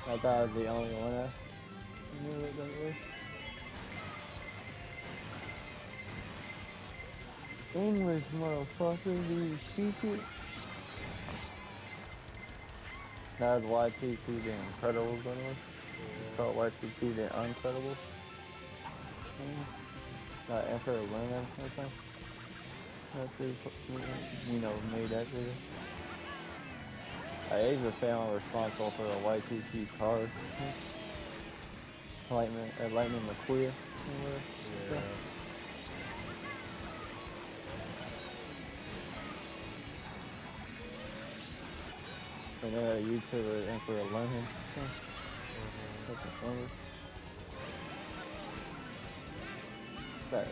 I thought I was the only one that knew it that way. English, motherfucker, do you speak it? That was YTP the Incredibles, by the way. It's called YTP the Uncredibles. Emperor Luna or something. That's who, made that video. He's the family responsible for the YTP card. Lightning McQueen. Yeah. And then a YouTuber, Emperor Lemon. That's the funny. Sorry.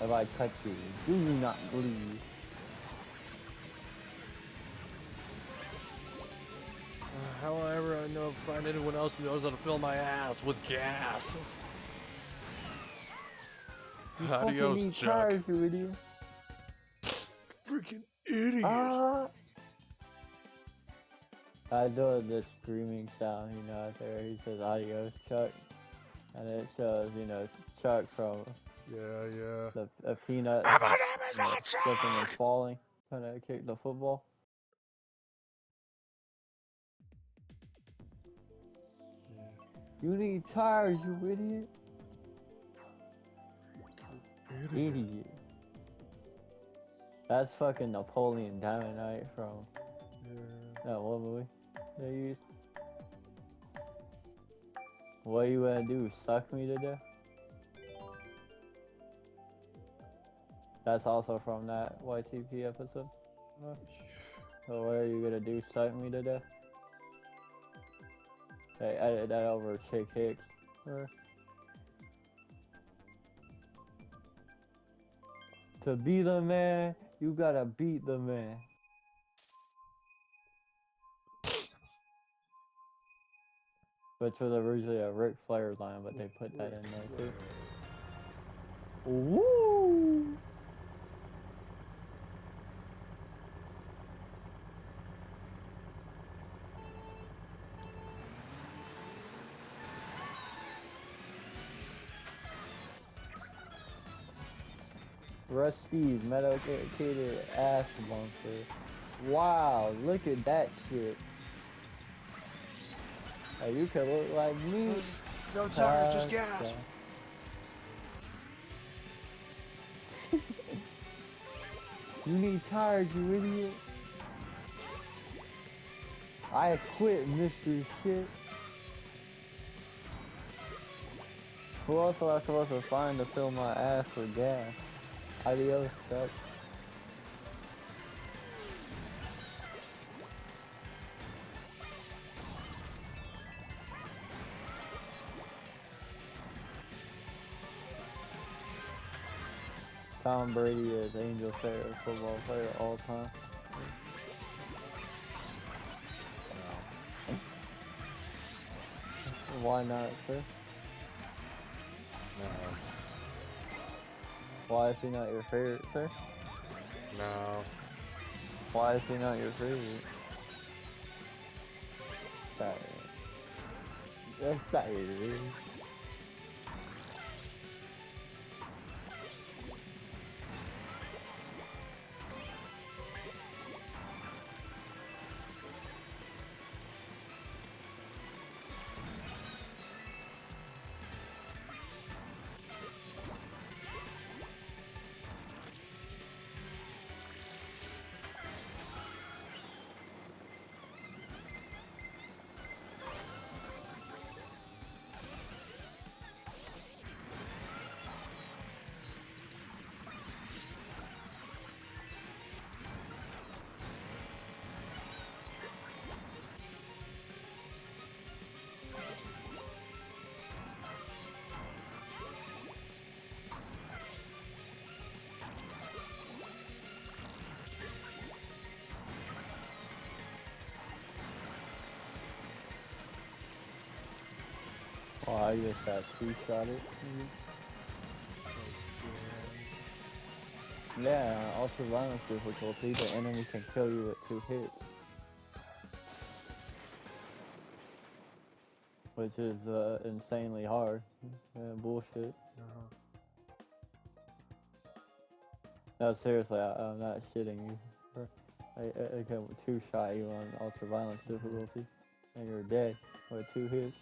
If I touch you, do you not bleed? How will I ever find anyone else who knows how to fill my ass with gas? Adios, Chuck. Cars, you idiot. Freaking idiot. I do this screaming sound, you know, out there. He says, "Adios, Chuck," and it shows, you know, Chuck from Yeah. the peanut slipping and falling, trying to kick the football. You need tires, you idiot. Idiot. That's fucking Napoleon Dynamite from that one movie they used. What you gonna do? Suck me to death? That's also from that YTP episode. So what are you gonna do? Suck me to death? Hey, edit that over Chick Hicks. To be the man, you gotta beat the man. Which was originally a Ric Flair line, but they put that in there too. Woo! Rusty, medicated ass bunker. Wow, look at that shit. Hey, you can look like me. No tires, just gas. You need tires, you idiot. I quit, Mr. Shit. Who else am I supposed to find to fill my ass with gas? Adios, Chuck. Tom Brady is Angel's favorite football player of all time. Why not, sir? No. Why is he not your favorite, sir? No. Why is he not your favorite? That's not it. Oh, I just got two-shotted. Yeah, also violence difficulty, the enemy can kill you with 2 hits. Which is insanely hard. Bullshit. No, seriously, I'm not shitting you. I can two-shot you on ultra-violence difficulty, and you're dead with 2 hits.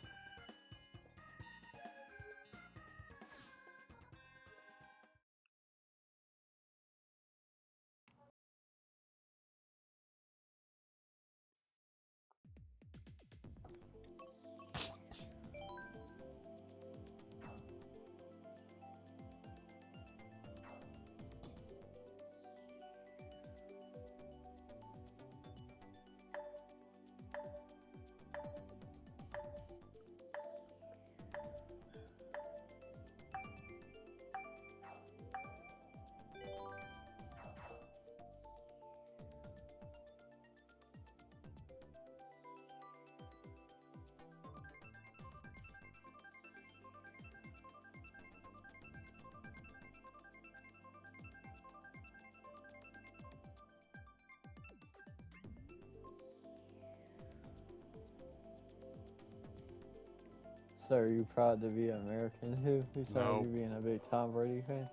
Sir, are you proud to be American too? You sound No. like you being a big Tom Brady fan.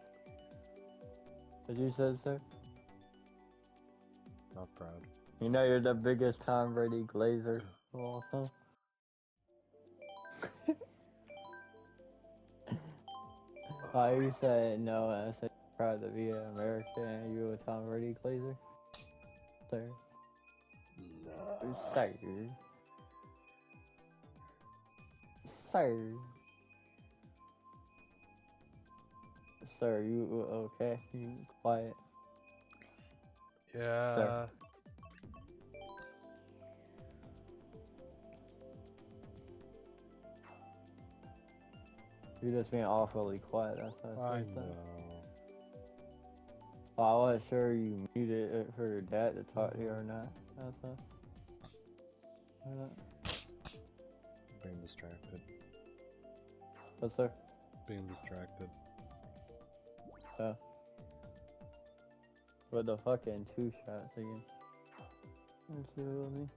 What you said, sir? Not proud. You know you're the biggest Tom Brady glazer of all time. Why you said no and I said you're proud to be an American and you a Tom Brady glazer? Sir. No. Sir. Sir. Sir, you okay? You quiet. Yeah. You're just being awfully quiet, that's what I I said. know. Well, I wasn't sure you muted it for your dad to talk to you or not. That's all. Being distracted. What's sir? Being distracted. With the fucking 2 shots again. Let's see what I mean.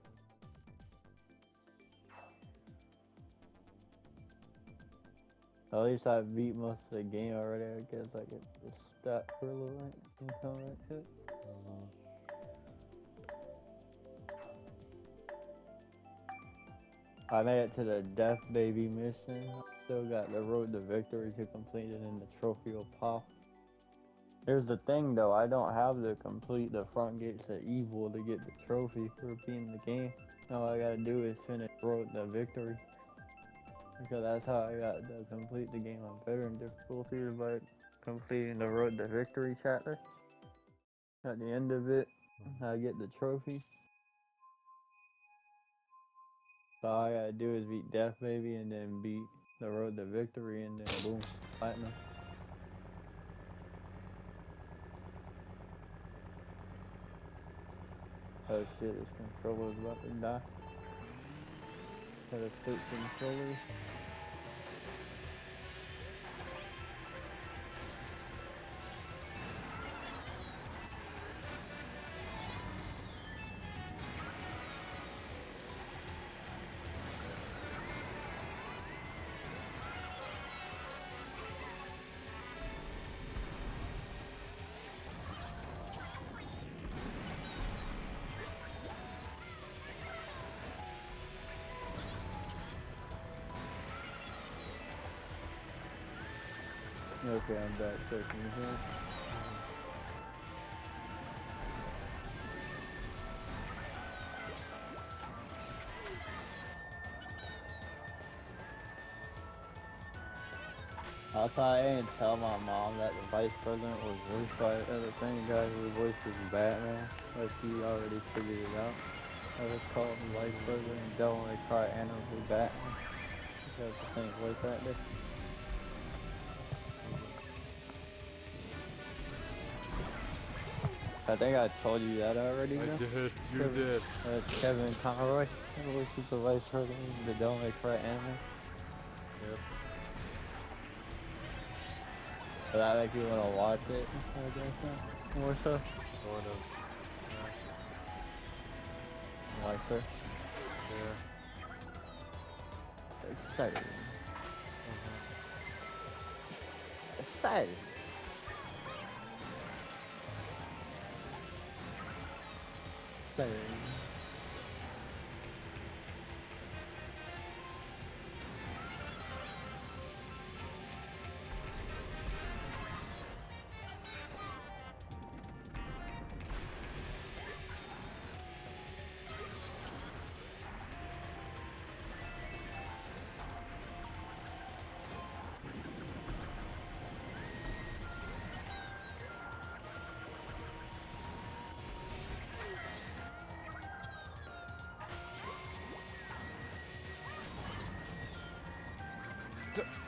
At least I beat most of the game already. I guess I could just stop for a little bit and come back to it. I made it to the Death Baby mission. Still got the road to victory to complete it in the trophy will pop. Here's the thing though, I don't have to complete the front gates of evil to get the trophy for beating the game. All I gotta do is finish road to victory. Because that's how I got to complete the game on veteran difficulty, is by completing the road to victory chapter. At the end of it, I get the trophy. So all I gotta do is beat Death Baby and then beat the road to victory and then boom, platinum. Oh shit, this controller's about to die. Gotta flip controllers. Okay, I'm back searching here. Also, I didn't tell my mom that the vice president was voiced by the same guy who voiced Batman, but she already figured it out. I was called the vice president, Devil May Cry Animal Batman. Because the same voice actor. I think I told you that already. I No? did. You Kevin, did. That's Kevin Conroy. He voices the vice president, the Devil May Cry Animal. Yep. Does that make you want to watch it? I guess so. More so. Sort of. Like, sir. Yeah. Excited. Excited. Excited.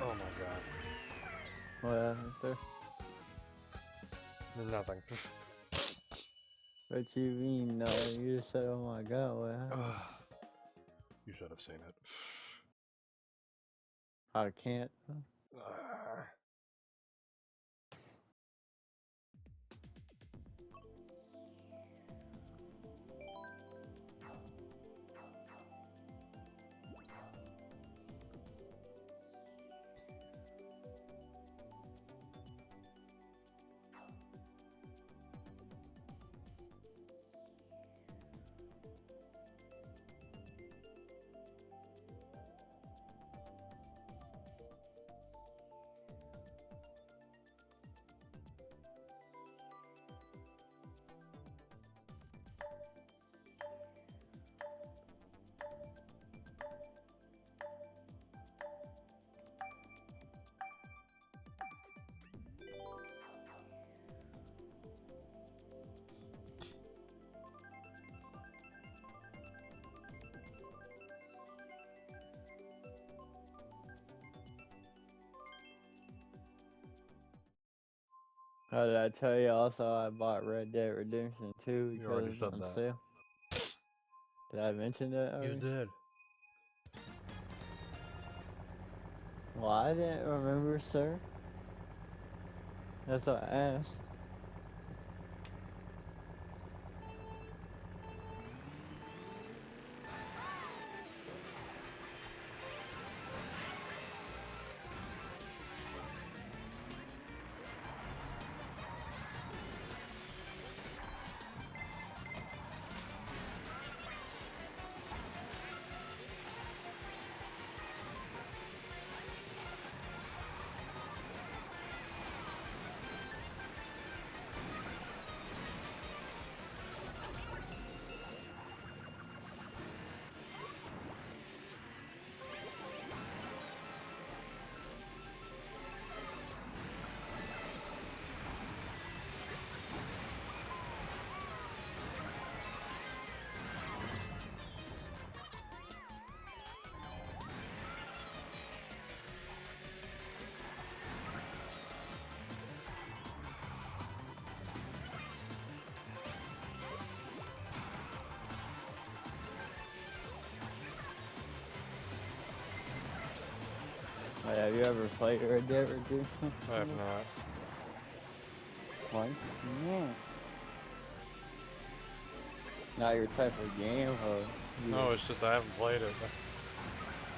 Oh my god. What happened, sir? Nothing. What you mean? No, you just said, oh my god, what happened? You should have seen it. I can't. How did I tell you? Also, I bought Red Dead Redemption 2 You already because said on that. sale. Did I mention that already? You did. Well, I didn't remember, sir. That's what I asked. Wait, have you ever played Red Dead Redemption? I have not. Why? No. Not your type of game, or you No, it's just I haven't played it.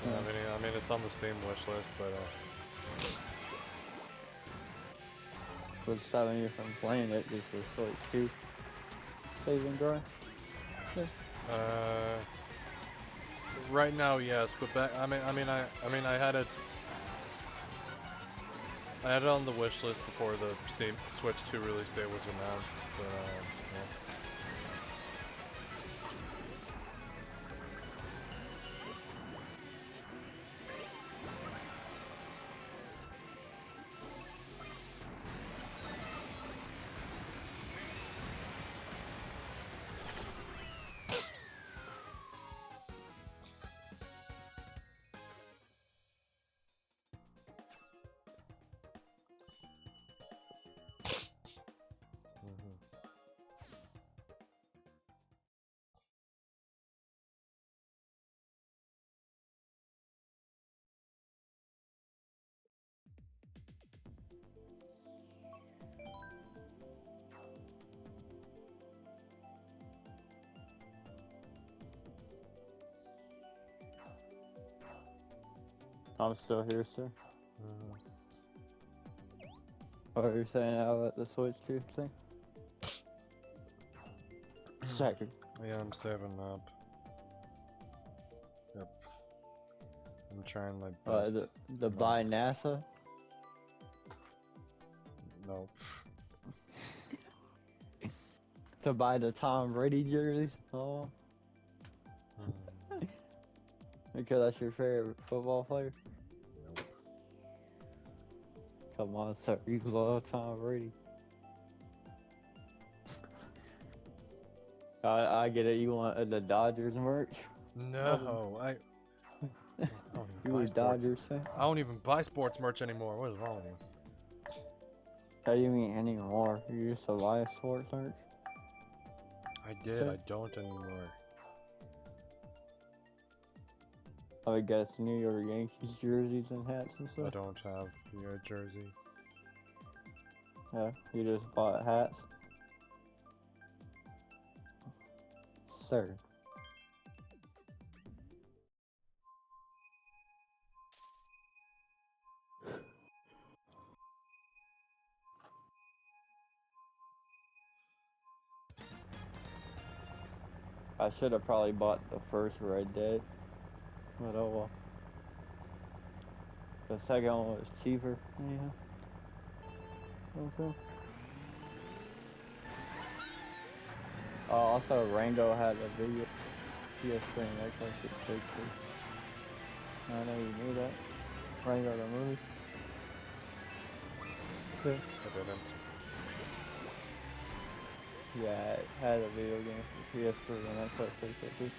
Yeah. I mean, it's on the Steam wish list, but what's stopping you from playing it? Just for Switch 2 save and dry? right now, yes. But back, I mean, I had it. I had it on the wish list before the Steam Switch 2 release date was announced, but yeah. I'm still here, sir. What are you saying about the Switch 2 thing? Second. Yeah, I'm saving up. Yep. I'm trying my best. The buy NASA? Nope. To buy the Tom Brady jerseys? Oh. Because that's your favorite football player? Nope. Come on, sir. You love Tom Brady. I get it. You want the Dodgers merch? No, I don't even You buy a sports. Dodgers fan? I don't even buy sports merch anymore. What is wrong with you? How do you mean anymore? You used to buy sports merch? I did. Sure. I don't anymore. I guess New York Yankees jerseys and hats and I stuff. don't have your jersey. Yeah, you just bought hats. Sir. I should have probably bought the first Red Dead. But oh well. The second one was cheaper. Yeah. Also. Also, Rango had a video. PS3 and Xbox is big too. I know you knew that. Rango the movie. Okay. I didn't. Yeah, it had a video game for PS3 and Xbox 360.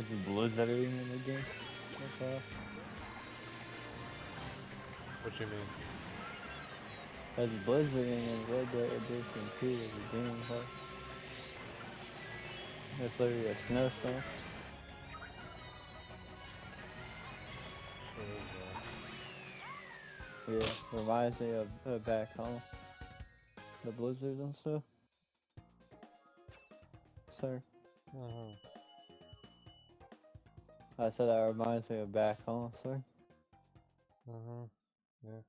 It's blizzarding in the game. That's all. What you mean? It's blizzarding in Red Dead Edition 2 of the game. Huh? It's literally a snowstorm. What is Yeah, reminds me of back home. The blizzards and stuff. Sir, that? I said that reminds me of back home, sir. Yeah.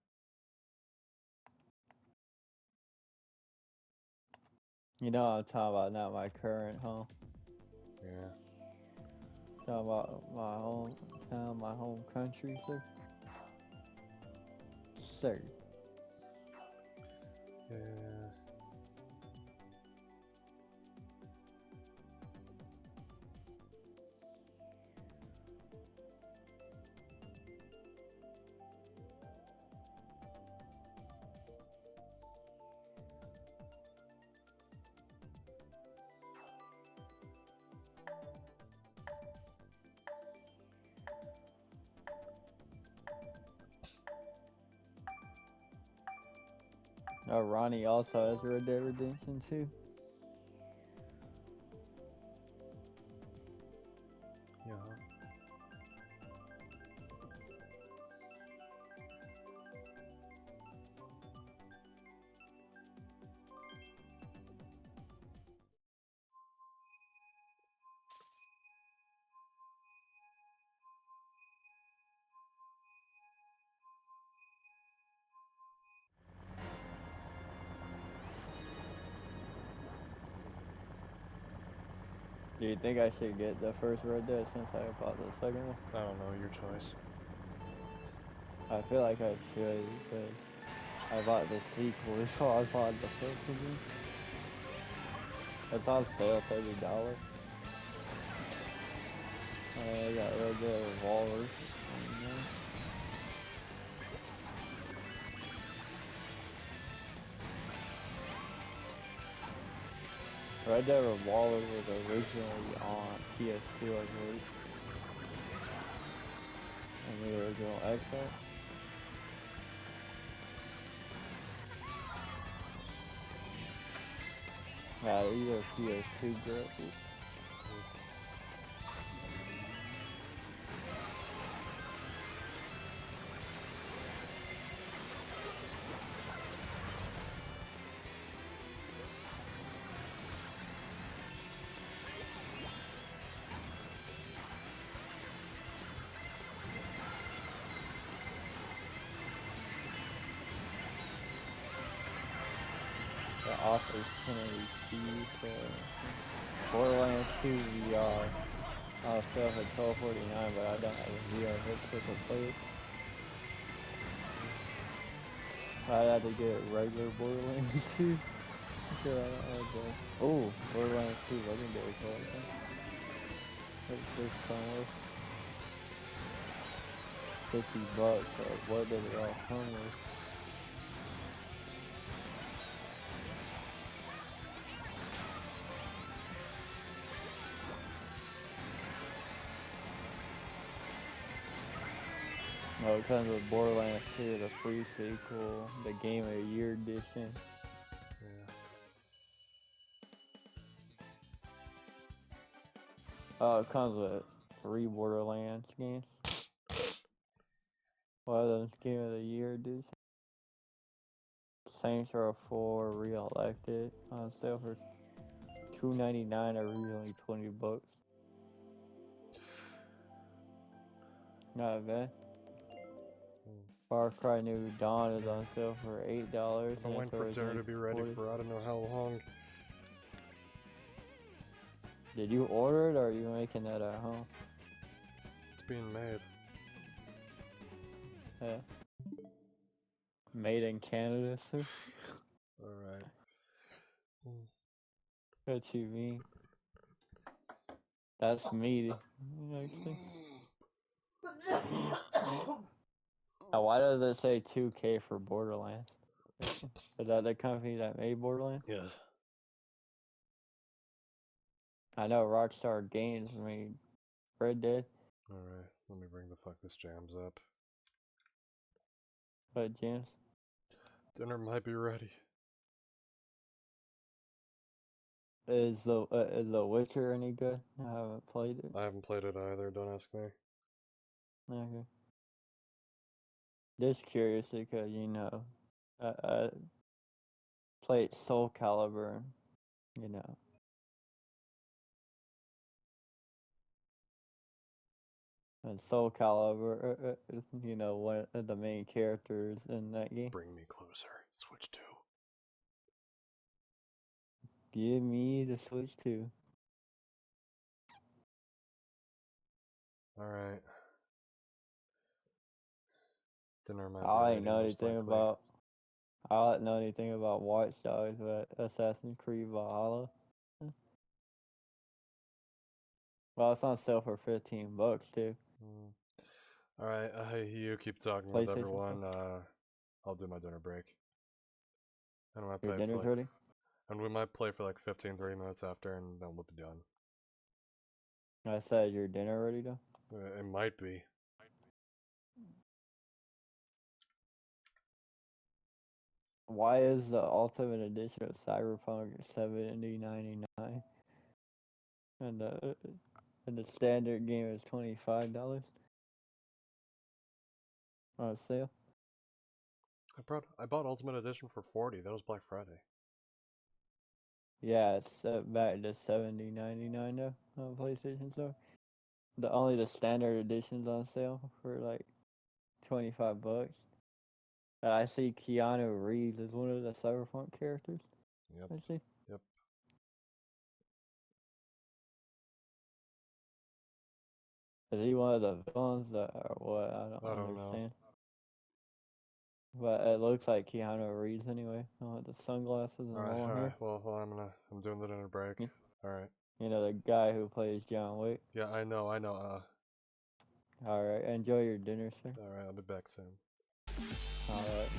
You know what I'm talking about, not my current home. Yeah. Talking about my hometown, my home country, sir. Sir. Yeah. Oh, Ronnie also has Red Dead Redemption 2. Yeah. Do you think I should get the first Red Dead since I bought the second one? I don't know, your choice. I feel like I should because I bought the sequel, so I bought the first one. It's on sale, $30. I got Red Dead Revolver. Red Dead Revolver was originally on PS2, I believe. And the original Xbox. Yeah, either PS2 graphics. The offers penalty fee for Borderlands 2 VR. I'll sell for $12.49, but I don't have a VR headset to play it. I had to get regular Borderlands 2. So I don't have the... Oh, Borderlands 2 Legendary Collection. That's just somewhere. $50, so what did it all come with? Oh, it comes with Borderlands 2, the free sequel, the Game of the Year edition. Yeah. Oh, it comes with 3 Borderlands games. One of them's Game of the Year edition. Saints Row 4 Re-Elected on sale for $2.99, originally $20. Not bad. Far Cry New Dawn is on sale for $8. I'm waiting for dinner to be ready for I don't know how long. Did you order it or are you making that at home? It's being made. Yeah. Made in Canada, sir? Alright. What you mean? That's me, actually. Now, why does it say 2K for Borderlands? Is that the company that made Borderlands? Yes. I know Rockstar Games made Red Dead. Alright, let me bring the fuck this jams up. But James, Dinner might be ready. is the Witcher any good? I haven't played it. I haven't played it either, don't ask me. Okay. Just curious because I played Soul Calibur, you know. And Soul Calibur, one of the main characters in that game. Bring me closer. Switch 2. Give me the Switch 2. Alright. Dinner might I be didn't ready, know most anything likely. about. I didn't know anything about Watch Dogs, but Assassin's Creed Valhalla. Well, it's on sale for $15 too. Alright, you keep talking with PlayStation everyone. I'll do my dinner break. And we might Your play for dinner's like, ready? and we might play for like 15, 30 minutes after, and then we'll be done. I said your dinner ready though? It might be. Why is the Ultimate Edition of Cyberpunk $70.99 and the standard game is $25 on sale? I bought Ultimate Edition for $40. That was Black Friday. Yeah, it's back to $70.99 though on PlayStation Store. The standard edition's on sale for like $25. And I see Keanu Reeves as one of the Cyberpunk characters. Yep. I see. Yep. Is he one of the villains or what? I don't don't know. understand. But it looks like Keanu Reeves anyway. With the sunglasses and long hair. Well, I'm doing the dinner break. Yeah. Alright. You know, the guy who plays John Wick. Yeah, I know. Alright, enjoy your dinner, sir. Alright, I'll be back soon. Alright.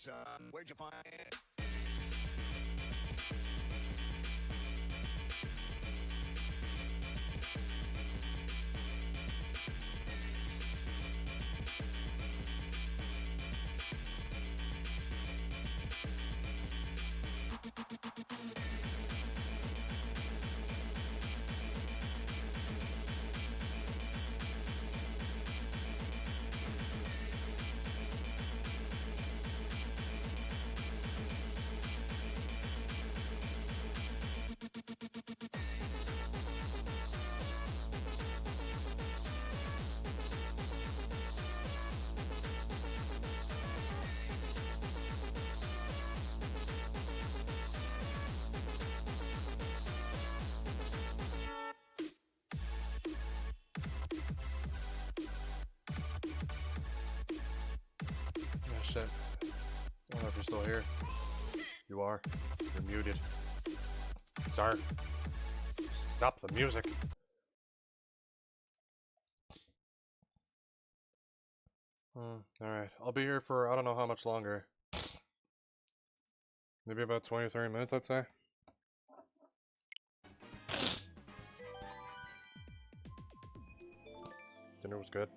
Son, where'd you find it? Oh shit. I don't know if you're still here. You are. You're muted. Sir. Stop the music. Alright. I'll be here for I don't know how much longer. Maybe about 20 or 30 minutes, I'd say. Dinner was good.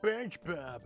SpongeBob.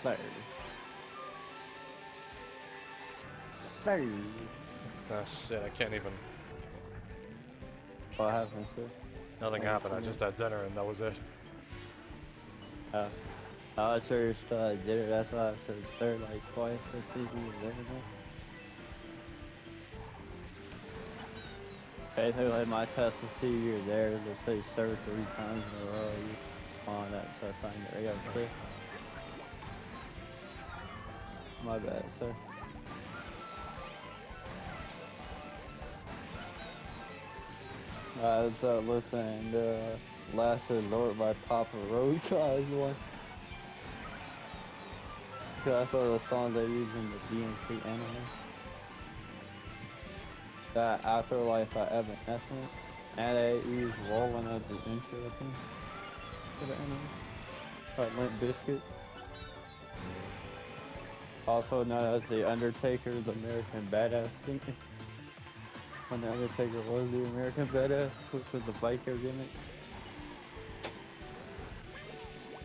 Sir. Sir. Oh shit, I can't even. What happened, sir? Nothing Hey, happened. I come just had dinner and that was it. I sure still did it. That's why I said sir like twice. Let's see if you was there now. Basically, like my test to see you're there. Let's say sir 3 times in a row. You spawn that, so I signed it. I got clear. My bad, sir. I was listening to Last Resort by Papa Roadside one. That's one of the songs they use in the DMC anime. That Afterlife by Evanescence. And they use Rolling as the intro thing for the anime. Like Limp Bizkit. Also known as The Undertaker's American Badass theme. When the Undertaker was the American Badass, which was the biker gimmick.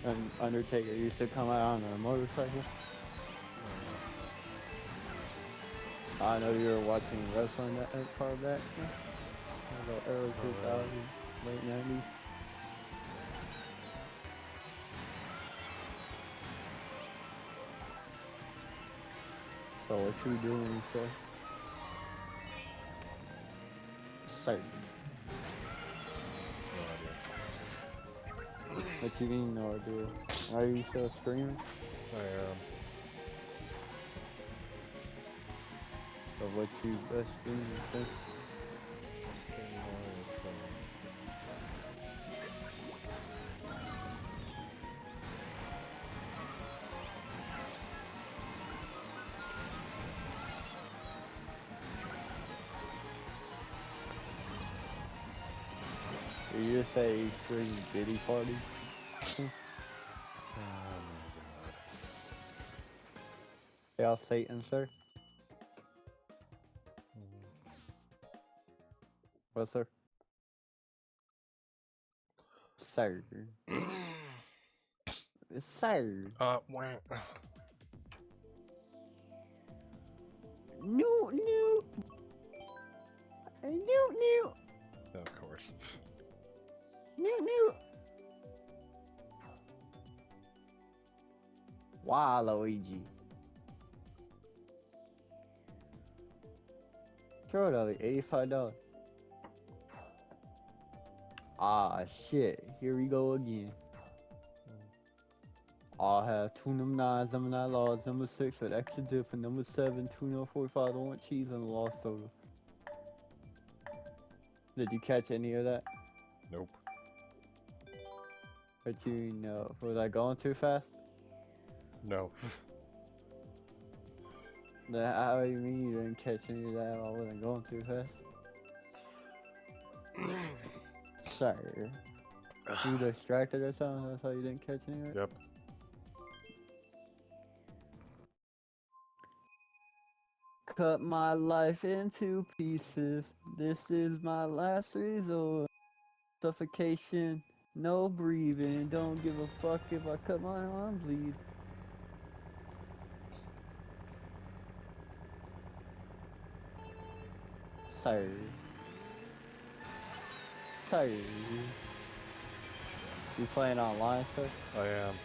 And Undertaker used to come out on a motorcycle. I know you were watching wrestling that far back. The early 2000s, late 90s. So what you doing, sir? Sir. What you mean no idea? Are you still streaming? I am. Or what you best streaming, sir? Did you just say stream Diddy Party? Oh my god. Y'all Satan, sir? What, sir? Sir. Sir. Wah. New. New. Of course. New. Wow, Luigi. Throw it out, $85. Ah, shit. Here we go again. I'll have 2 number 9s, number 9 laws, number 6 with extra dip, and number 7, 2 number 45, don't want cheese and a lost soda. Did you catch any of that? Nope. But you know, was I going too fast? No. How do you mean you didn't catch any of that? I wasn't going too fast. Sorry. You distracted or something? That's how you didn't catch any of it? Yep. Cut my life into pieces. This is my last resort. Suffocation, no breathing. Don't give a fuck if I cut my arm bleed. Sir. You playing online, sir? I am.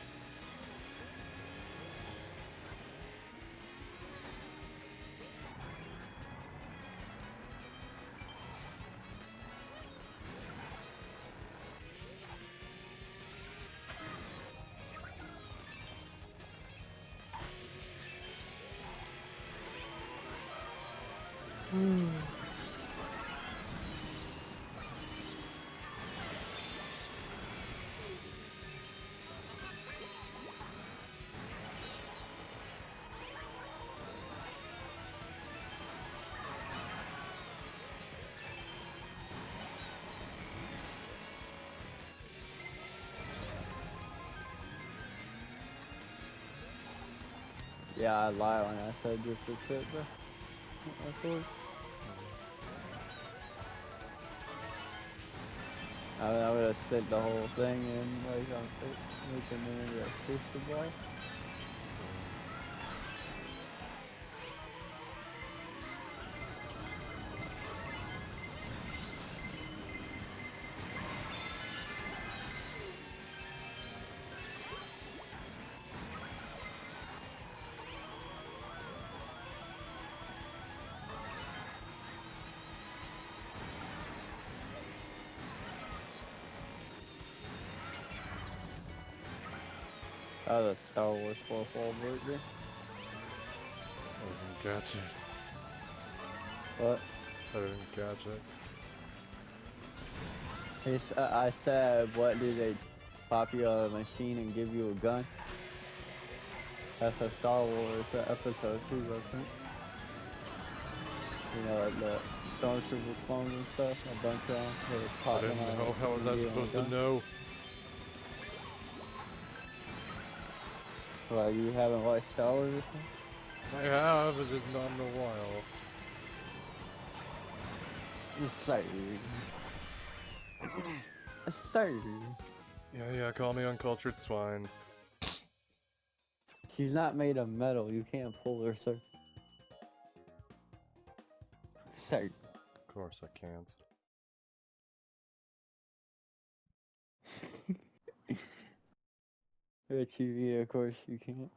Yeah, I lied when I said just a tip, bro. That's all. I would have spit the whole thing in, like, on making me into a sister boy. That was a Star Wars football burger. I didn't catch it. What? I didn't catch it. I said, what do they pop you out of a machine and give you a gun? That's a Star Wars episode 2 reference. You know, like the Stormtrooper clones and stuff, a bunch of them. They I pop them didn't out of know. a How was machine I and give them a supposed to gun. know? Well, you haven't watched Star Wars or something? I have, it's just not in a while. Sorry. Sorry. Yeah, call me uncultured swine. She's not made of metal. You can't pull her, sir. Sir. Of course I can't. TV, of course you can't.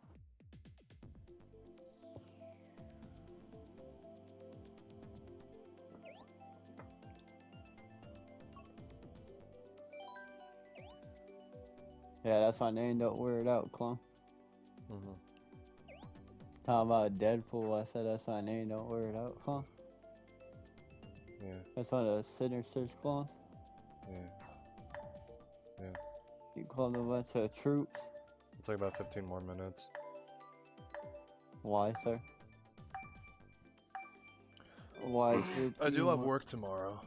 Yeah, that's my name. Don't wear it out, clone. Mm-hmm. Talking about Deadpool, I said that's my name. Don't wear it out, clone. Yeah, That's one of the Sinister's clones. yeah. You cloned a bunch of troops. It's like about 15 more minutes. Why, sir? Why? I do have work tomorrow.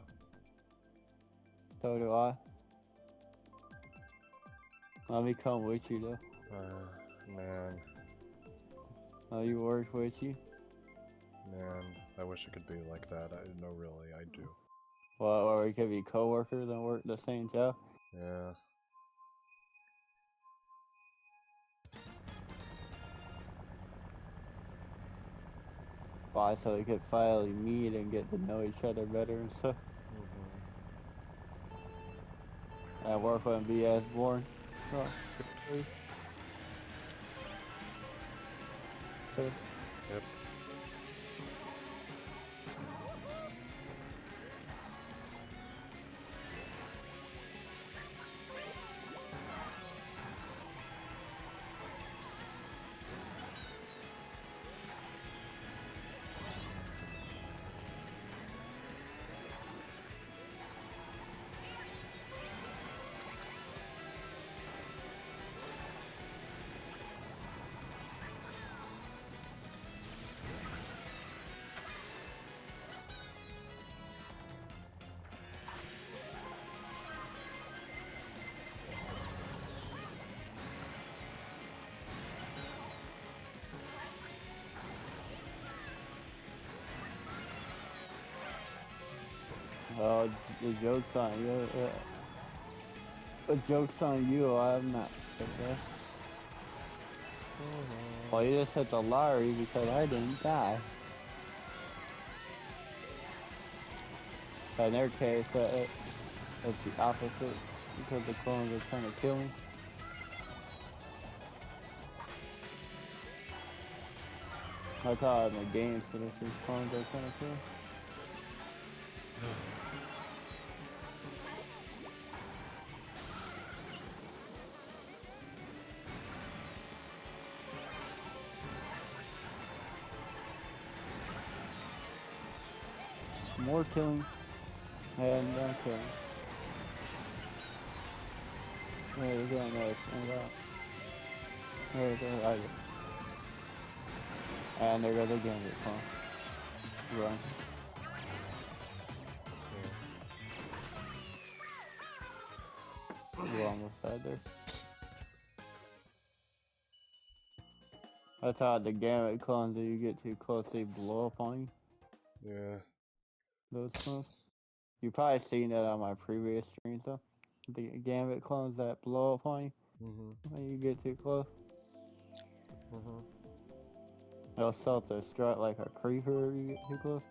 So do I. Let me come with you, though. Man, Oh, you work with you? man, I wish it could be like that. No, really, I do. Well, or we could be co-workers and work the same job. Yeah. Why? So we could finally meet and get to know each other better and stuff. Mm-hmm. And work wouldn't be as boring. Oh, so, Yep. the joke's on you. The joke's on you. I'm not. Okay. Well, you just hit the lottery because I didn't die. In their case, it's the opposite because the clones are trying to kill me. That's how in the game, so this is clones are trying to kill me. More killing and killing. There you go, nice. There I go. And there goes the gambit, huh? Run. You almost died there. That's how the gambit clones, if you get too close, they blow up on you. Yeah. Those clones. You've probably seen that on my previous streams, though. The gambit clones that blow up on you Mm-hmm. when you get too close. Mm-hmm. They'll self-destruct like a creeper if you get too close.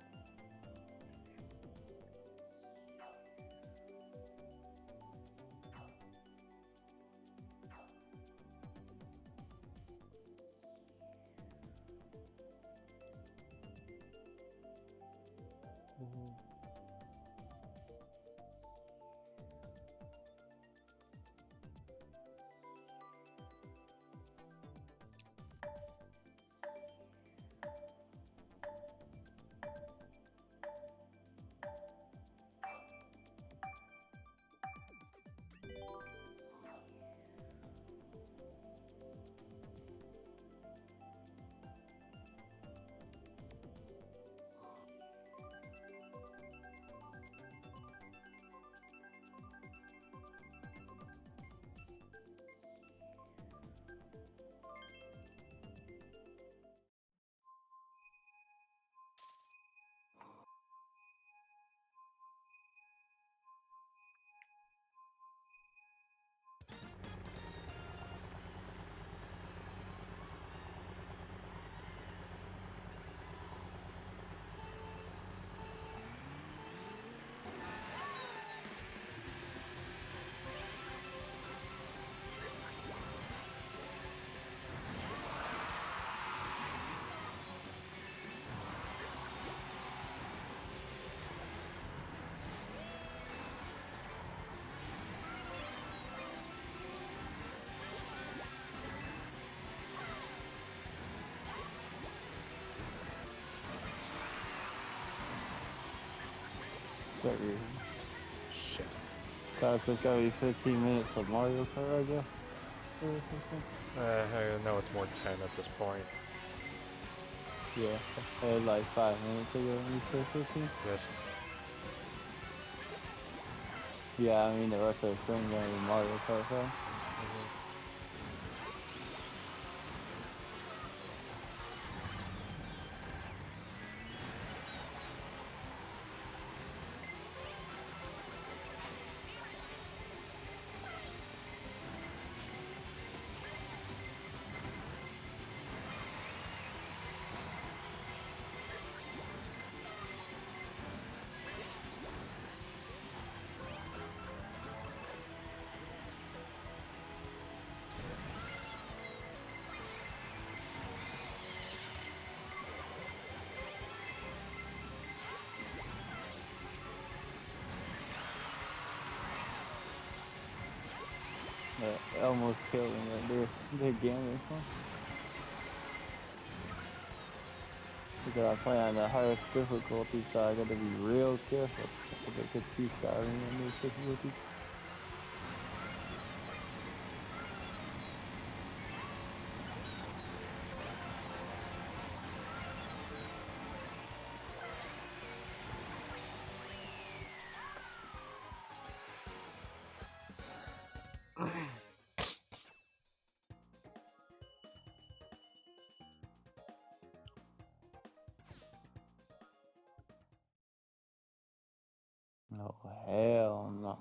Start your. Shit. So it's just gonna be 15 minutes of Mario Kart, I guess. Or something. I know it's more 10 at this point. Yeah, I had like 5 minutes ago when you said 15. Yes. Yeah, I mean the rest of the stream gonna be Mario Kart, so. It almost killed me right there. The game is fun. Because I play on the highest difficulty, so I gotta be real careful. If I get too shy on those difficulties. Oh, hell no.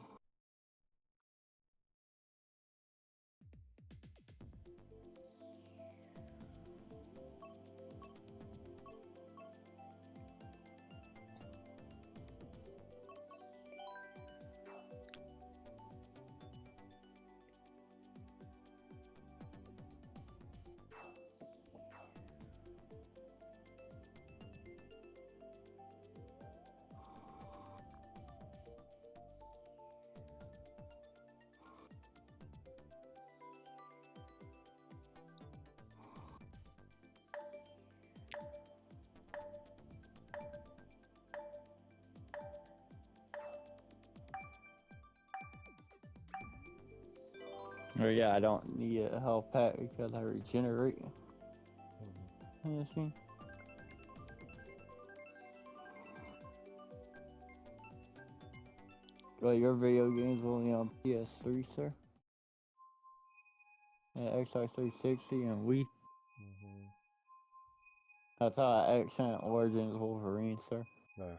Oh yeah, I don't need a health pack because I regenerate. You see? Well, your video game's only on PS3, sir? And Xbox 360 and Wii. That's how I accent Origins Wolverine, sir. No.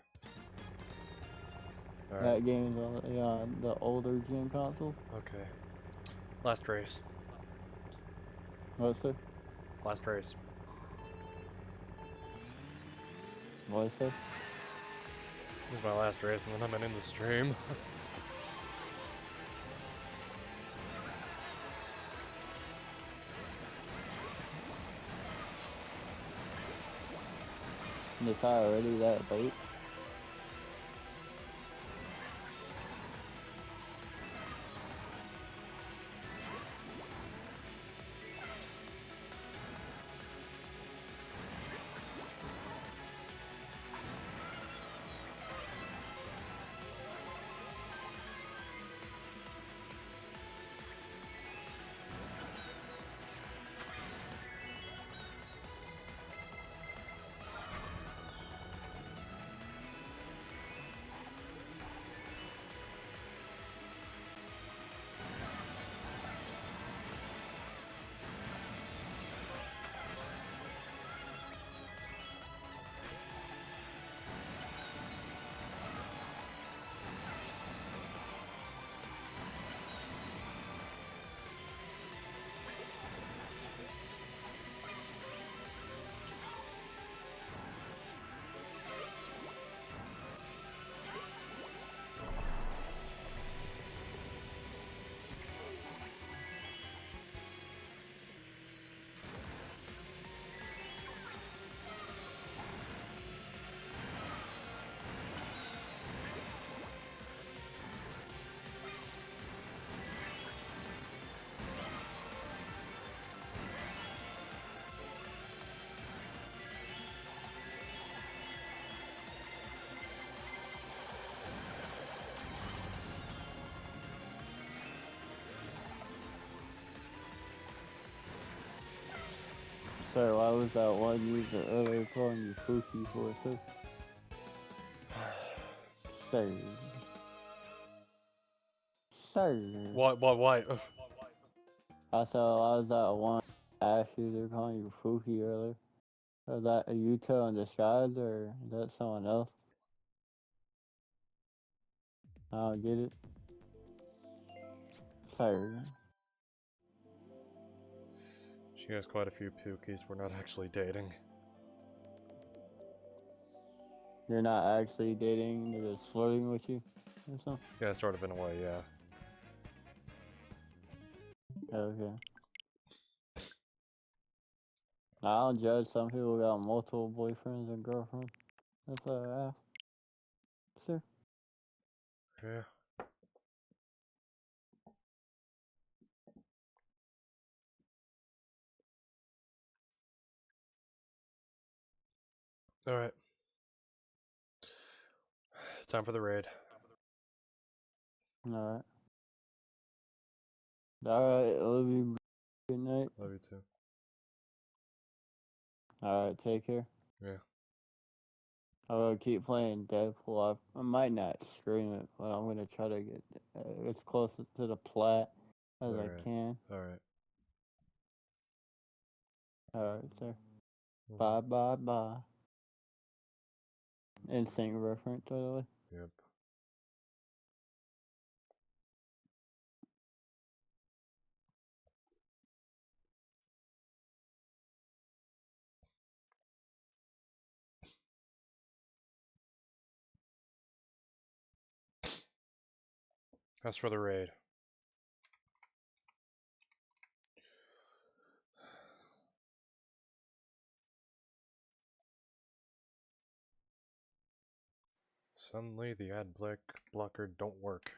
Alright. That game's on the older gen consoles. Okay. Last race. What, sir? Last race. What, sir? This is my last race, and then I'm ending the stream. It's already that late. Sir, why was that one user earlier calling you Pookie for, sir? Sir. Sir. What? I said, why was that one ass user calling you Pookie earlier? Was that a Yuto in disguise, or is that someone else? I don't get it. Sir. She has quite a few pookies. We're not actually dating. You're not actually dating, they're just flirting with you or something? Yeah, sort of in a way, yeah. Okay. I don't judge, some people got multiple boyfriends and girlfriends. That's what I ask. Sir. Yeah. Alright. Time for the raid. Alright. Alright, love you. Good night. Love you too. Alright, take care. Yeah. I will keep playing Deadpool. I might not stream it, but I'm gonna try to get as close to the plat as I can. Alright. Alright, sir. Bye, bye, bye. Instinct reference, by the way. Yep. As for the raid. Suddenly the ad blocker don't work.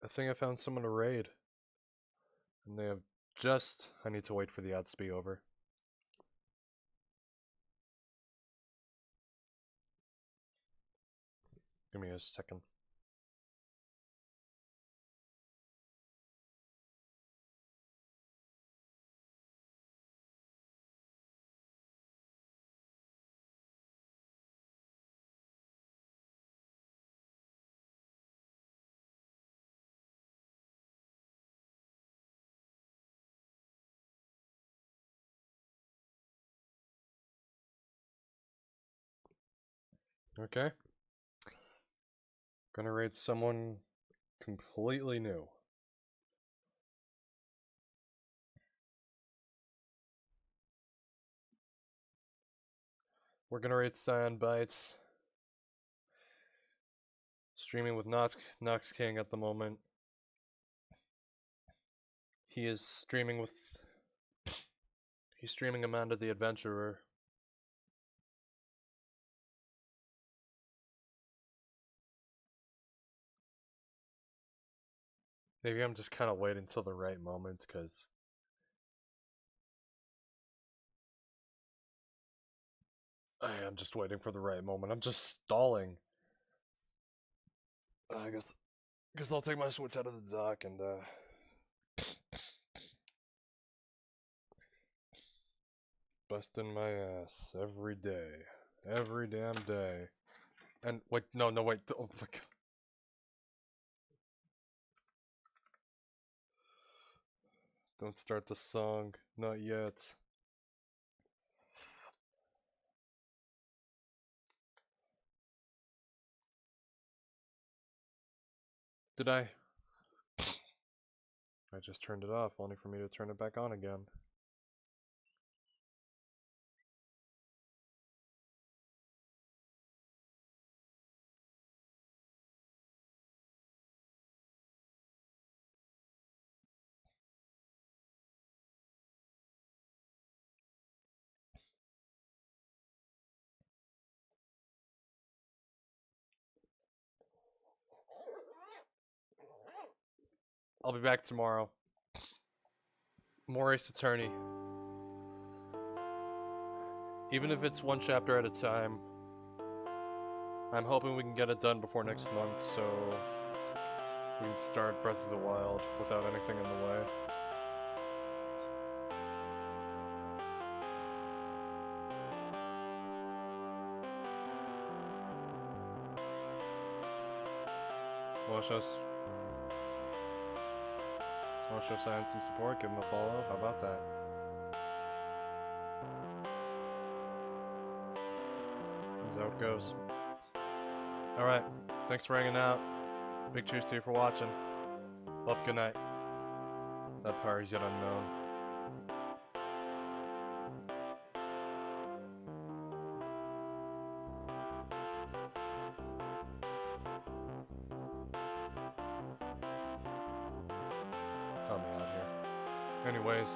I think I found someone to raid. And they have just... I need to wait for the ads to be over. Give me a second. Okay. Gonna raid someone completely new. We're gonna raid Cyan Bites. Streaming with Nox King at the moment. He is streaming with... He's streaming Amanda the Adventurer. Maybe I'm just kind of waiting till the right moment, because... I am just waiting for the right moment. I'm just stalling. I guess I'll take my Switch out of the dock and, busting my ass every day. Every damn day. And, wait, no, wait. Oh my god. Don't start the song. Not yet. Did I? I just turned it off, only for me to turn it back on again. I'll be back tomorrow. More Ace Attorney. Even if it's one chapter at a time, I'm hoping we can get it done before next month, so we can start Breath of the Wild without anything in the way. Want to show Science some support? Give him a follow? How about that? This is how it goes. Alright, thanks for hanging out. Big cheers to you for watching. Love, good night. That power is yet unknown. Help me out here. Anyways.